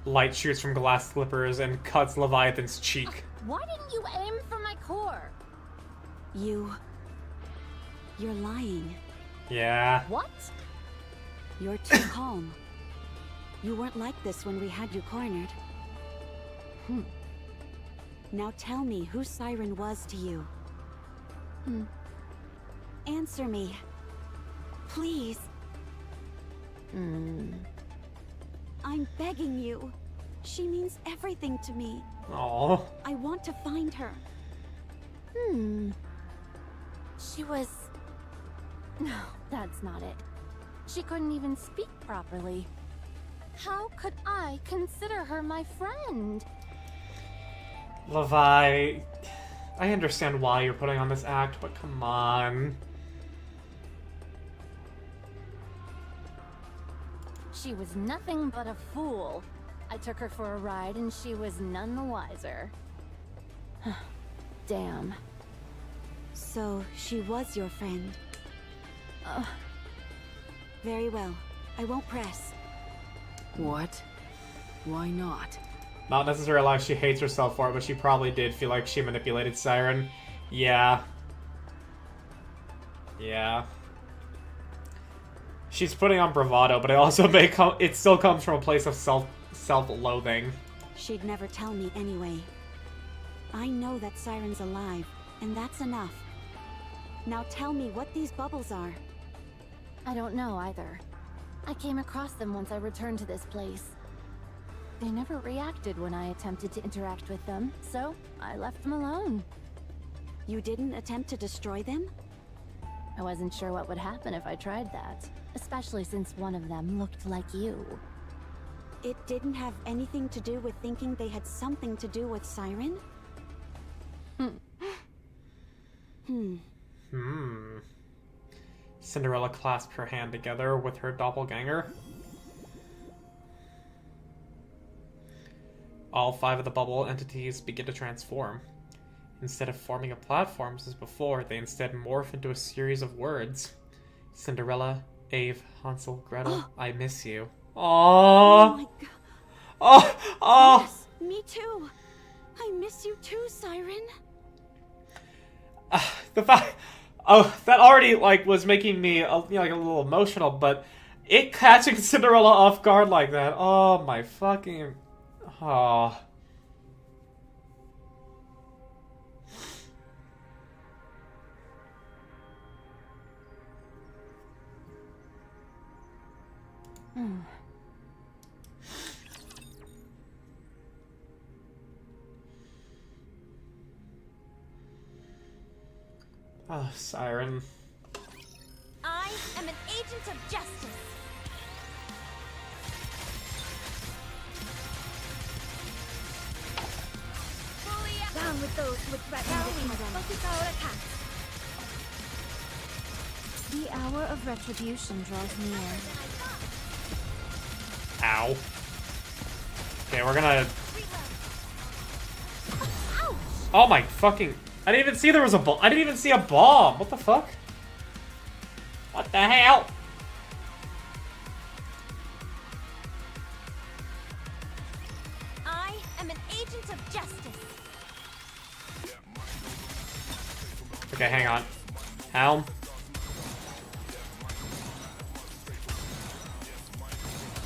Light shoots from glass slippers and cuts Leviathan's cheek. Why didn't you aim for my core? You're lying. Yeah. What? You're too calm. You weren't like this when we had you cornered. Now tell me who Siren was to you. Answer me. Please. I'm begging you. She means everything to me. Aww. I want to find her. She was... No, that's not it. She couldn't even speak properly. How could I consider her my friend? Levi, I understand why you're putting on this act, but come on. She was nothing but a fool. I took her for a ride and she was none the wiser. Damn. So, she was your friend. Very well. I won't press. What? Why not? Not necessarily like she hates herself for it, but she probably did feel like she manipulated Siren. Yeah. Yeah. She's putting on bravado, but it also it still comes from a place of self-loathing. She'd never tell me anyway. I know that Siren's alive, and that's enough. Now tell me what these bubbles are. I don't know either. I came across them once I returned to this place. They never reacted when I attempted to interact with them, so I left them alone. You didn't attempt to destroy them? I wasn't sure what would happen if I tried that, especially since one of them looked like you. It didn't have anything to do with thinking they had something to do with Siren? Cinderella clasped her hand together with her doppelganger. All 5 of the bubble entities begin to transform. Instead of forming a platform as before, they instead morph into a series of words. Cinderella, Ave, Hansel, Gretel, I miss you. Oh Aww. my god. Oh. Yes, me too. I miss you too, Siren. The fact, that already like was making me, like a little emotional, but it catching Cinderella off guard like that. Oh my fucking, oh. Oh, Siren. I am an agent of justice. Down with those who would threaten the kingdom. Focus our attacks. The hour of retribution draws near. Ow. Okay, we're gonna... Oh my fucking... I didn't even see there was a bomb. I didn't even see a bomb. What the fuck? What the hell? I am an agent of justice. Okay, hang on. Helm.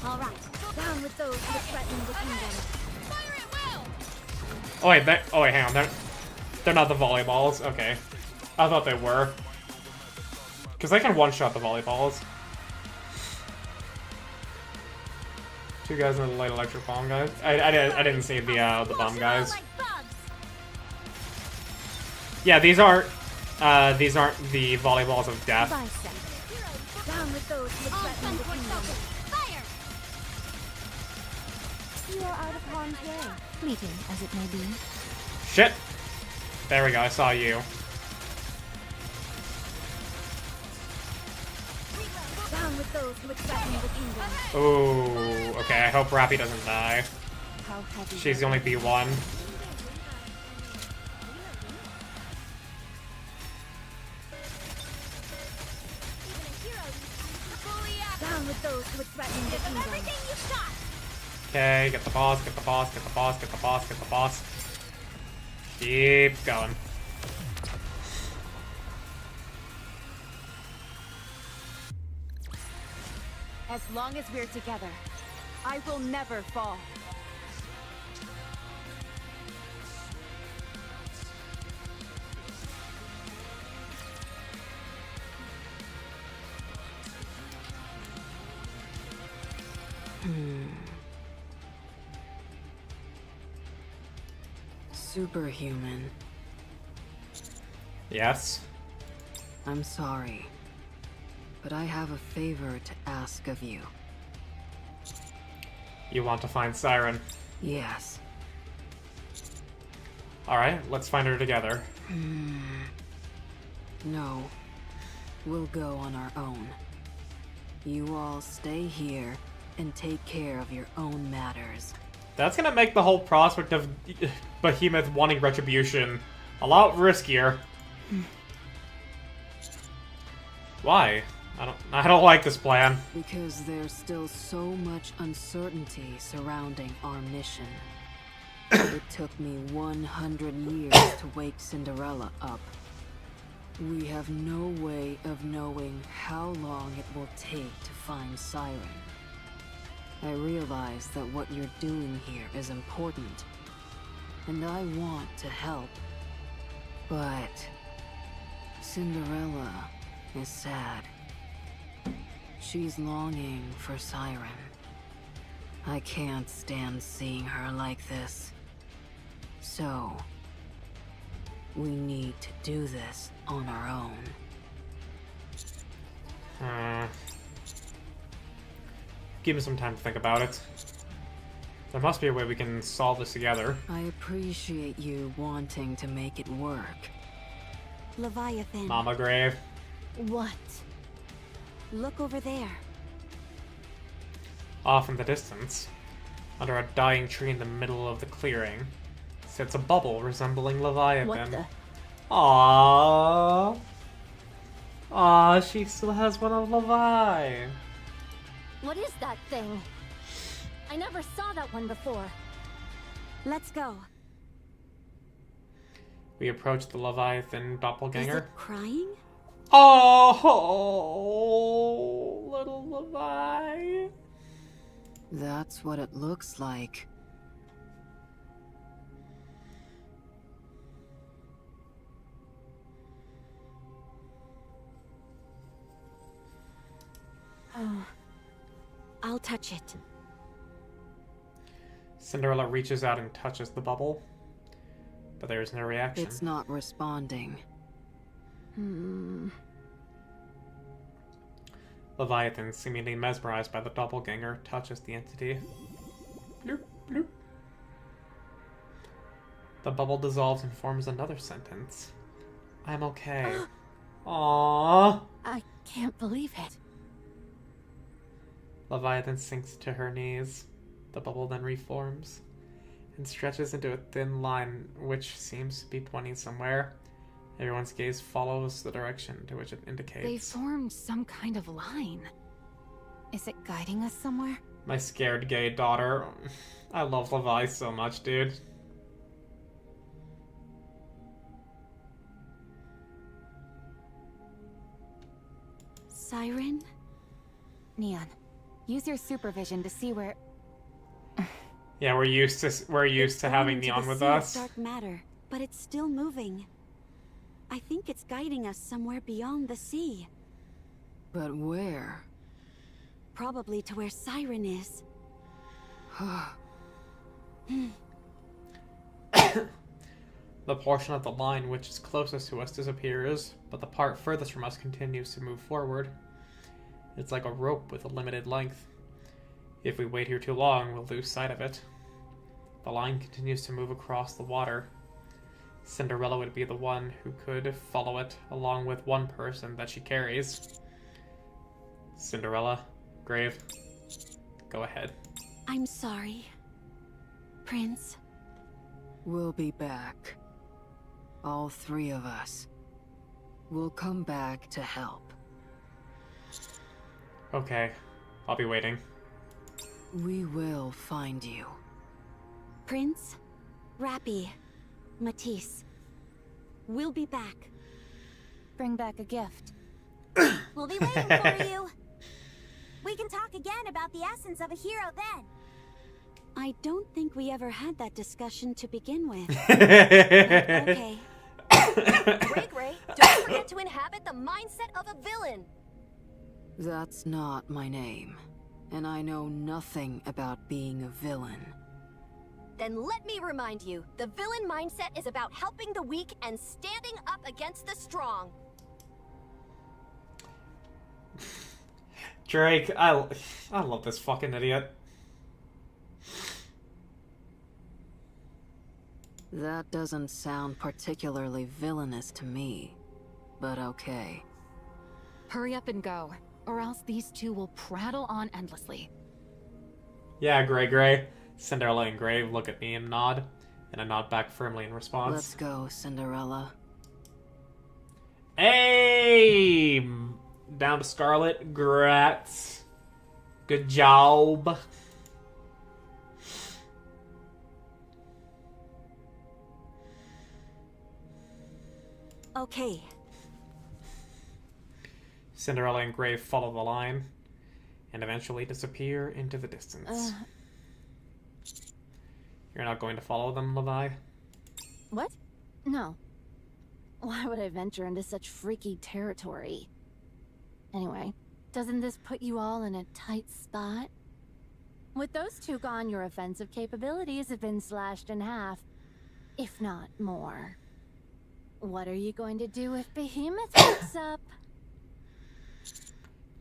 All right, down with those who threaten the kingdom. Fire at will. Oh wait, hang on. They're not the volleyballs. Okay, I thought they were. Cause they can one-shot the volleyballs. Two guys in the light electric bomb guys. I didn't see the bomb guys. Yeah, these aren't the volleyballs of death. Down with those who threaten the kingdom. Fire! You are out of harm's way, fleeting as it may be. Shit! There we go, I saw you. Down with those who threaten the kingdom. Ooh, okay, I hope Rappy doesn't die. How heavy She's the only B1. Down with those who threaten the kingdom. Everything you've got. Okay, get the boss, get the boss, get the boss, get the boss, get the boss. Keep going. As long as we're together, I will never fall. Superhuman. Yes. I'm sorry, but I have a favor to ask of you. You want to find Siren. Yes. Alright, let's find her together. No. We'll go on our own. You all stay here and take care of your own matters. That's gonna make the whole prospect of Behemoth wanting retribution a lot riskier. Why? I don't like this plan. Because there's still so much uncertainty surrounding our mission. It took me 100 years to wake Cinderella up. We have no way of knowing how long it will take to find Siren. I realize that what you're doing here is important, and I want to help. But Cinderella is sad. She's longing for Siren. I can't stand seeing her like this. So, we need to do this on our own. Give me some time to think about it. There must be a way we can solve this together. I appreciate you wanting to make it work. Leviathan. Mama Grave. What? Look over there. Off in the distance, under a dying tree in the middle of the clearing, sits a bubble resembling Leviathan. What the? Aww. Aww, Aw, she still has one of Levi. What is that thing? I never saw that one before. Let's go. We approach the Leviathan Is doppelganger. it crying? Oh, little Levi. That's what it looks like. Oh. I'll touch it. Cinderella reaches out and touches the bubble, but there is no reaction. It's not responding. Leviathan, seemingly mesmerized by the doppelganger, touches the entity. Bloop, bloop. The bubble dissolves and forms another sentence. I'm okay. Aww. I can't believe it. Leviathan sinks to her knees. The bubble then reforms and stretches into a thin line which seems to be pointing somewhere. Everyone's gaze follows the direction to which it indicates. They formed some kind of line. Is it guiding us somewhere? My scared gay daughter. I love Levi so much, dude. Siren? Neon, use your supervision to see where... Yeah, we're used to having Into Neon the with sea of us. dark matter, but it's still moving. I think it's guiding us somewhere beyond the sea. But where? Probably to where Siren is. The portion of the line which is closest to us disappears, but the part furthest from us continues to move forward. It's like a rope with a limited length. If we wait here too long, we'll lose sight of it. The line continues to move across the water. Cinderella would be the one who could follow it, along with one person that she carries. Cinderella, Grave, go ahead. I'm sorry. Prince. We'll be back. All three of us. We'll come back to help. Okay, I'll be waiting. We will find you. Prince, Rappy, Matisse. We'll be back. Bring back a gift. We'll be waiting for you. We can talk again about the essence of a hero then. I don't think we ever had that discussion to begin with. Okay. Gray, don't forget to inhabit the mindset of a villain. That's not my name. And I know nothing about being a villain. Then let me remind you, the villain mindset is about helping the weak and standing up against the strong. Drake, I love this fucking idiot. That doesn't sound particularly villainous to me, but okay. Hurry up and go, or else these two will prattle on endlessly. Yeah, Gray. Cinderella and Gray look at me and nod, and I nod back firmly in response. Let's go, Cinderella. Hey! Down to Scarlet. Grats. Good job. Okay. Cinderella and Gray follow the line, and eventually disappear into the distance. You're not going to follow them, Levi? What? No. Why would I venture into such freaky territory? Anyway, doesn't this put you all in a tight spot? With those two gone, your offensive capabilities have been slashed in half, if not more. What are you going to do if Behemoth wakes up?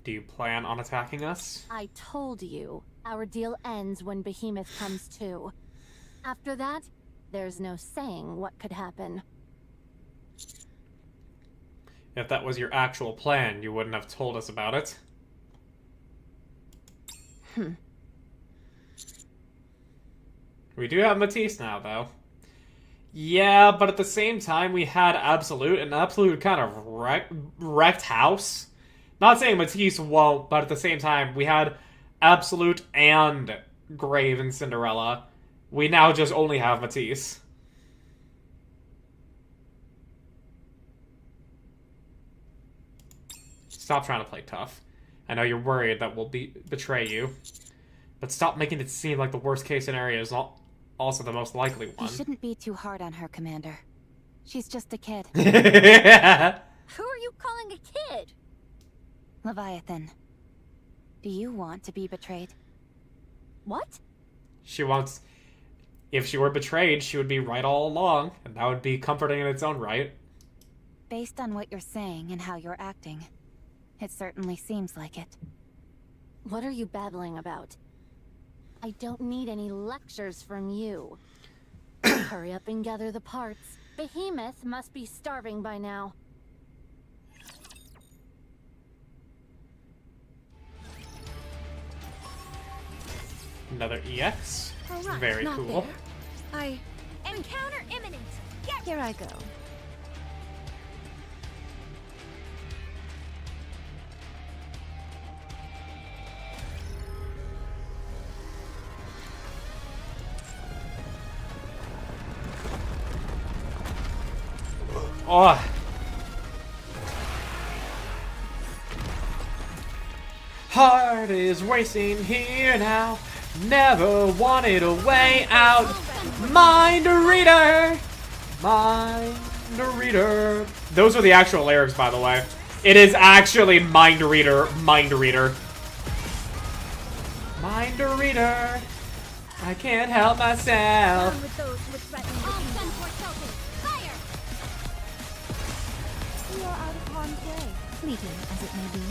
Do you plan on attacking us? I told you, our deal ends when Behemoth comes to. After that, there's no saying what could happen. If that was your actual plan, you wouldn't have told us about it. We do have Matisse now, though. Yeah, but at the same time, we had Absolute, and Absolute kind of wrecked house. Not saying Matisse won't, but at the same time, we had Absolute and Grave and Cinderella. We now just only have Matisse. Stop trying to play tough. I know you're worried that we'll betray you, but stop making it seem like the worst case scenario is also the most likely one. You shouldn't be too hard on her, Commander. She's just a kid. Who are you calling a kid? Leviathan. Do you want to be betrayed? What? She wants... If she were betrayed, she would be right all along, and that would be comforting in its own right. Based on what you're saying and how you're acting, it certainly seems like it. What are you babbling about? I don't need any lectures from you. Hurry up and gather the parts. Behemoth must be starving by now. Another EX. Alright, Very not cool. there. Encounter imminent! Get Here I go. Oh. Heart is racing here now. Never wanted a way out. Mind reader. Mind reader. Those are the actual lyrics, by the way. It is actually mind reader. Mind reader. Mind reader. I can't help myself. with those who would threaten the kingdom. Fire! We are out of harm's way, fleeting as it may be.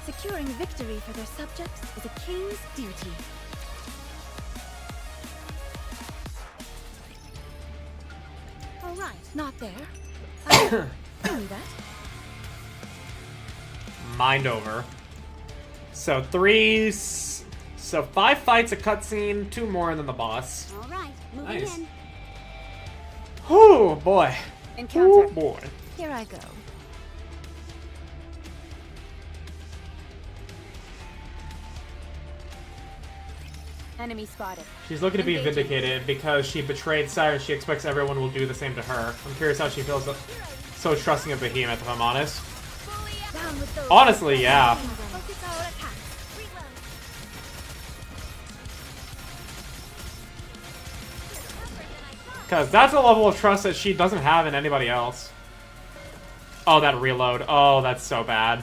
Securing victory for their subjects is a king's duty. All right, not there. I knew that. Mind over. So so 5 fights, a cutscene, 2 more, and then the boss. All right, moving Nice. in. Oh boy. Encounter. Oh boy. Here I go. Enemy spotted. She's looking to be Engaging. vindicated because she betrayed Siren. She expects everyone will do the same to her. I'm curious how she feels so trusting of Behemoth, if I'm honest. Down with those Honestly, yeah. Focus our attacks. Reload. Because that's a level of trust that she doesn't have in anybody else. Oh, that reload. Oh, that's so bad.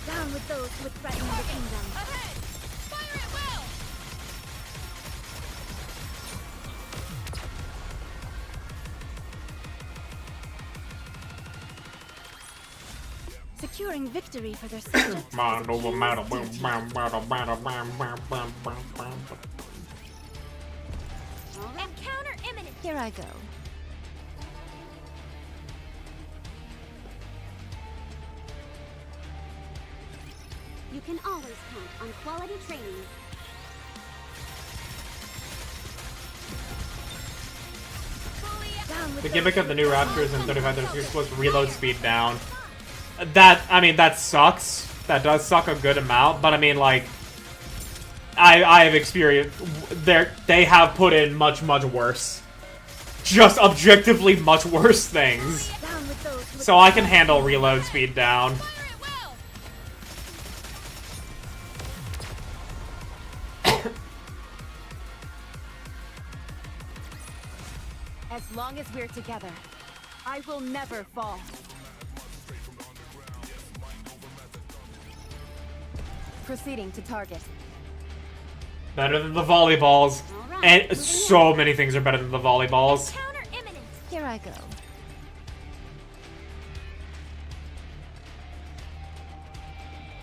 Down with those who would threaten the kingdom. Ahead! Fire at will! Securing victory for their subjects. Mind over matter. Encounter imminent! Here I go. You can always count on quality training. Down with The those gimmick of who the would new threaten Raptors the in kingdom. 35 you're supposed to reload speed down. I mean, that sucks. That does suck a good amount, but I mean, like, I have experienced, they have put in much worse. Just objectively much worse things. Down with those who would So I can handle reload speed down. fire at will! As long as we're together, I will never fall. Proceeding to target. Better than the volleyballs. All right, And moving so many things are better than the volleyballs. Encounter imminent! Here I go.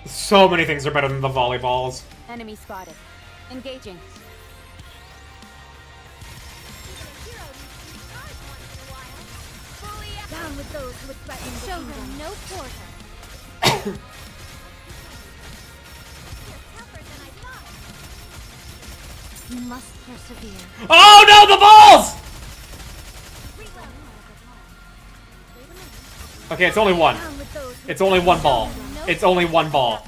So many things are better than the volleyballs. Enemy spotted. Engaging. Down with those who would threaten the Show kingdom. them no quarter. You're tougher than I thought. You must persevere. Oh no, the balls! Okay, it's only one. It's only one ball. It's only one ball.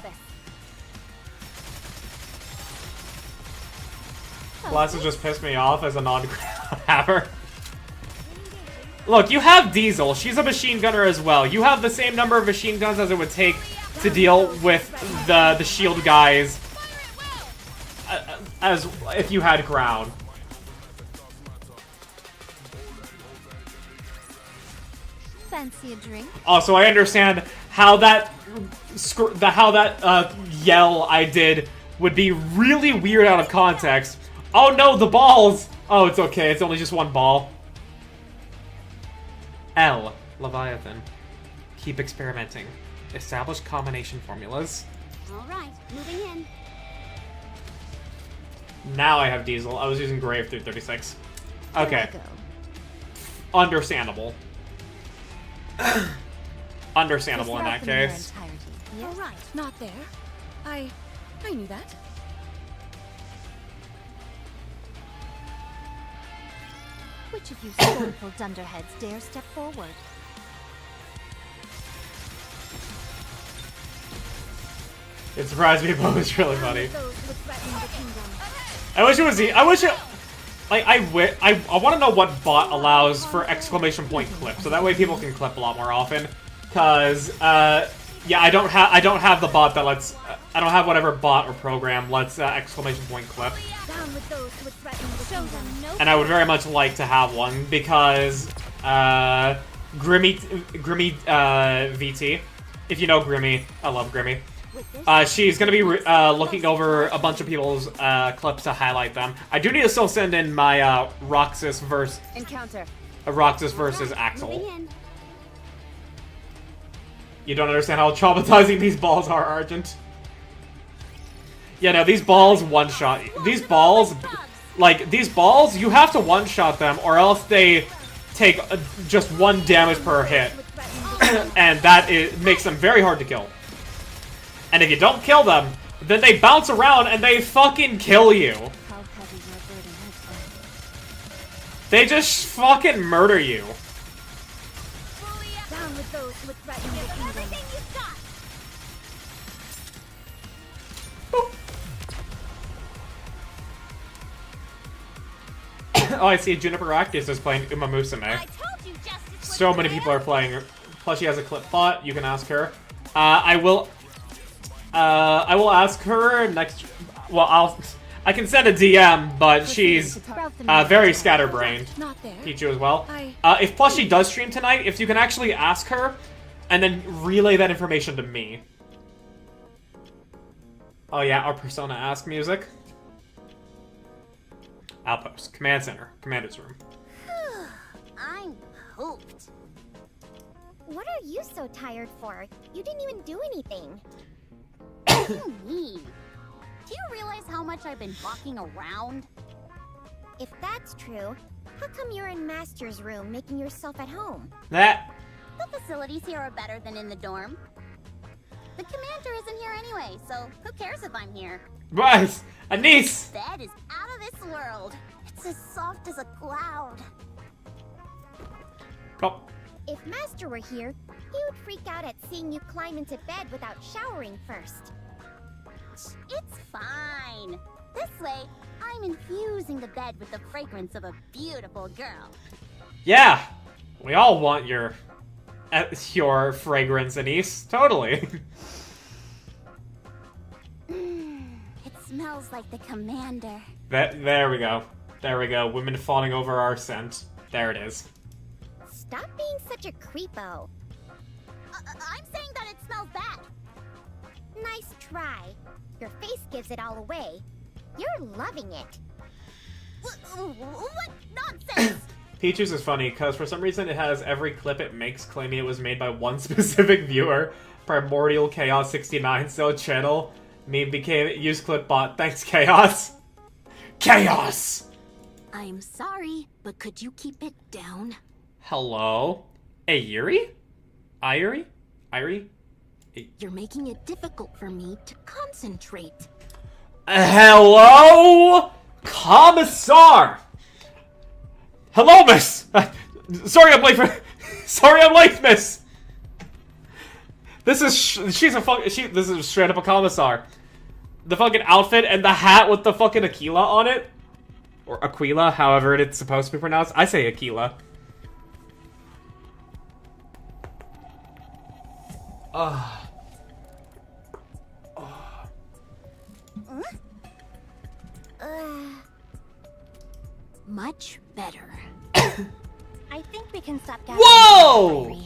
Glasses just pissed me off as a non-grabber. Look, you have Diesel. She's a machine gunner as well. You have the same number of machine guns as it would take to deal with the shield guys as if you had ground. Fancy a drink? Also, I understand how that yell I did would be really weird out of context. Oh no, the balls! Oh, it's okay. It's only just one ball. L. Leviathan. Keep experimenting. Establish combination formulas. Alright, moving in. Now I have Diesel. I was using Grave through 36. Okay. Understandable. Understandable in that case. All right, not there. I knew that. Which of you scornful dunderheads dare step forward? It surprised me, but it was really funny. Those who threaten the kingdom. I wish it was I wish it. Like I want to know what bot allows for exclamation point clip, so that way people can clip a lot more often. Cause yeah, I don't have the bot that lets. I don't have whatever bot or program lets exclamation point clip. Down with those who threaten the kingdom. And I would very much like to have one because Grimmy VT, if you know Grimmy, I love Grimmy. She's gonna be looking over a bunch of people's clips to highlight them. I do need to still send in my Roxas versus Roxas versus Axel. You don't understand how traumatizing these balls are, Argent. Yeah, no, these balls one-shot. These balls, you have to one-shot them, or else they take just 1 damage per hit. And that makes them very hard to kill. And if you don't kill them, then they bounce around and they fucking kill you. They just fucking murder you. Down with those who threaten the kingdom. Oh, I see Juniper Actus is playing Uma Musume. So many people are playing. Plus, she has a clip bot. You can ask her. I will ask her next. Well, I can send a DM, but she's very scatterbrained. Pichu as well. If Plushie does stream tonight, if you can actually ask her, and then relay that information to me. Oh yeah, our Persona Ask music. Outpost, command center, commander's room. I'm pooped. What are you so tired for? You didn't even do anything. What do you mean? Do you realize how much I've been walking around? If that's true, how come you're in Master's room making yourself at home? That. The facilities here are better than in the dorm. The commander isn't here anyway, so who cares if I'm here? Right, Anise! Bed is out of this world. It's as soft as a cloud. Oh. If Master were here, he would freak out at seeing you climb into bed without showering first. It's fine. This way, I'm infusing the bed with the fragrance of a beautiful girl. Yeah, we all want your fragrance, Anise. Totally. It smells like the commander. There we go. There we go. Women fawning over our scent. There it is. Stop being such a creepo. I'm saying that it smells bad. Nice try. Your face gives it all away. You're loving it. What nonsense! Peaches is funny, because for some reason it has every clip it makes claiming it was made by one specific viewer. Primordial Chaos 69, so channel. Meme became use clip bot. Thanks, Chaos. Chaos! I'm sorry, but could you keep it down? Hello? Ayuri? Ayuri? You're making it difficult for me to concentrate. Hello? Commissar! Hello, miss! Sorry I'm late Sorry I'm late, miss! This is this is straight up a commissar. The fucking outfit and the hat with the fucking Aquila on it. Or Aquila, however it's supposed to be pronounced. I say Aquila. Much better. I think we can stop gathering. Whoa!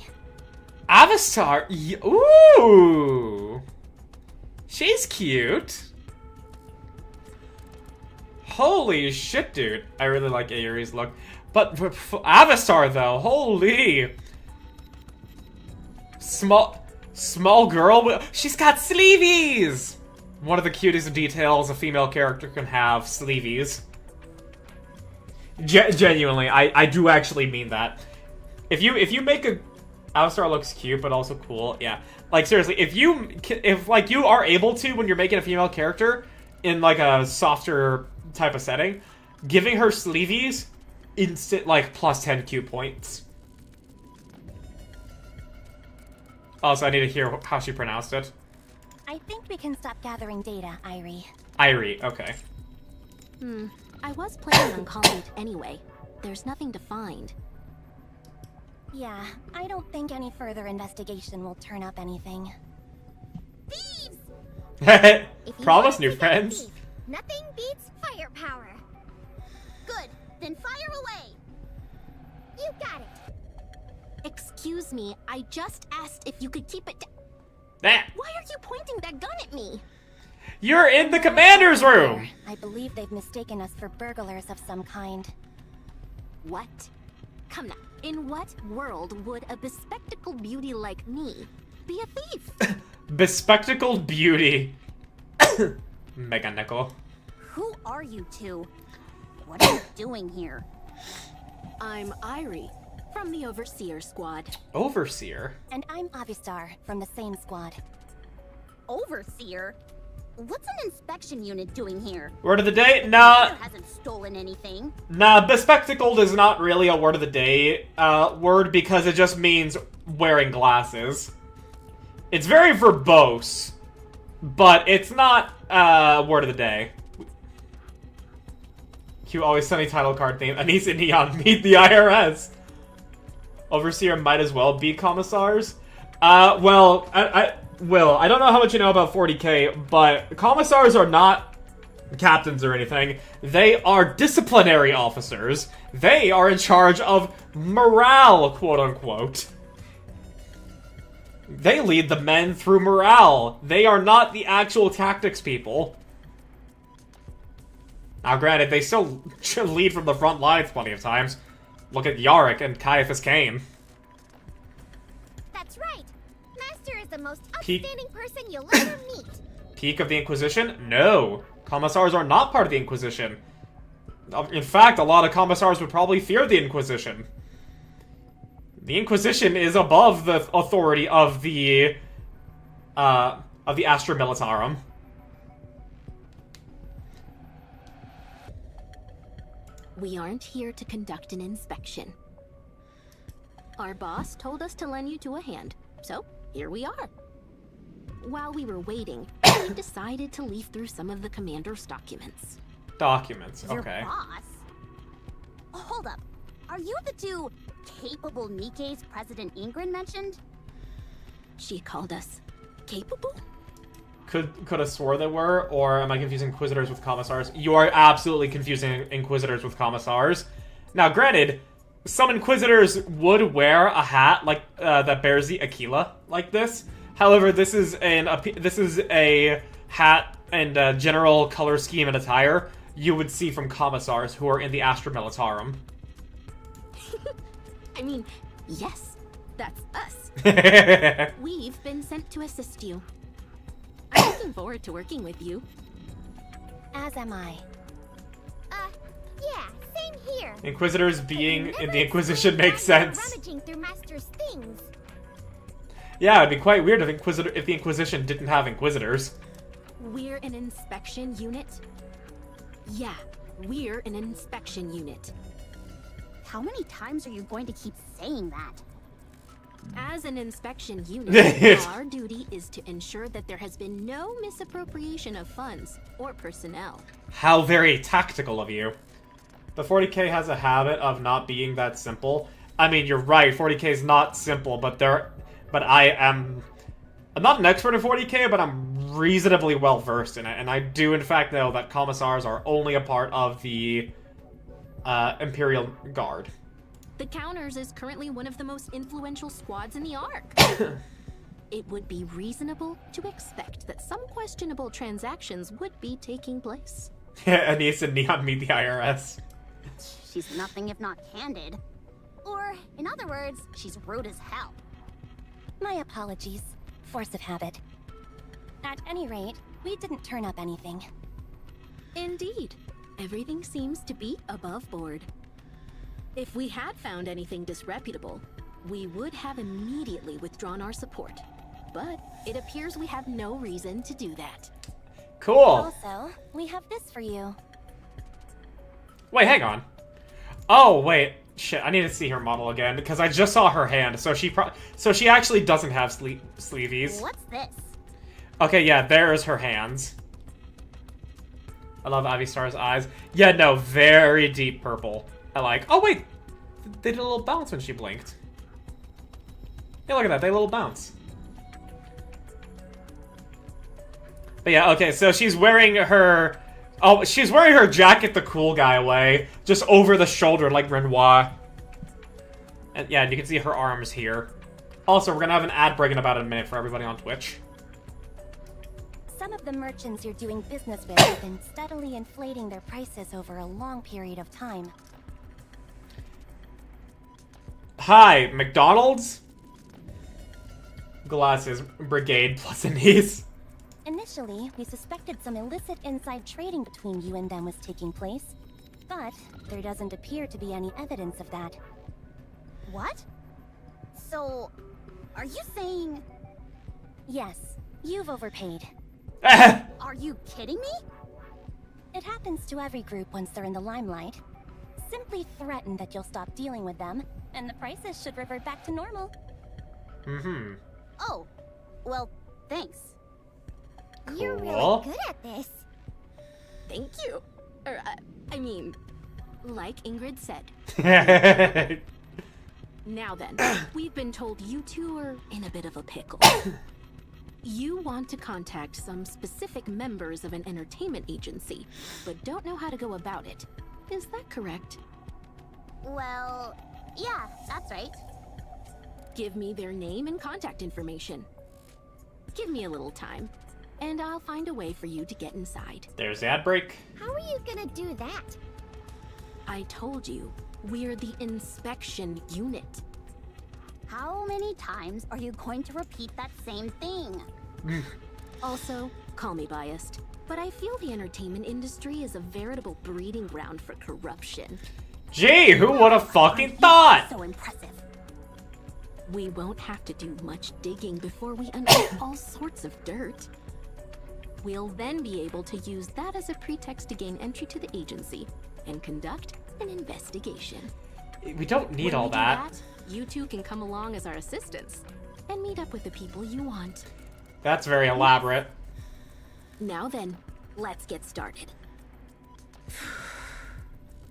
Avastar? Ooh! She's cute. Holy shit, dude. I really like Aeri's look. But Avastar, though, holy. Small girl. She's got sleeveys! One of the cutest details a female character can have, sleeveys. Genuinely, I do actually mean that. If you make a Avastar looks cute but also cool, yeah. Like seriously, if like you are able to when you're making a female character in like a softer type of setting, giving her sleeveys instant like plus 10 cute points. Also, I need to hear how she pronounced it. I think we can stop gathering data, Irie. Irie, okay. I was planning on calling it anyway. There's nothing to find. Yeah, I don't think any further investigation will turn up anything. Thieves! Promise, new friends. Thief, nothing beats firepower. Good, then fire away! You got it. Excuse me, I just asked if you could keep it That. Why are you pointing that gun at me? You're in the commander's room! I believe they've mistaken us for burglars of some kind. What? Come now, in what world would a bespectacled beauty like me be a thief? Bespectacled beauty. Mega Nickel. Who are you two? What are you doing here? I'm Irie, from the Overseer Squad. Overseer? And I'm Avistar, from the same squad. Overseer? What's an inspection unit doing here? Word of the day? Nah. Hasn't stolen anything. Nah, bespectacled is not really a word of the day word because it just means wearing glasses. It's very verbose, but it's not word of the day. Cue Always Sunny title card theme. Anise and Neon meet the IRS. Overseer might as well be commissars. Well, I don't know how much you know about 40k, but commissars are not captains or anything. They are disciplinary officers. They are in charge of morale, quote-unquote. They lead the men through morale. They are not the actual tactics people. Now, granted, they still lead from the front lines plenty of times. Look at Yarick and Caiaphas Cain. That's right. Master is the most Peak- outstanding person you'll ever meet. Peak of the Inquisition? No. Commissars are not part of the Inquisition. In fact, a lot of commissars would probably fear the Inquisition. The Inquisition is above the authority of the Astra Militarum. We aren't here to conduct an inspection. Our boss told us to lend you to a hand, so here we are. While we were waiting, we decided to leaf through some of the commander's documents. Documents, Your okay. boss? Hold up. Are you the two capable Nikke's President Ingrid mentioned? She called us capable? Could have swore they were, or am I confusing Inquisitors with Commissars? You are absolutely confusing Inquisitors with Commissars. Now, granted, some Inquisitors would wear a hat like that bears the Aquila like this. However, this is a hat and general color scheme and attire you would see from Commissars who are in the Astra Militarum. I mean, yes, that's us. We've been sent to assist you. I'm looking forward to working with you. As am I. Yeah, same here. Inquisitors being in the Inquisition makes sense. Rummaging through Master's things. Yeah, it'd be quite weird if the Inquisition didn't have Inquisitors. We're an inspection unit? Yeah, We're an inspection unit. How many times are you going to keep saying that? As an inspection unit, our duty is to ensure that there has been no misappropriation of funds or personnel. How very tactical of you. The 40k has a habit of not being that simple. I mean, you're right, 40k is not simple, but I'm not an expert in 40k, but I'm reasonably well versed in it, and I do in fact know that commissars are only a part of the Imperial Guard. The Counters is currently one of the most influential squads in the Ark. It would be reasonable to expect that some questionable transactions would be taking place. Anise and Neon meet the IRS. She's nothing if not candid. Or, in other words, she's rude as hell. My apologies. Force of habit. At any rate, we didn't turn up anything. Indeed. Everything seems to be above board. If we had found anything disreputable, we would have immediately withdrawn our support. But it appears we have no reason to do that. Cool. Also, we have this for you. Wait, hang on. Oh, wait. Shit, I need to see her model again, because I just saw her hand, so she actually doesn't have sleeveys. What's this? Okay, yeah, there's her hands. I love Ivy Star's eyes. Yeah, no, very deep purple. I like... Oh, wait! They did a little bounce when she blinked. Yeah, look at that. They did a little bounce. But yeah, okay, so she's wearing her... Oh, she's wearing her jacket the cool guy way. Just over the shoulder like Renoir. And yeah, you can see her arms here. Also, we're gonna have an ad break in about a minute for everybody on Twitch. Some of the merchants you're doing business with have been steadily inflating their prices over a long period of time. Hi, McDonald's? Glasses Brigade plus Anise. Initially, we suspected some illicit inside trading between you and them was taking place, but there doesn't appear to be any evidence of that. What? So, are you saying... Yes, you've overpaid. Are you kidding me? It happens to every group once they're in the limelight. Simply threaten that you'll stop dealing with them, and the prices should revert back to normal. Mm-hmm. Oh, well, thanks. You're Cool. really good at this. Thank you. I mean, like Ingrid said. Now then, we've been told you two are in a bit of a pickle. You want to contact some specific members of an entertainment agency, but don't know how to go about it. Is that correct? Well, yeah, that's right. Give me their name and contact information. Give me a little time, and I'll find a way for you to get inside. There's the ad break. How are you gonna do that? I told you, we're the inspection unit. How many times are you going to repeat that same thing? Also, call me biased, but I feel the entertainment industry is a veritable breeding ground for corruption. Gee, who would have fucking thought? So impressive. We won't have to do much digging before we unearth all sorts of dirt. We'll then be able to use that as a pretext to gain entry to the agency and conduct an investigation. We don't need When all we do that. You two can come along as our assistants and meet up with the people you want. That's very elaborate. Now then, let's get started.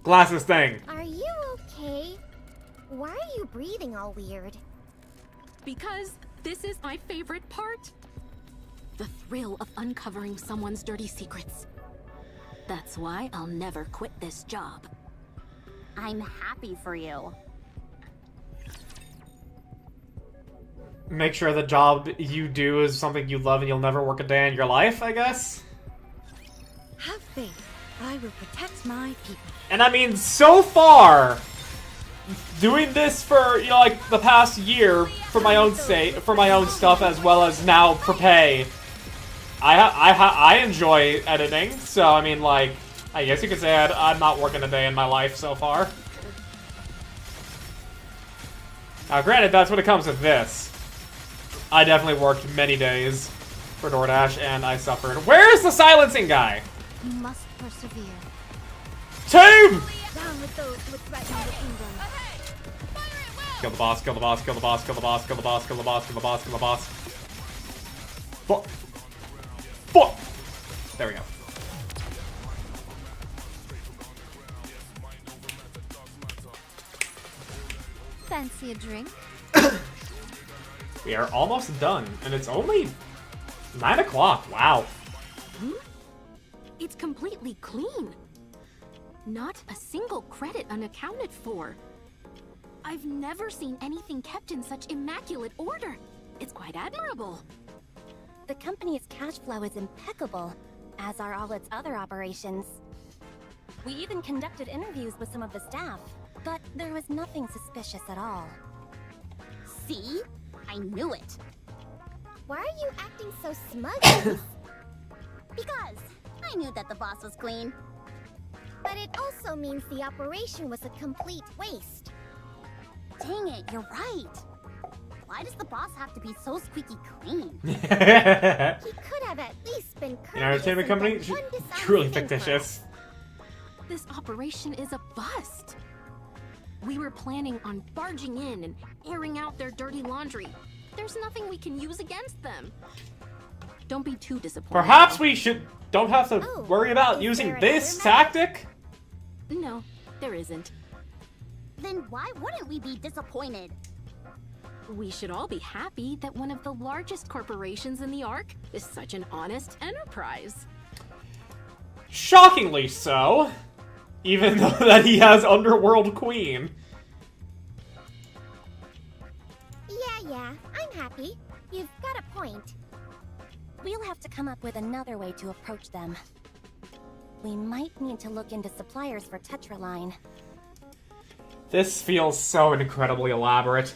Glasses thing. Are you okay? Why are you breathing all weird? Because this is my favorite part. The thrill of uncovering someone's dirty secrets. That's why I'll never quit this job. I'm happy for you. Make sure the job you do is something you love and you'll never work a day in your life, I guess? Have faith. I will protect my people. And I mean, so far, doing this for, you know, like, the past year for my own for my own stuff, as well as now for pay, I enjoy editing, so, I mean, like, I guess you could say I'm not working a day in my life so far. Now, granted, that's when it comes to this. I definitely worked many days for DoorDash, and I suffered. Where's the silencing guy? You must persevere. Team! Down with those who would threaten the kingdom. Kill the boss, kill the boss, kill the boss, kill the boss, kill the boss, kill the boss, kill the boss, kill the boss. Fuck. Fuck! There we go. Fancy a drink? We are almost done, and it's only 9 o'clock. Wow. It's completely clean. Not a single credit unaccounted for. I've never seen anything kept in such immaculate order. It's quite admirable. The company's cash flow is impeccable, as are all its other operations. We even conducted interviews with some of the staff, but there was nothing suspicious at all. See? I knew it. Why are you acting so smug? Because I knew that the boss was clean. But it also means the operation was a complete waste. Dang it, you're right. Why does the boss have to be so squeaky clean? He could have at least been An entertainment company? Truly fictitious. This operation is a bust. We were planning on barging in and airing out their dirty laundry. There's nothing we can use against them. Don't be too disappointed. Perhaps we don't have to worry about is using there this another tactic? No, there isn't. Then why wouldn't we be disappointed? We should all be happy that one of the largest corporations in the Ark is such an honest enterprise. Shockingly so. Even though that he has Underworld Queen. Yeah, I'm happy. You've got a point. We'll have to come up with another way to approach them. We might need to look into suppliers for Tetraline. This feels so incredibly elaborate.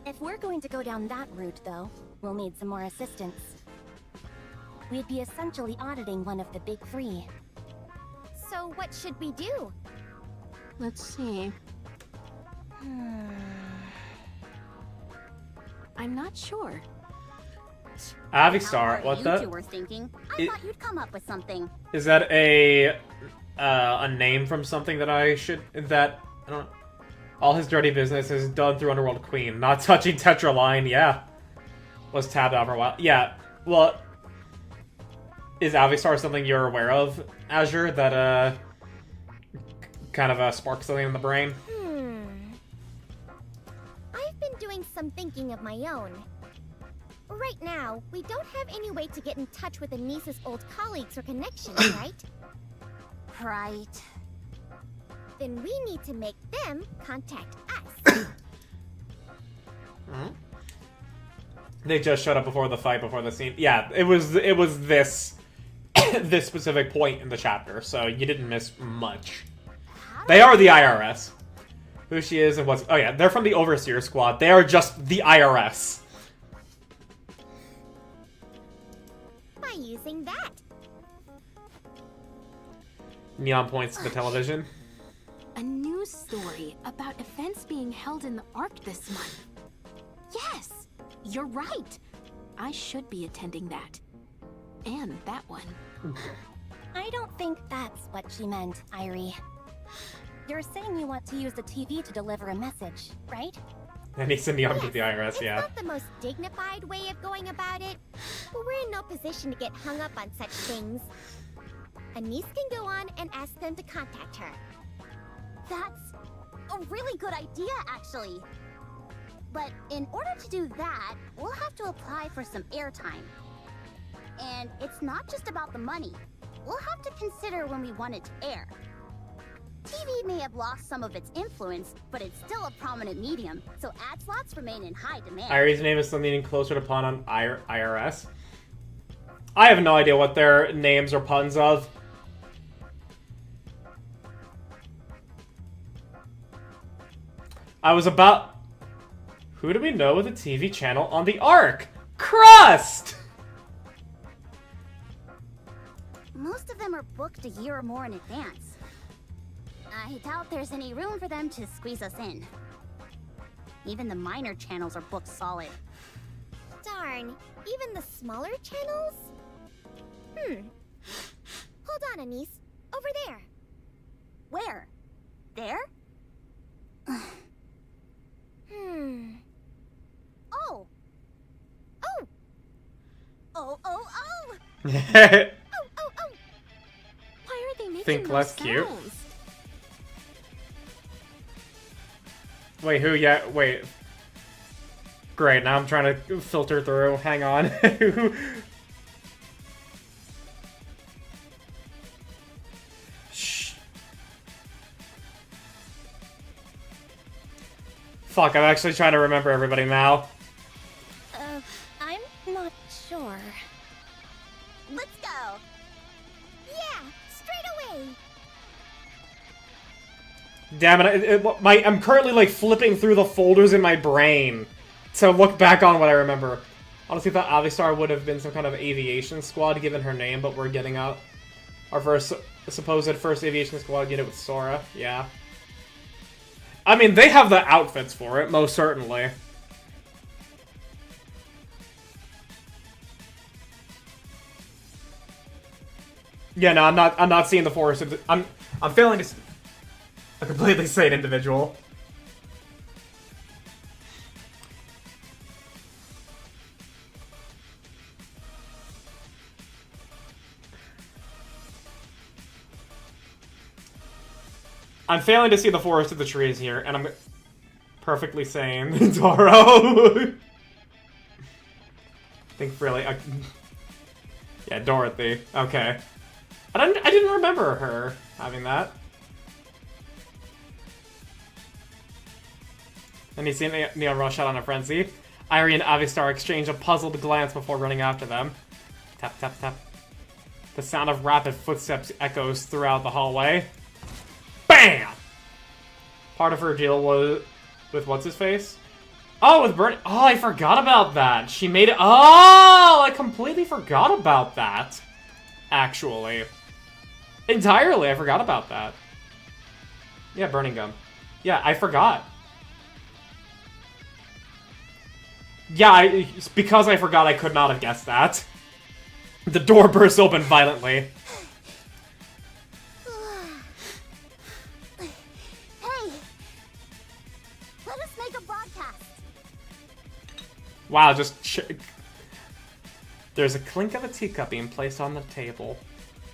If we're going to go down that route, though, we'll need some more assistance. We'd be essentially auditing one of the big three. So what should we do? Let's see. I'm not sure. Avistar, what You the? two were thinking. I thought you'd come up with something. Is that a name from something that I don't know. All his dirty business is done through Underworld Queen. Not touching Tetraline, yeah. Was tabbed out for a while. Yeah, well, is Avistar something you're aware of, Azure, that kind of sparks something in the brain? I've been doing some thinking of my own. Right now, we don't have any way to get in touch with Anisa's old colleagues or connections, right? Right. Then we need to make them contact us. They just showed up before the fight, before the scene. Yeah, it was this this specific point in the chapter, so you didn't miss much. They are the IRS. Who she is and what's... Oh yeah, they're from the Overseer Squad. They are just the IRS. By using that. Neon points to the television. A news story about events being held in the Ark this month. Yes, you're right. I should be attending that. And that one. I don't think that's what she meant, Irie. You're saying you want to use the TV to deliver a message, right? And he's in the arms of the IRS, It's yeah. not the most dignified way of going about it, but we're in no position to get hung up on such things. Anise can go on and ask them to contact her. That's a really good idea, actually. But in order to do that, we'll have to apply for some airtime. And it's not just about the money. We'll have to consider when we want it to air. TV may have lost some of its influence, but it's still a prominent medium, so ad slots remain in high demand. Irie's name is something closer to pun on IRS. I have no idea what their names are puns of. I was about... Who do we know with a TV channel on the Ark? Crust! Most of them are booked a year or more in advance. I doubt there's any room for them to squeeze us in. Even the minor channels are booked solid. Darn. Darn. Even the smaller channels? Hold on, Anise. Over there. Where? There? Oh! Oh! Oh, oh, oh! Oh, oh, oh! Why are they making Think those less cute. sounds? Wait, who? Yeah, wait. Great, now I'm trying to filter through. Hang on. Shh. Fuck, I'm actually trying to remember everybody now. I'm not sure. Let's go! Yeah, straight away. Damn it, I'm currently like flipping through the folders in my brain to look back on what I remember. Honestly, thought Avistar would have been some kind of aviation squad given her name, but we're getting out our supposed first aviation squad unit with Sora. Yeah. I mean, they have the outfits for it, most certainly. Yeah, no, I'm not seeing the forest. I'm failing to a completely sane individual. I'm failing to see the forest of the trees here, and I'm perfectly sane. Toro! Think really... yeah, Dorothy. Okay. I didn't remember her having that. And you see Neon rush out on a frenzy. Irie and Avistar exchange a puzzled glance before running after them. Tap, tap, tap. The sound of rapid footsteps echoes throughout the hallway. BAM! Part of her deal was with what's-his-face? Oh, with Bernie. Oh, I forgot about that. She made it. Oh, I completely forgot about that. Actually. Entirely, I forgot about that. Yeah, burning gum. Yeah, I forgot. Yeah, because I forgot, I could not have guessed that. The door bursts open violently. Hey! Let us make a broadcast! Wow, there's a clink of a teacup being placed on the table.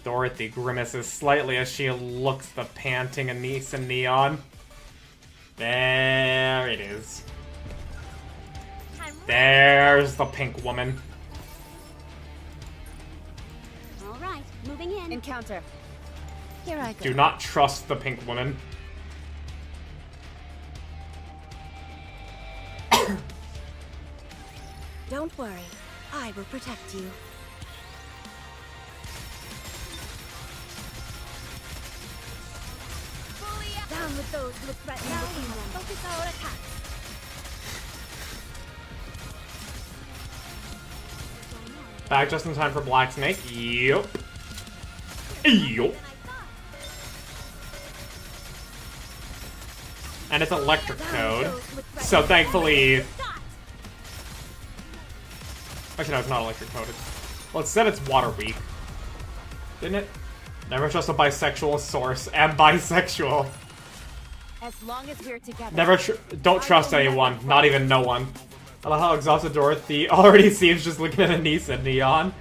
Dorothy grimaces slightly as she looks the panting Anise and Neon. There it is. There's the pink woman. Alright, moving in. Encounter. Here I go. Do not trust the pink woman. Don't worry. I will protect you. Down with those who would threaten the kingdom. Focus our attacks. Back just in time for Black Snake. Yup. Yup. And it's electric code. So thankfully... Actually, no, it's not electric code. Well, it said it's water weak. Didn't it? Never trust a bisexual source. And bisexual. As long as we're together. Never don't trust anyone. Not even no one. I love how exhausted Dorothy already seems just looking at Anise and Neon.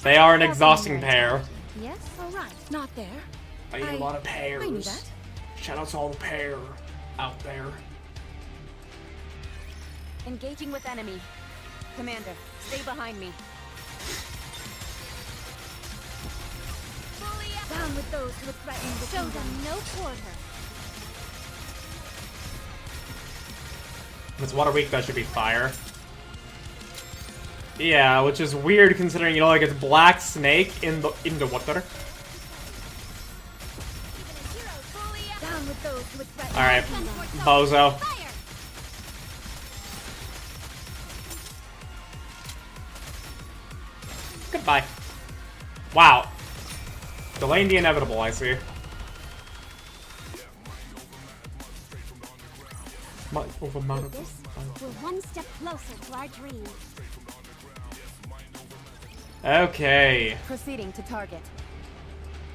They are an exhausting pair. Yes, alright. Not there. I need a lot of pairs. I knew that. Shout out to all the pair out there. Engaging with enemy. Commander, stay behind me. Down with those who would threaten the Show kingdom. them no quarter. If it's water weak, that should be fire. Yeah, which is weird considering, you know, like it's Black Snake in the water. Down with those who would threaten Alright, the kingdom. bozo. Goodbye. Wow. Delaying the inevitable, I see. We're one step closer to our dream. Okay. Proceeding to target.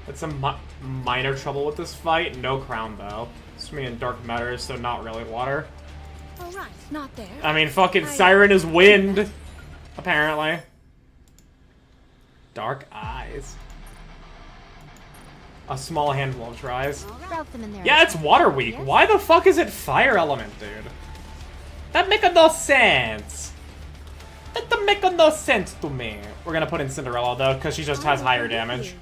That's some minor trouble with this fight. No crown, though. Swimming in dark matters, so not really water. Alright, not there. I mean, fucking Siren is wind, apparently. Dark eyes. A small handful of tries. Route them in there. Yeah, it's water weak. Why the fuck is it fire element, dude? That make no sense. That don't make no sense to me. We're gonna put in Cinderella, though, because she just has higher damage.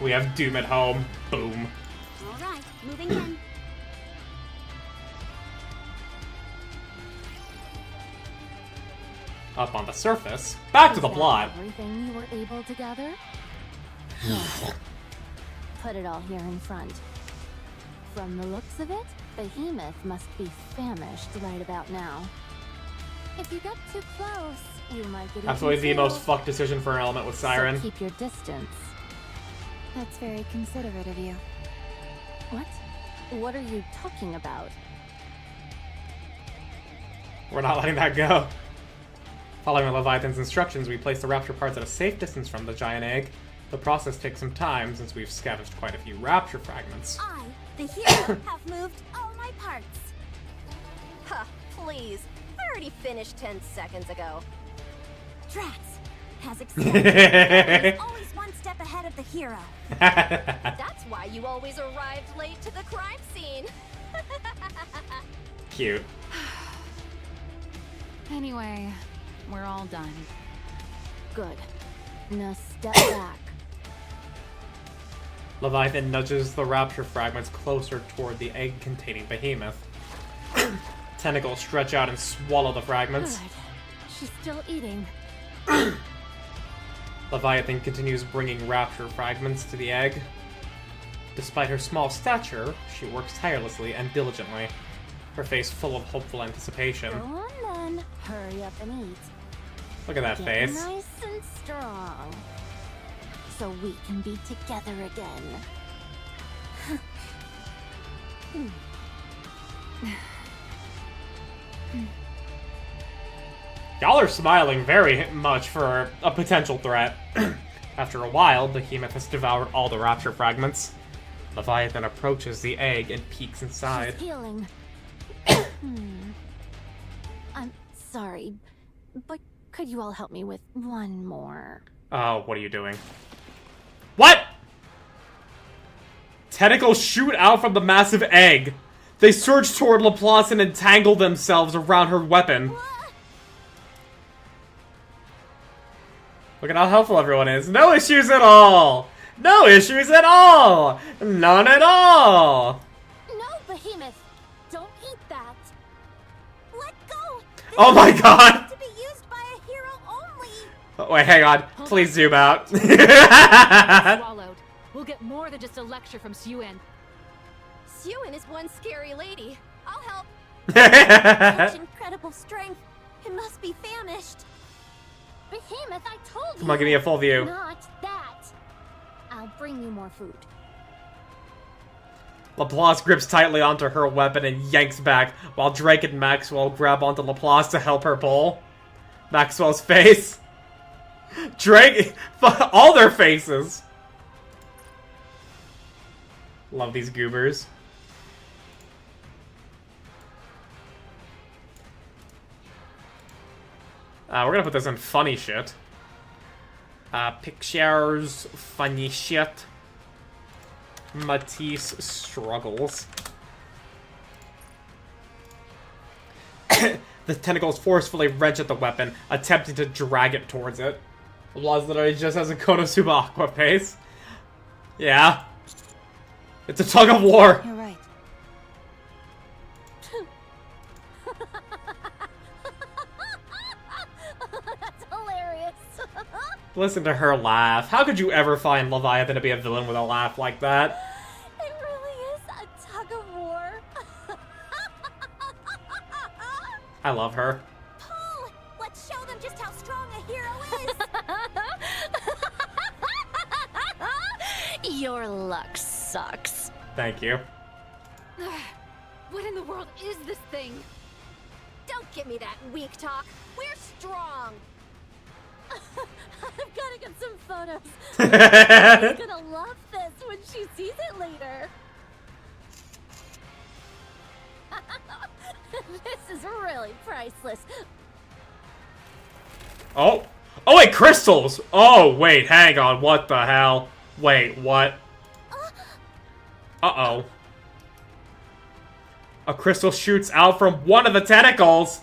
We have Doom at home. Boom. Alright, moving in. Up on the surface. Back to the plot. Everything you were able to gather? Put it all here in front. From the looks of it, Behemoth must be famished right about now. If you get too close, you might get Absolutely the most fucked decision for an element with Siren. So keep your distance. That's very considerate of you. What? What are you talking about? We're not letting that go. Following Leviathan's instructions, we place the rapture parts at a safe distance from the giant egg. The process takes some time since we've scavenged quite a few rapture fragments. I, the hero, have moved all my parts. Ha, please. I already finished 10 seconds ago. Drats. As expected, he's always one step ahead of the hero. That's why you always arrived late to the crime scene. Cute. Anyway, we're all done. Good. Now step back. Leviathan nudges the rapture fragments closer toward the egg-containing behemoth. Tentacles stretch out and swallow the fragments. Good. She's still eating. Leviathan continues bringing rapture fragments to the egg. Despite her small stature, she works tirelessly and diligently, her face full of hopeful anticipation. Go on then. Hurry up and eat. Look at that Get face. nice and strong. So we can be together again. Y'all are smiling very much for a potential threat. After a while, the behemoth has devoured all the rapture fragments. Leviathan approaches the egg and peeks inside. She's healing. I'm sorry, but could you all help me with one more? Oh, what are you doing? What?! Tentacles shoot out from the massive egg. They surge toward Laplace and entangle themselves around her weapon. Look at how helpful everyone is. No issues at all! No issues at all! None at all! No, Behemoth! Don't eat that! Let go! This Oh my god! to be used by a hero only! Oh, wait, hang on. Please zoom out. Swallowed. We'll get more than just a lecture from Suen. Suen is one scary lady. I'll help. Such incredible strength. It must be famished. Behemoth, I told you! Come on, give me a full view. Not that! I'll bring you more food. Laplace grips tightly onto her weapon and yanks back, while Drake and Maxwell grab onto Laplace to help her pull. Maxwell's face. Drake, all their faces. Love these goobers. We're gonna put this in funny shit. Pictures, funny shit. Matisse struggles. The tentacles forcefully wrench at the weapon, attempting to drag it towards it. Laws literally just has a Konosuba Aqua face. Yeah. It's a tug of war. You're right. That's hilarious. Listen to her laugh. How could you ever find Leviathan to be a villain with a laugh like that? It really is a tug of war. I love her. Paul, let's show them just how strong a hero is. Your luck sucks. Thank you. What in the world is this thing? Don't give me that weak talk. We're strong. I've gotta get some photos. She's gonna love this when she sees it later. This is really priceless. Oh. Oh, wait, crystals! Oh, wait, hang on. What the hell? Wait, what? Uh-oh. A crystal shoots out from one of the tentacles!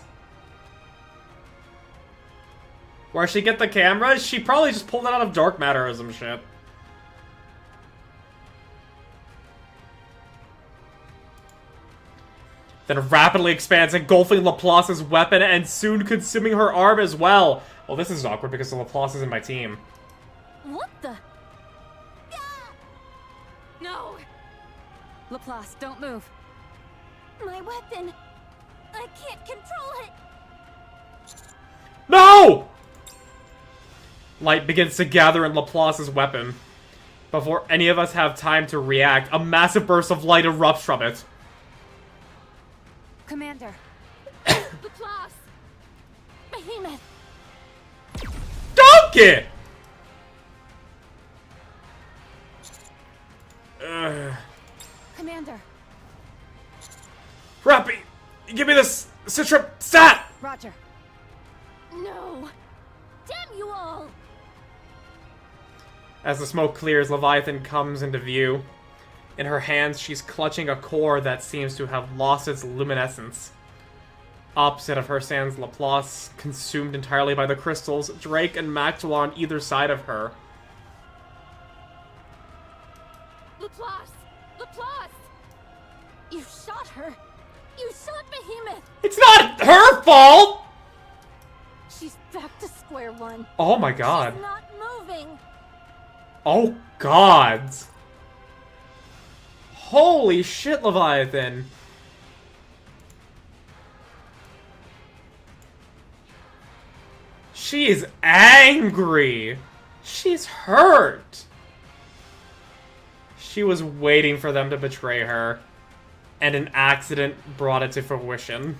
Where'd she get the camera? She probably just pulled it out of dark matter or some shit. Then rapidly expands, engulfing Laplace's weapon and soon consuming her arm as well. Well, this is awkward because Laplace is in my team. What the? No! Laplace, don't move. My weapon. I can't control it. No! Light begins to gather in Laplace's weapon. Before any of us have time to react, a massive burst of light erupts from it. Commander. Laplace. Behemoth. Donkey! Commander. Rappy! Give me this Citrum stat! Roger. No. Damn you all. As the smoke clears, Leviathan comes into view. In her hands, she's clutching a core that seems to have lost its luminescence. Opposite of her stands Laplace, consumed entirely by the crystals, Drake and Maxwell on either side of her. Laplace! Laplace! You shot her! You shot Behemoth! It's not her fault! She's back to square one. Oh my god. She's not moving. Oh god. Holy shit, Leviathan. She is angry. She's hurt. She was waiting for them to betray her, and an accident brought it to fruition.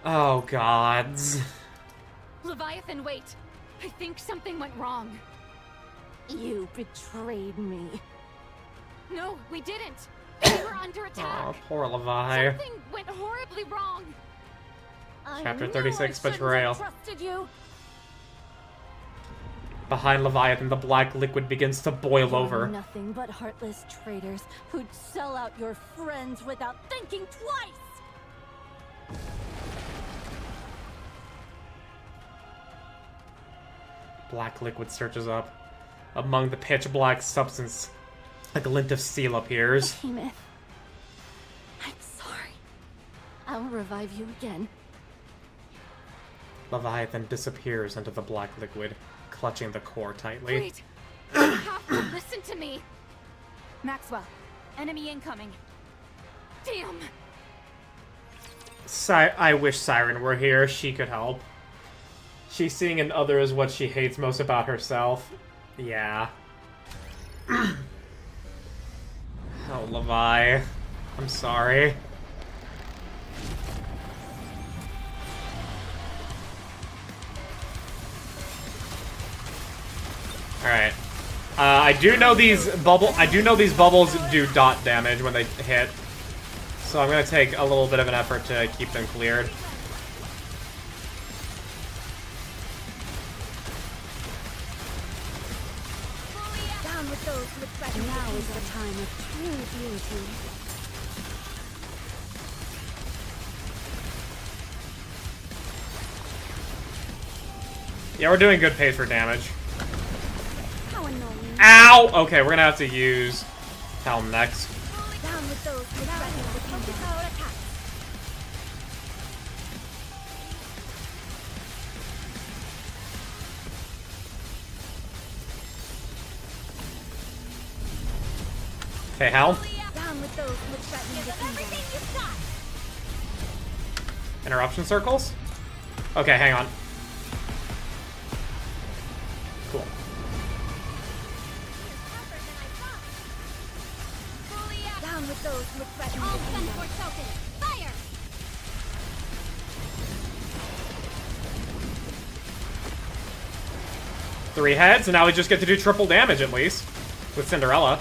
Oh, gods. Leviathan, wait. I think something went wrong. You betrayed me. No, we didn't. We were under attack. Oh, poor Levi. Something went horribly wrong. Chapter 36, Betrayal. Trusted you. Behind Leviathan, the black liquid begins to boil You're over. Nothing but heartless traitors who'd sell out your friends without thinking twice. Black liquid surges up. Among the pitch black substance, a glint of steel appears. Behemoth. I'm sorry. I'll revive you again. Leviathan disappears into the black liquid, clutching the core tightly. Wait. You have to listen to me. Maxwell. Enemy incoming. Damn. I wish Siren were here. She could help. She's seeing in others what she hates most about herself. Yeah. Oh, Levi. I'm sorry. Alright. I do know these bubbles do dot damage when they hit. So I'm gonna take a little bit of an effort to keep them cleared. Down with those who threaten. Now is the time of true beauty. Yeah, we're doing good pace for damage. How annoying. Ow! Okay, we're gonna have to use Helm next. Down with those who threaten the kingdom. Power attack. Okay, Helm. Down with those who threaten the kingdom. Everything you've got. Interruption circles? Okay, hang on. Cool. Down with those who threaten the kingdom. Fire! 3 heads, and now we just get to do triple damage at least with Cinderella.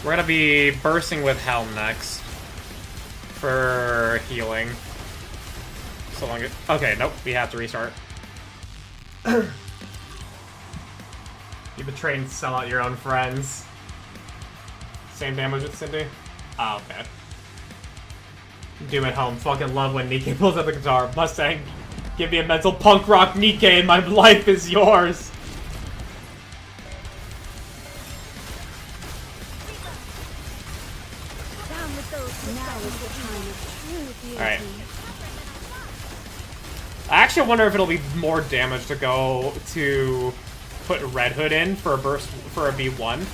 We're gonna be bursting with Helm next for healing. So long as, okay, nope, we have to restart. You betrayed and sell out your own friends. Same damage with Cindy? Oh, okay. Doom at home. Fucking love when Nikke pulls out the guitar. Mustang, give me a mental punk rock Nikke and my life is yours. Alright. I actually wonder if it'll be more damage to go to put Red Hood in for a burst for a B1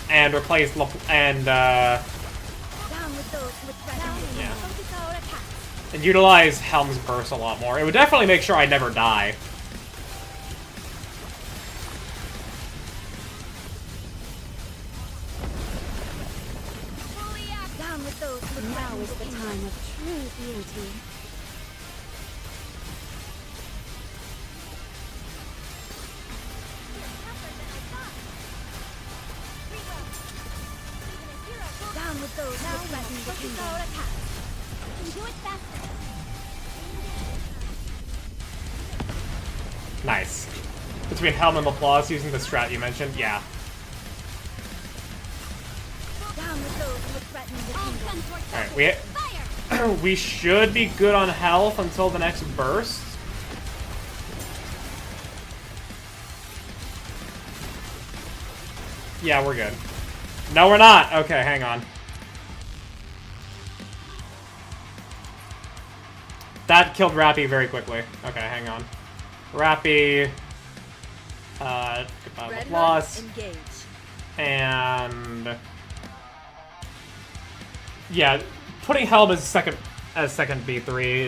and replace yeah. And utilize Helm's burst a lot more. It would definitely make sure I never die. Now is the time of true beauty. Down with those who threaten the kingdom. You can do it faster. Nice. Between Helm and Applause using the strat you mentioned, yeah. Down with those who threaten the kingdom. Alright, we should be good on health until the next burst. Yeah, we're good. No, we're not! Okay, hang on. That killed Rappy very quickly. Okay, hang on. Rappy... goodbye with Applause. And... yeah, putting Helm as second B3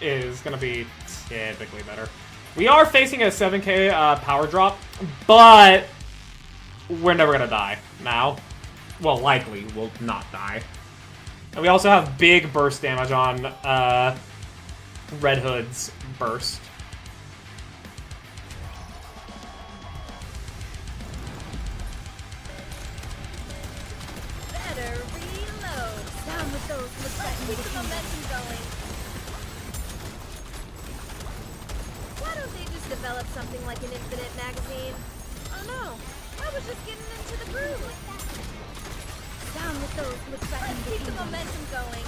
is gonna be typically better. We are facing a 7k power drop, but we're never gonna die now. Well, likely will not die. And we also have big burst damage on Red Hood's burst. Keep the momentum going. Why don't they just develop something like an infinite magazine? Oh no, I was just getting into the groove. Down with those who threaten the keep the momentum going.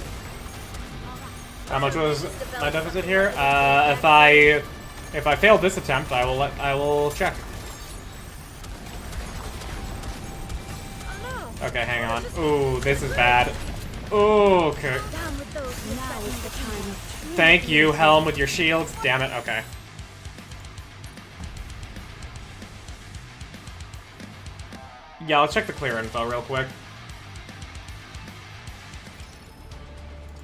How much was my deficit here? If I fail this attempt, I will check. Oh no. Okay, hang on. Ooh, this is bad. Ooh, okay. Thank you, Helm, with your shields. Damn it, okay. Yeah, I'll check the clear info real quick.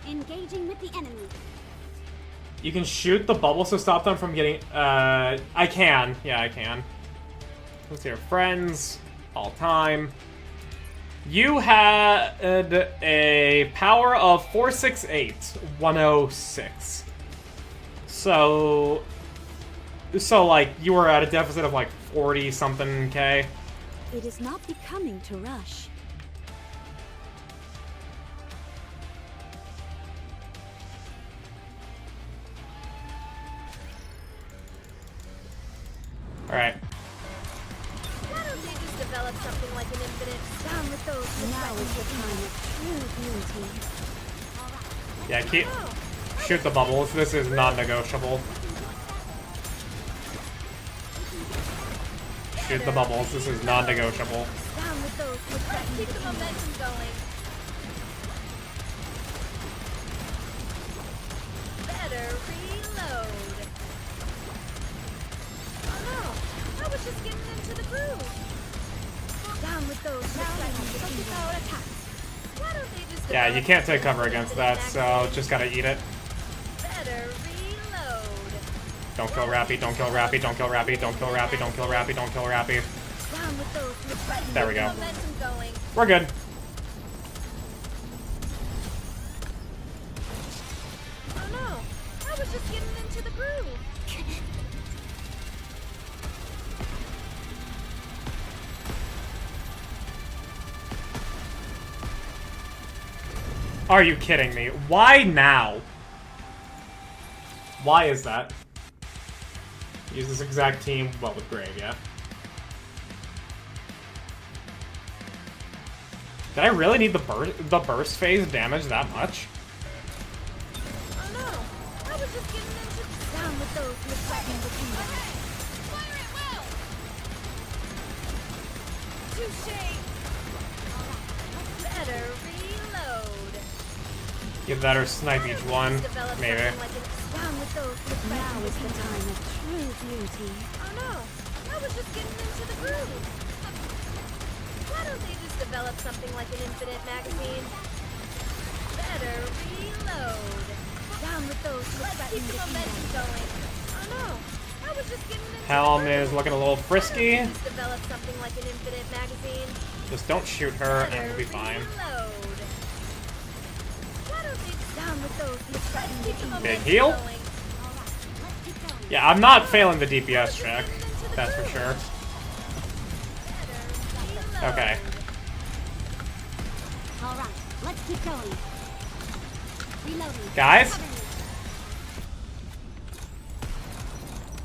Engaging with the enemy. You can shoot the bubbles to stop them from getting... I can. Yeah, I can. Let's see, friends. All time. You had a power of 468, 106. So like, you were at a deficit of like 40-something K. It is not becoming to rush. Alright. Why don't they just develop something like an infinite down with those now is the time of true beauty. Yeah, shoot the bubbles. This is non-negotiable. Shoot the bubbles. This is non-negotiable. Down with those who threaten keep the momentum going. Better reload. Oh no, I was just getting into the groove. Down with those who threaten the power attacks. Why don't they just Yeah, you can't take cover against that, so just gotta eat it. better reload. Don't kill Rappy, don't kill Rappy, don't kill Rappy, don't kill Rappy, don't kill Rappy, don't kill Rappy. Down with those who threaten There we go. momentum going. We're good. Oh no, I was just getting into the groove. Are you kidding me? Why now? Why is that? Use this exact team, well, with Grave, yeah. Did I really need the burst phase damage that much? Oh no! I was just getting into down with those who threaten the kingdom. Fire at will! Touché! Better reload. You better snipe each one, maybe. Down with those who Now is the time of true beauty. Oh no! I was just getting into the groove. Why don't they just develop something like an infinite magazine? Better reload. Down with those who threaten the momentum going. Oh no! I was just getting into Helm is looking a little frisky. Just develop something like an infinite magazine. Just don't shoot her and we'll be fine. Reload. Why don't they down with those who threaten the kingdom? Big heal? Yeah, I'm not failing the DPS check. That's for sure. Okay. Alright, let's keep going. Reloading. Guys?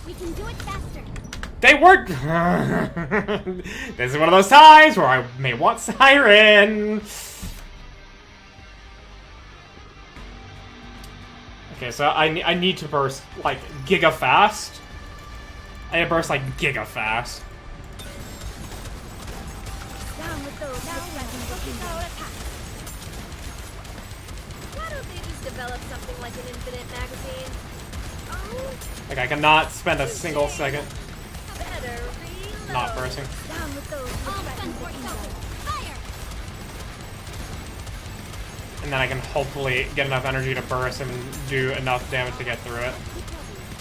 We can do it faster. They work! This is one of those times where I may want Siren! Okay, so I need to burst, like, giga fast. I need to burst, like, giga fast. Down with those who threaten the kingdom. Why don't they just develop something like an infinite magazine? Oh, Like, I cannot spend a single second better reload. not bursting. Down with those who threaten the kingdom. Fire! And then I can hopefully get enough energy to burst and do enough damage to get through it.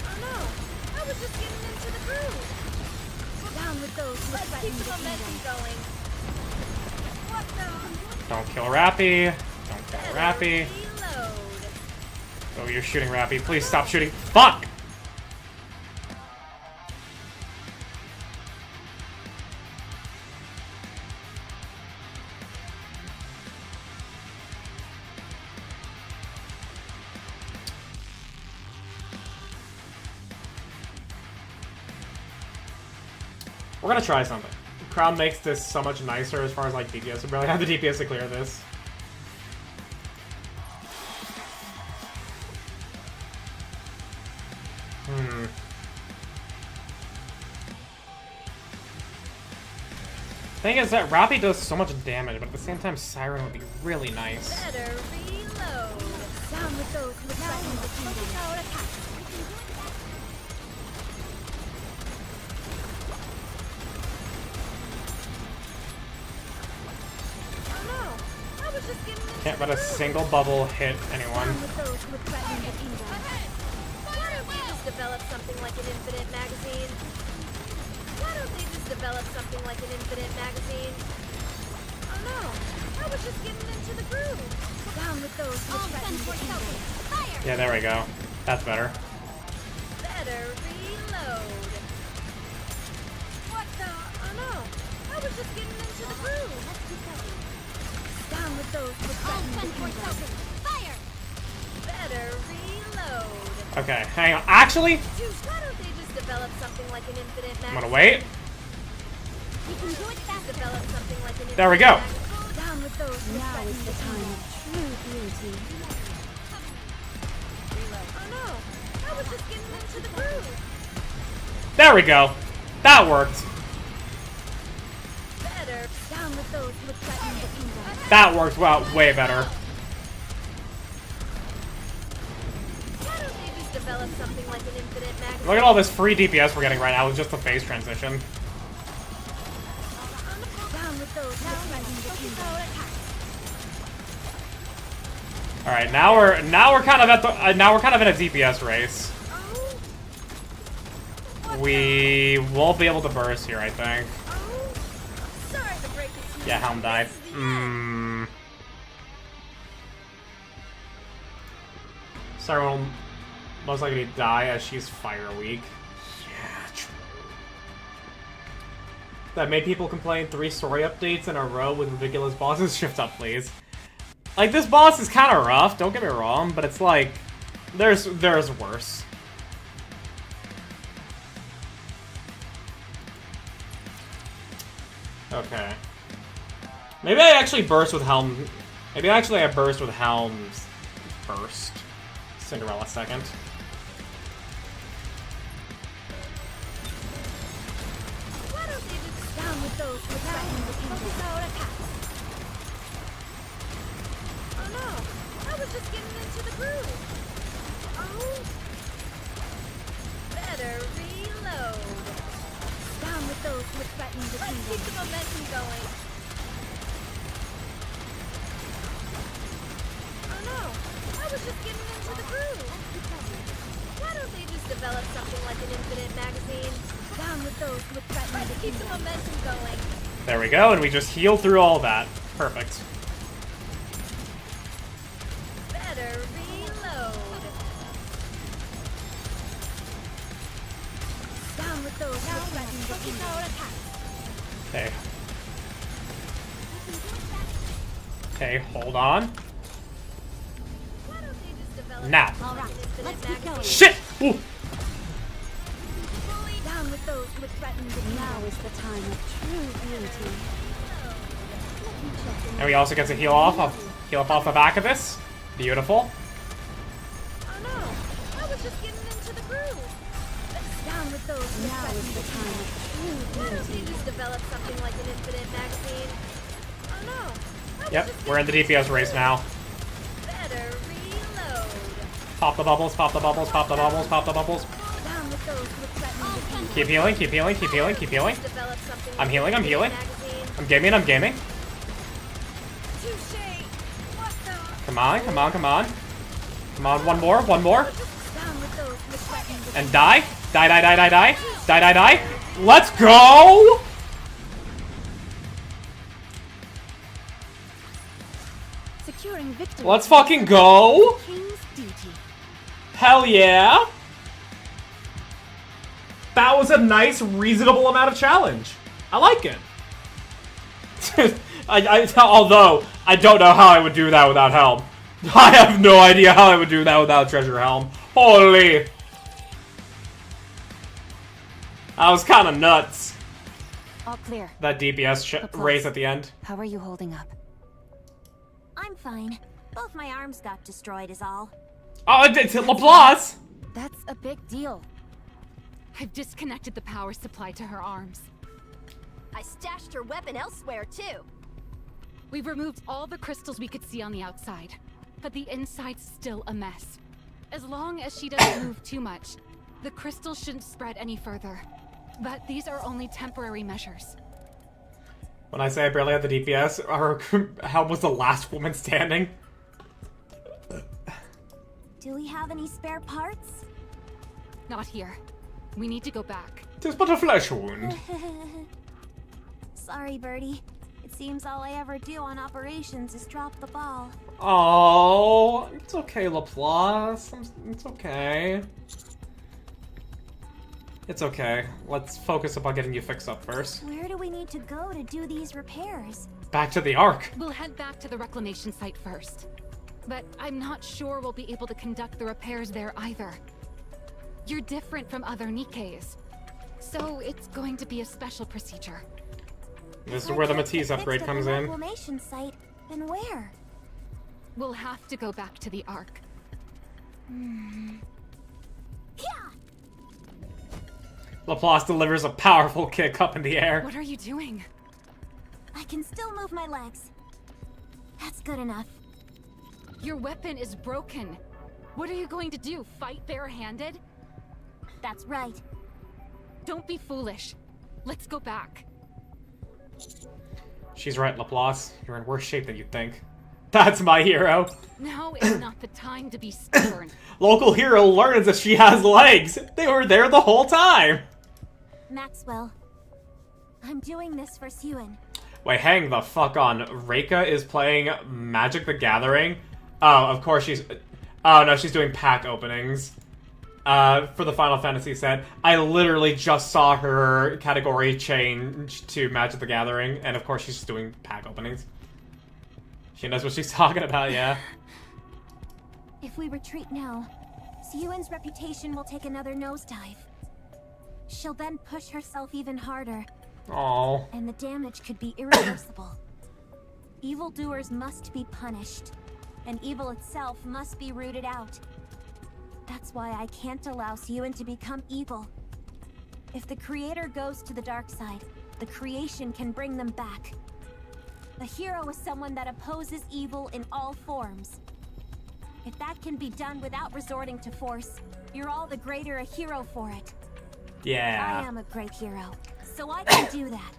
Oh no! I was just getting into the groove. Down with those who threaten the momentum going. What the? Don't kill Rappy. Don't kill Rappy. Reload. Oh, you're shooting Rappy. Please stop shooting. Fuck! We're gonna try something. Crown makes this so much nicer as far as like DPS. We barely have the DPS to clear this. Thing is that Rappy does so much damage, but at the same time Siren would be really nice. Better reload. Down with those who threaten the kingdom. Oh no! I was just getting into Can't let a single bubble hit anyone. Down with those who threaten the kingdom. Why don't they just develop something like an infinite magazine? Why don't they just develop something like an infinite magazine? Oh no! I was just getting into the groove. Down with those who threaten the kingdom. Fire! Yeah, there we go. That's better. Better reload. What the? Oh no! I was just getting into the groove. Down with those who threaten the kingdom. Fire! Better reload. Okay, hang on. Actually, Why don't they just develop something like an infinite magazine? I'm gonna wait. We can do it faster. Develop something like an There we go. infinite down with those who Now threaten is the time of true beauty. Oh no! I was just getting into the groove. There we go. That worked. Better down with those who threaten the kingdom. That worked well, way better. Why don't they just develop something like an infinite magazine? Look at all this free DPS we're getting right now with just the phase transition. Down with those who threaten the kingdom. All right, now we're kind of at the now we're kind of in a DPS race. We won't be able to burst here, I think. Sorry to break it to you. Yeah, Helm died. Siren most likely to die as she's fire weak. Yeah, true. That made people complain 3 story updates in a row with ridiculous bosses. Shift up, please. Like, this boss is kind of rough, don't get me wrong, but it's like, there's worse. Okay. Maybe I actually burst with Helm. Maybe actually I burst with Helms first. Cinderella second. Why don't they just down with those who threaten the kingdom? Oh no! I was just getting into the groove. Oh. Better reload. Down with those who threaten the kingdom. Let's keep the momentum going. Oh no! I was just getting into the groove. Why don't they just develop something like an infinite magazine? Down with those who threaten the kingdom. Let's keep the momentum going. There we go, and we just heal through all that. Perfect. Better reload. Down with those who threaten the kingdom. Okay. Okay, hold on. Why don't they just develop Now. all right, let's keep going. Shit! Ooh. Fully down with those who threaten the kingdom. Now is the time of true beauty. And we also get to heal off the back of this. Beautiful. Oh no! I was just getting into the groove. Down with those who Now threaten is the time of true Why don't beauty. they just develop something like an infinite magazine? Oh no! I was Yep, just we're in the getting DPS race now. Better reload. Pop the bubbles, pop the bubbles, pop the bubbles, pop the bubbles. Down with those who threaten the kingdom. Keep healing, keep healing, keep healing, keep healing. Develop something I'm like healing, an I'm healing. infinite magazine. I'm gaming, I'm gaming. Touche. What the? Come on, come on, come on. Come on, one more, one more. Down with those who threaten the And die. Die, die, die, die, die. Die, die, die. Let's go! Securing victory. Let's fucking go! King's duty. Hell yeah! That was a nice, reasonable amount of challenge. I like it. Although, I don't know how I would do that without Helm. I have no idea how I would do that without Treasure Helm. Holy! That was kind of nuts. All clear. That DPS race at the end. How are you holding up? I'm fine. Both my arms got destroyed is all. Oh, it's Laplace! That's a big deal. I've disconnected the power supply to her arms. I stashed her weapon elsewhere, too. We've removed all the crystals we could see on the outside, but the inside's still a mess. As long as she doesn't move too much, the crystals shouldn't spread any further. But these are only temporary measures. When I say I barely had the DPS, our Helm was the last woman standing. Do we have any spare parts? Not here. We need to go back. Tis but a flesh wound. Sorry, Birdie. It seems all I ever do on operations is drop the ball. Oh, it's okay, Laplace. It's okay. It's okay. Let's focus upon getting you fixed up first. Where do we need to go to do these repairs? Back to the Ark. We'll head back to the reclamation site first. But I'm not sure we'll be able to conduct the repairs there either. You're different from other Nikkes, so it's going to be a special procedure. This is where the Matisse upgrade comes in. Reclamation site. Then where? We'll have to go back to the Ark. Laplace delivers a powerful kick up in the air. What are you doing? I can still move my legs. That's good enough. Your weapon is broken. What are you going to do? Fight barehanded? That's right. Don't be foolish. Let's go back. She's right, Laplace. You're in worse shape than you'd think. That's my hero. Now is not the time to be stubborn. Local hero learns that she has legs. They were there the whole time. Maxwell, I'm doing this for Suen. Wait, hang the fuck on. Reika is playing Magic the Gathering? Oh, of course she's... Oh, no, she's doing pack openings. for the Final Fantasy set, I literally just saw her category change to Magic the Gathering, and of course she's just doing pack openings. She knows what she's talking about, yeah. If we retreat now, Siyuan's reputation will take another nosedive. She'll then push herself even harder. Aww. And the damage could be irreversible. Evildoers must be punished, and evil itself must be rooted out. That's why I can't allow Siyuan to become evil. If the creator goes to the dark side, the creation can bring them back. A hero is someone that opposes evil in all forms. If that can be done without resorting to force, you're all the greater a hero for it. Yeah. I am a great hero, so I can do that.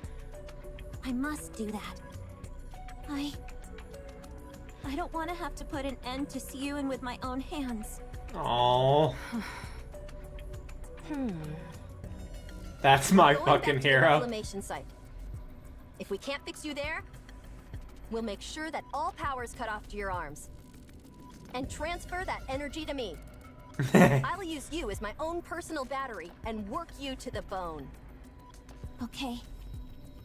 I must do that. I don't want to have to put an end to Siyuan with my own hands. Aww. That's my Going fucking back to the hero. reclamation site. If we can't fix you there, we'll make sure that all power is cut off to your arms. And transfer that energy to me. I'll use you as my own personal battery and work you to the bone. Okay.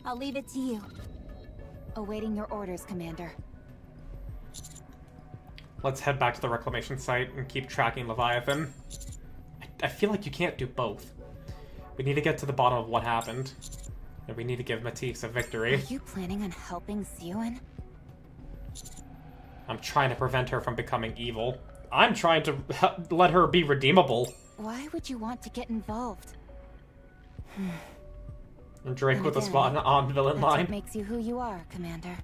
I'll leave it to you. Awaiting your orders, Commander. Let's head back to the reclamation site and keep tracking Leviathan. I feel like you can't do both. We need to get to the bottom of what happened. And we need to give Matisse a victory. Are you planning on helping Siyuan? I'm trying to prevent her from becoming evil. I'm trying to let her be redeemable. Why would you want to get involved? And Drake And with a again, spot on villain that's line. what makes you who you are, Commander.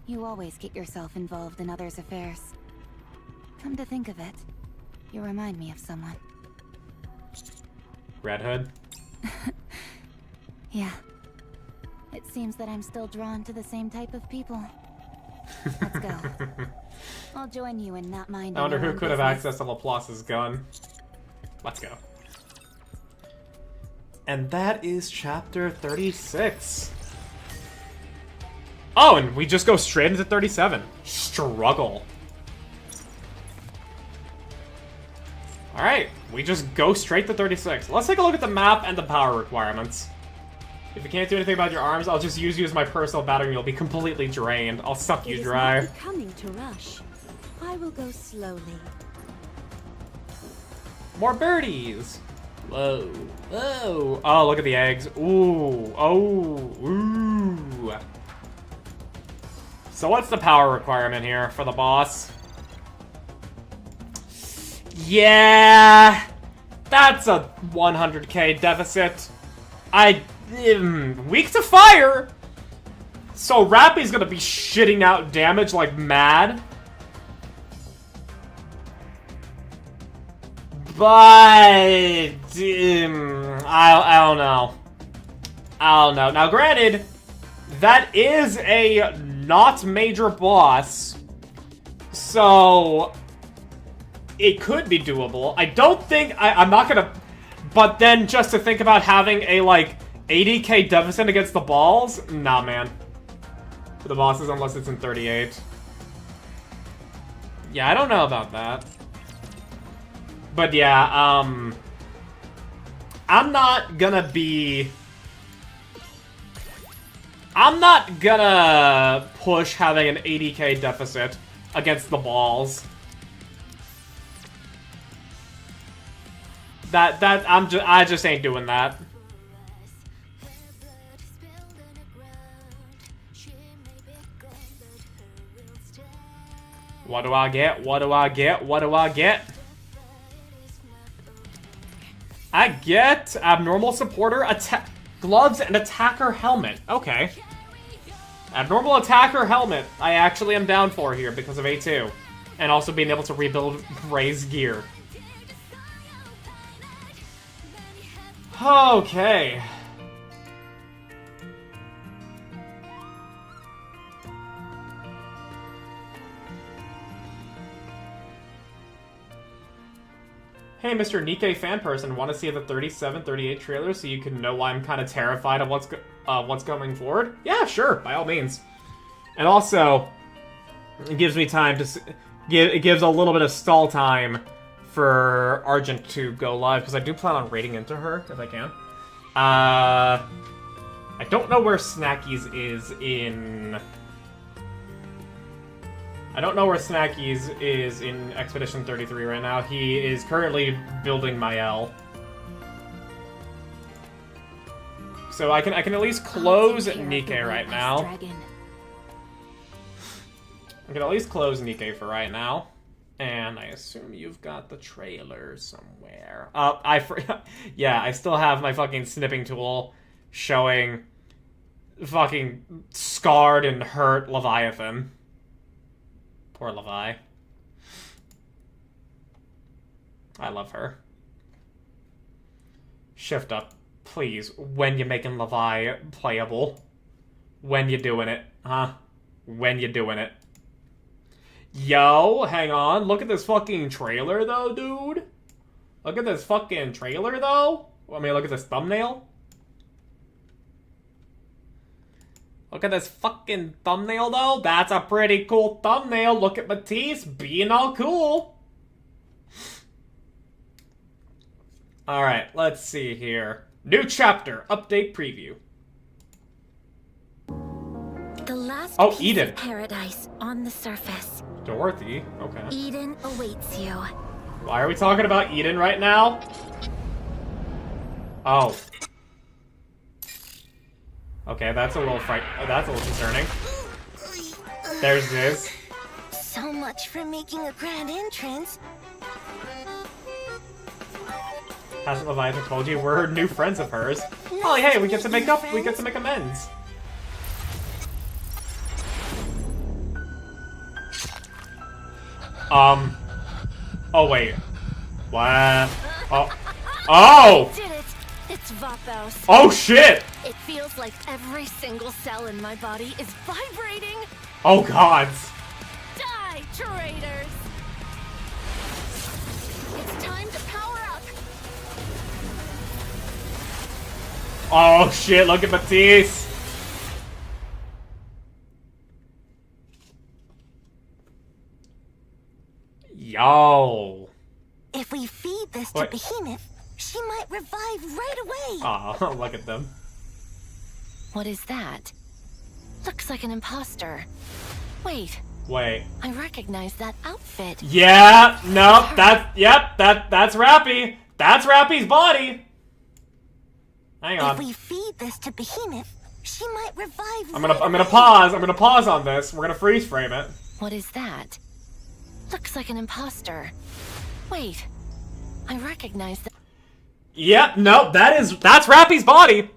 You always get yourself involved in others' affairs. Come to think of it, you remind me of someone. Red Hood. Yeah. It seems that I'm still drawn to the same type of people. Let's go. I'll join you in not minding. I wonder your who own could have business. access to Laplace's gun. Let's go. And that is chapter 36. Oh, and we just go straight into 37. Struggle. Alright, we just go straight to 36. Let's take a look at the map and the power requirements. If you can't do anything about your arms, I'll just use you as my personal battery and you'll be completely drained. I'll suck you dry. It is not becoming to rush. I will go slowly. More birdies! Whoa. Whoa. Oh, look at the eggs. Ooh. Oh. Ooh. So what's the power requirement here for the boss? Yeah. That's a 100k deficit. Weak to fire. So Rappy's gonna be shitting out damage like mad. But I don't know. I don't know. Now, granted, that is a not major boss, so it could be doable. I don't think I'm not gonna. But then, just to think about having a like 80k deficit against the balls, nah, man. For the bosses, unless it's in 38. Yeah, I don't know about that. But yeah, I'm not gonna push having an 80k deficit against the balls. I just ain't doing that. What do I get? What do I get? What do I get? I get abnormal supporter, gloves, and attacker helmet. Okay. Abnormal attacker helmet, I actually am down for here because of A2. And also being able to rebuild Ray's gear. Okay. Hey, Mr. Nikke fan person, want to see the 37, 38 trailer so you can know why I'm kind of terrified of what's going forward? Yeah, sure, by all means. And also, it gives me time to it gives a little bit of stall time for Argent to go live, because I do plan on raiding into her, if I can. I don't know where Snackies is in... I don't know where Snackies is in Expedition 33 right now. He is currently building Mael. So I can at least close Nikke right now. I can at least close Nikke for right now. And I assume you've got the trailer somewhere. Yeah, I still have my fucking snipping tool showing fucking scarred and hurt Leviathan. Poor Levi. I love her. Shift up, please, when you making Levi playable. When you doing it, huh? When you doing it. Yo, hang on. Look at this fucking trailer, though, dude. Look at this fucking trailer, though. I mean, look at this thumbnail. Look at this fucking thumbnail, though. That's a pretty cool thumbnail. Look at Matisse being all cool. Alright, let's see here. New chapter. Update preview. The last oh, piece Eden. of paradise on the surface. Dorothy? Okay. Eden awaits you. Why are we talking about Eden right now? Oh. Okay, that's a little that's a little concerning. There's this. So much for making a grand entrance. Hasn't Leviathan told you we're new friends of hers? Oh, hey, we get to make up. We get to make amends. Oh wait. What? Oh. Oh! I did it! It's Vathos. Oh shit! It feels like every single cell in my body is vibrating. Oh gods. Die, traitors! It's time to power up. Oh shit, look at Matisse. Yo. If we feed this to Behemoth, she might revive right away. Oh, look at them. What is that? Looks like an imposter. Wait. Wait. I recognize that outfit. Yeah, no, that's Rappy. That's Rappy's body. Hang on. If we feed this to Behemoth, she might revive. I'm gonna pause. I'm gonna pause on this. We're gonna freeze frame it. What is that? Looks like an imposter. Wait. I recognize that. Yep, no, that's Rappy's body.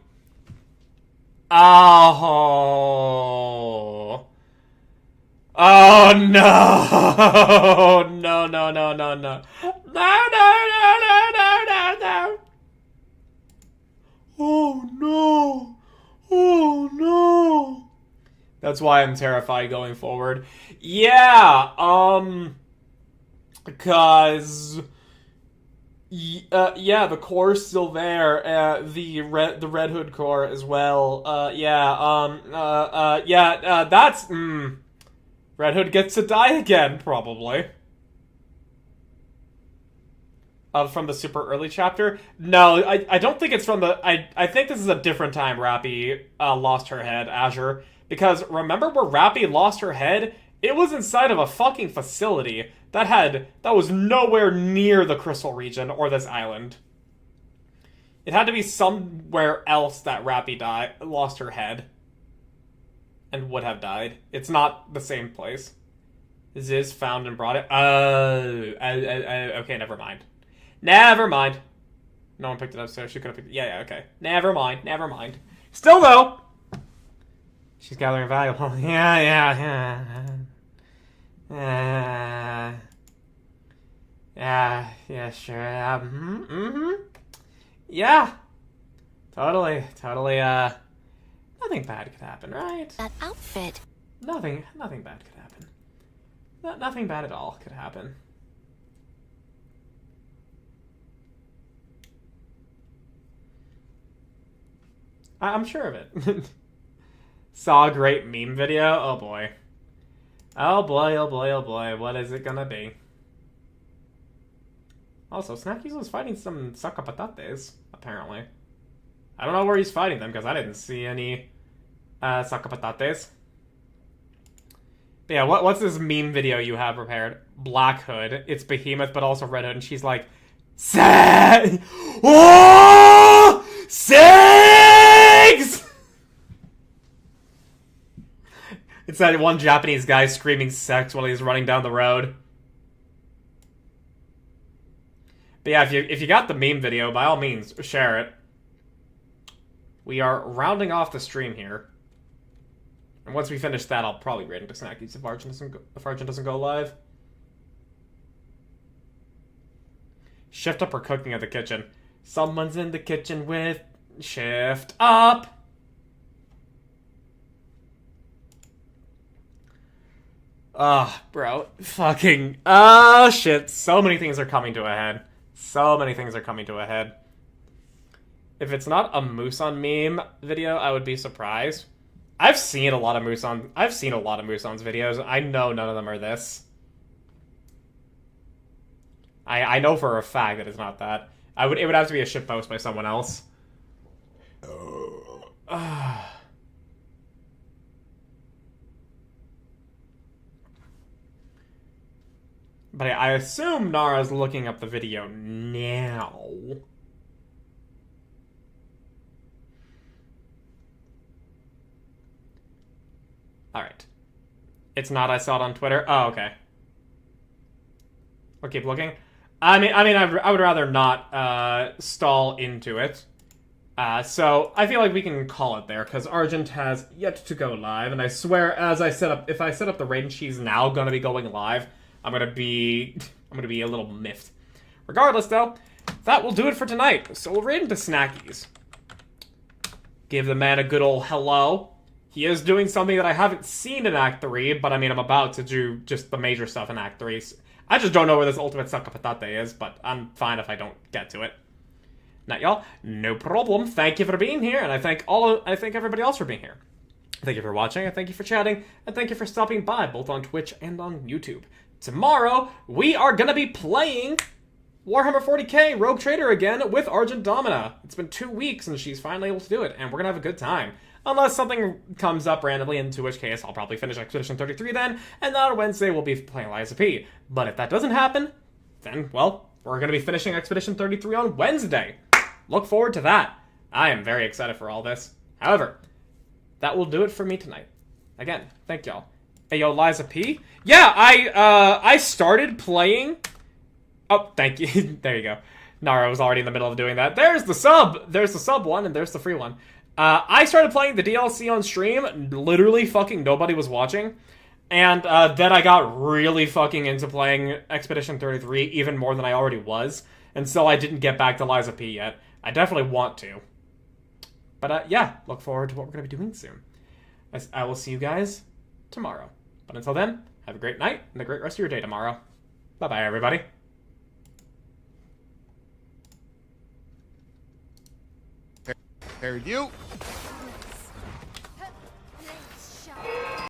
Oh. Oh no. No, no, no, no, no. No, no, no, no, no, no, no. Oh no. Oh no. That's why I'm terrified going forward. Yeah, because yeah, the core's still there. The Red Hood core as well. That's Red Hood gets to die again, probably. From the super early chapter? No, I don't think it's from the... I think this is a different time Rappy lost her head, Azure. Because remember where Rappy lost her head? It was inside of a fucking facility that was nowhere near the Crystal region or this island. It had to be somewhere else that Rappy lost her head. And would have died. It's not the same place. Ziz found and brought it. Okay, never mind. Never mind. No one picked it up, so she could have picked it. Yeah, okay. Never mind, never mind. Still, though! She's gathering valuable. Yeah. Yeah, sure. Yeah. Totally, nothing bad could happen, right? That outfit. Nothing bad could happen. Nothing bad at all could happen. I'm sure of it. Saw a great meme video? Oh boy. Oh boy, oh boy, oh boy. What is it gonna be? Also, Snackies was fighting some Sakapatates, apparently. I don't know where he's fighting them, because I didn't see any Sakapatates. But yeah, what's this meme video you have prepared? Black Hood. It's Behemoth, but also Red Hood, and she's like, Oh! Six! It's that one Japanese guy screaming sex while he's running down the road. But yeah, if you got the meme video, by all means, share it. We are rounding off the stream here. And once we finish that, I'll probably raid into Snackies if Argent doesn't go live. Shift up or cooking at the kitchen. Someone's in the kitchen with shift up. Bro. Fucking... shit. So many things are coming to a head. So many things are coming to a head. If it's not a Muson meme video, I would be surprised. I've seen a lot of Muson's videos. I know none of them are this. I know for a fact that it's not that. It would have to be a shitpost by someone else. But I assume Nara's looking up the video now. Alright. It's not, I saw it on Twitter. Oh, okay. I'll keep looking. I would rather not stall into it. So I feel like we can call it there, because Argent has yet to go live, and I swear, if I set up the raid and she's now gonna be going live, I'm gonna be a little miffed. Regardless, though, that will do it for tonight. So we'll raid into Snackies. Give the man a good old hello. He is doing something that I haven't seen in Act 3, but I mean, I'm about to do just the major stuff in Act 3. I just don't know where this ultimate Sakapatate is, but I'm fine if I don't get to it. Not y'all, no problem. Thank you for being here, and I thank everybody else for being here. Thank you for watching, and thank you for chatting, and thank you for stopping by, both on Twitch and on YouTube. Tomorrow, we are gonna be playing Warhammer 40k Rogue Trader again with Argent Domina. It's been 2 weeks, and she's finally able to do it, and we're gonna have a good time. Unless something comes up randomly, in which case I'll probably finish Expedition 33 then, and then on Wednesday we'll be playing Liza P. But if that doesn't happen, then, well, we're going to be finishing Expedition 33 on Wednesday. Look forward to that. I am very excited for all this. However, that will do it for me tonight. Again, thank y'all. Hey, yo, Liza P? Yeah, I started playing... Oh, thank you. There you go. Nara was already in the middle of doing that. There's the sub! There's the sub one, and there's the free one. I started playing the DLC on stream, literally fucking nobody was watching, and then I got really fucking into playing Expedition 33 even more than I already was, and so I didn't get back to Liza P yet. I definitely want to. But yeah, look forward to what we're going to be doing soon. I will see you guys tomorrow. But until then, have a great night and a great rest of your day tomorrow. Bye-bye, everybody. Here you.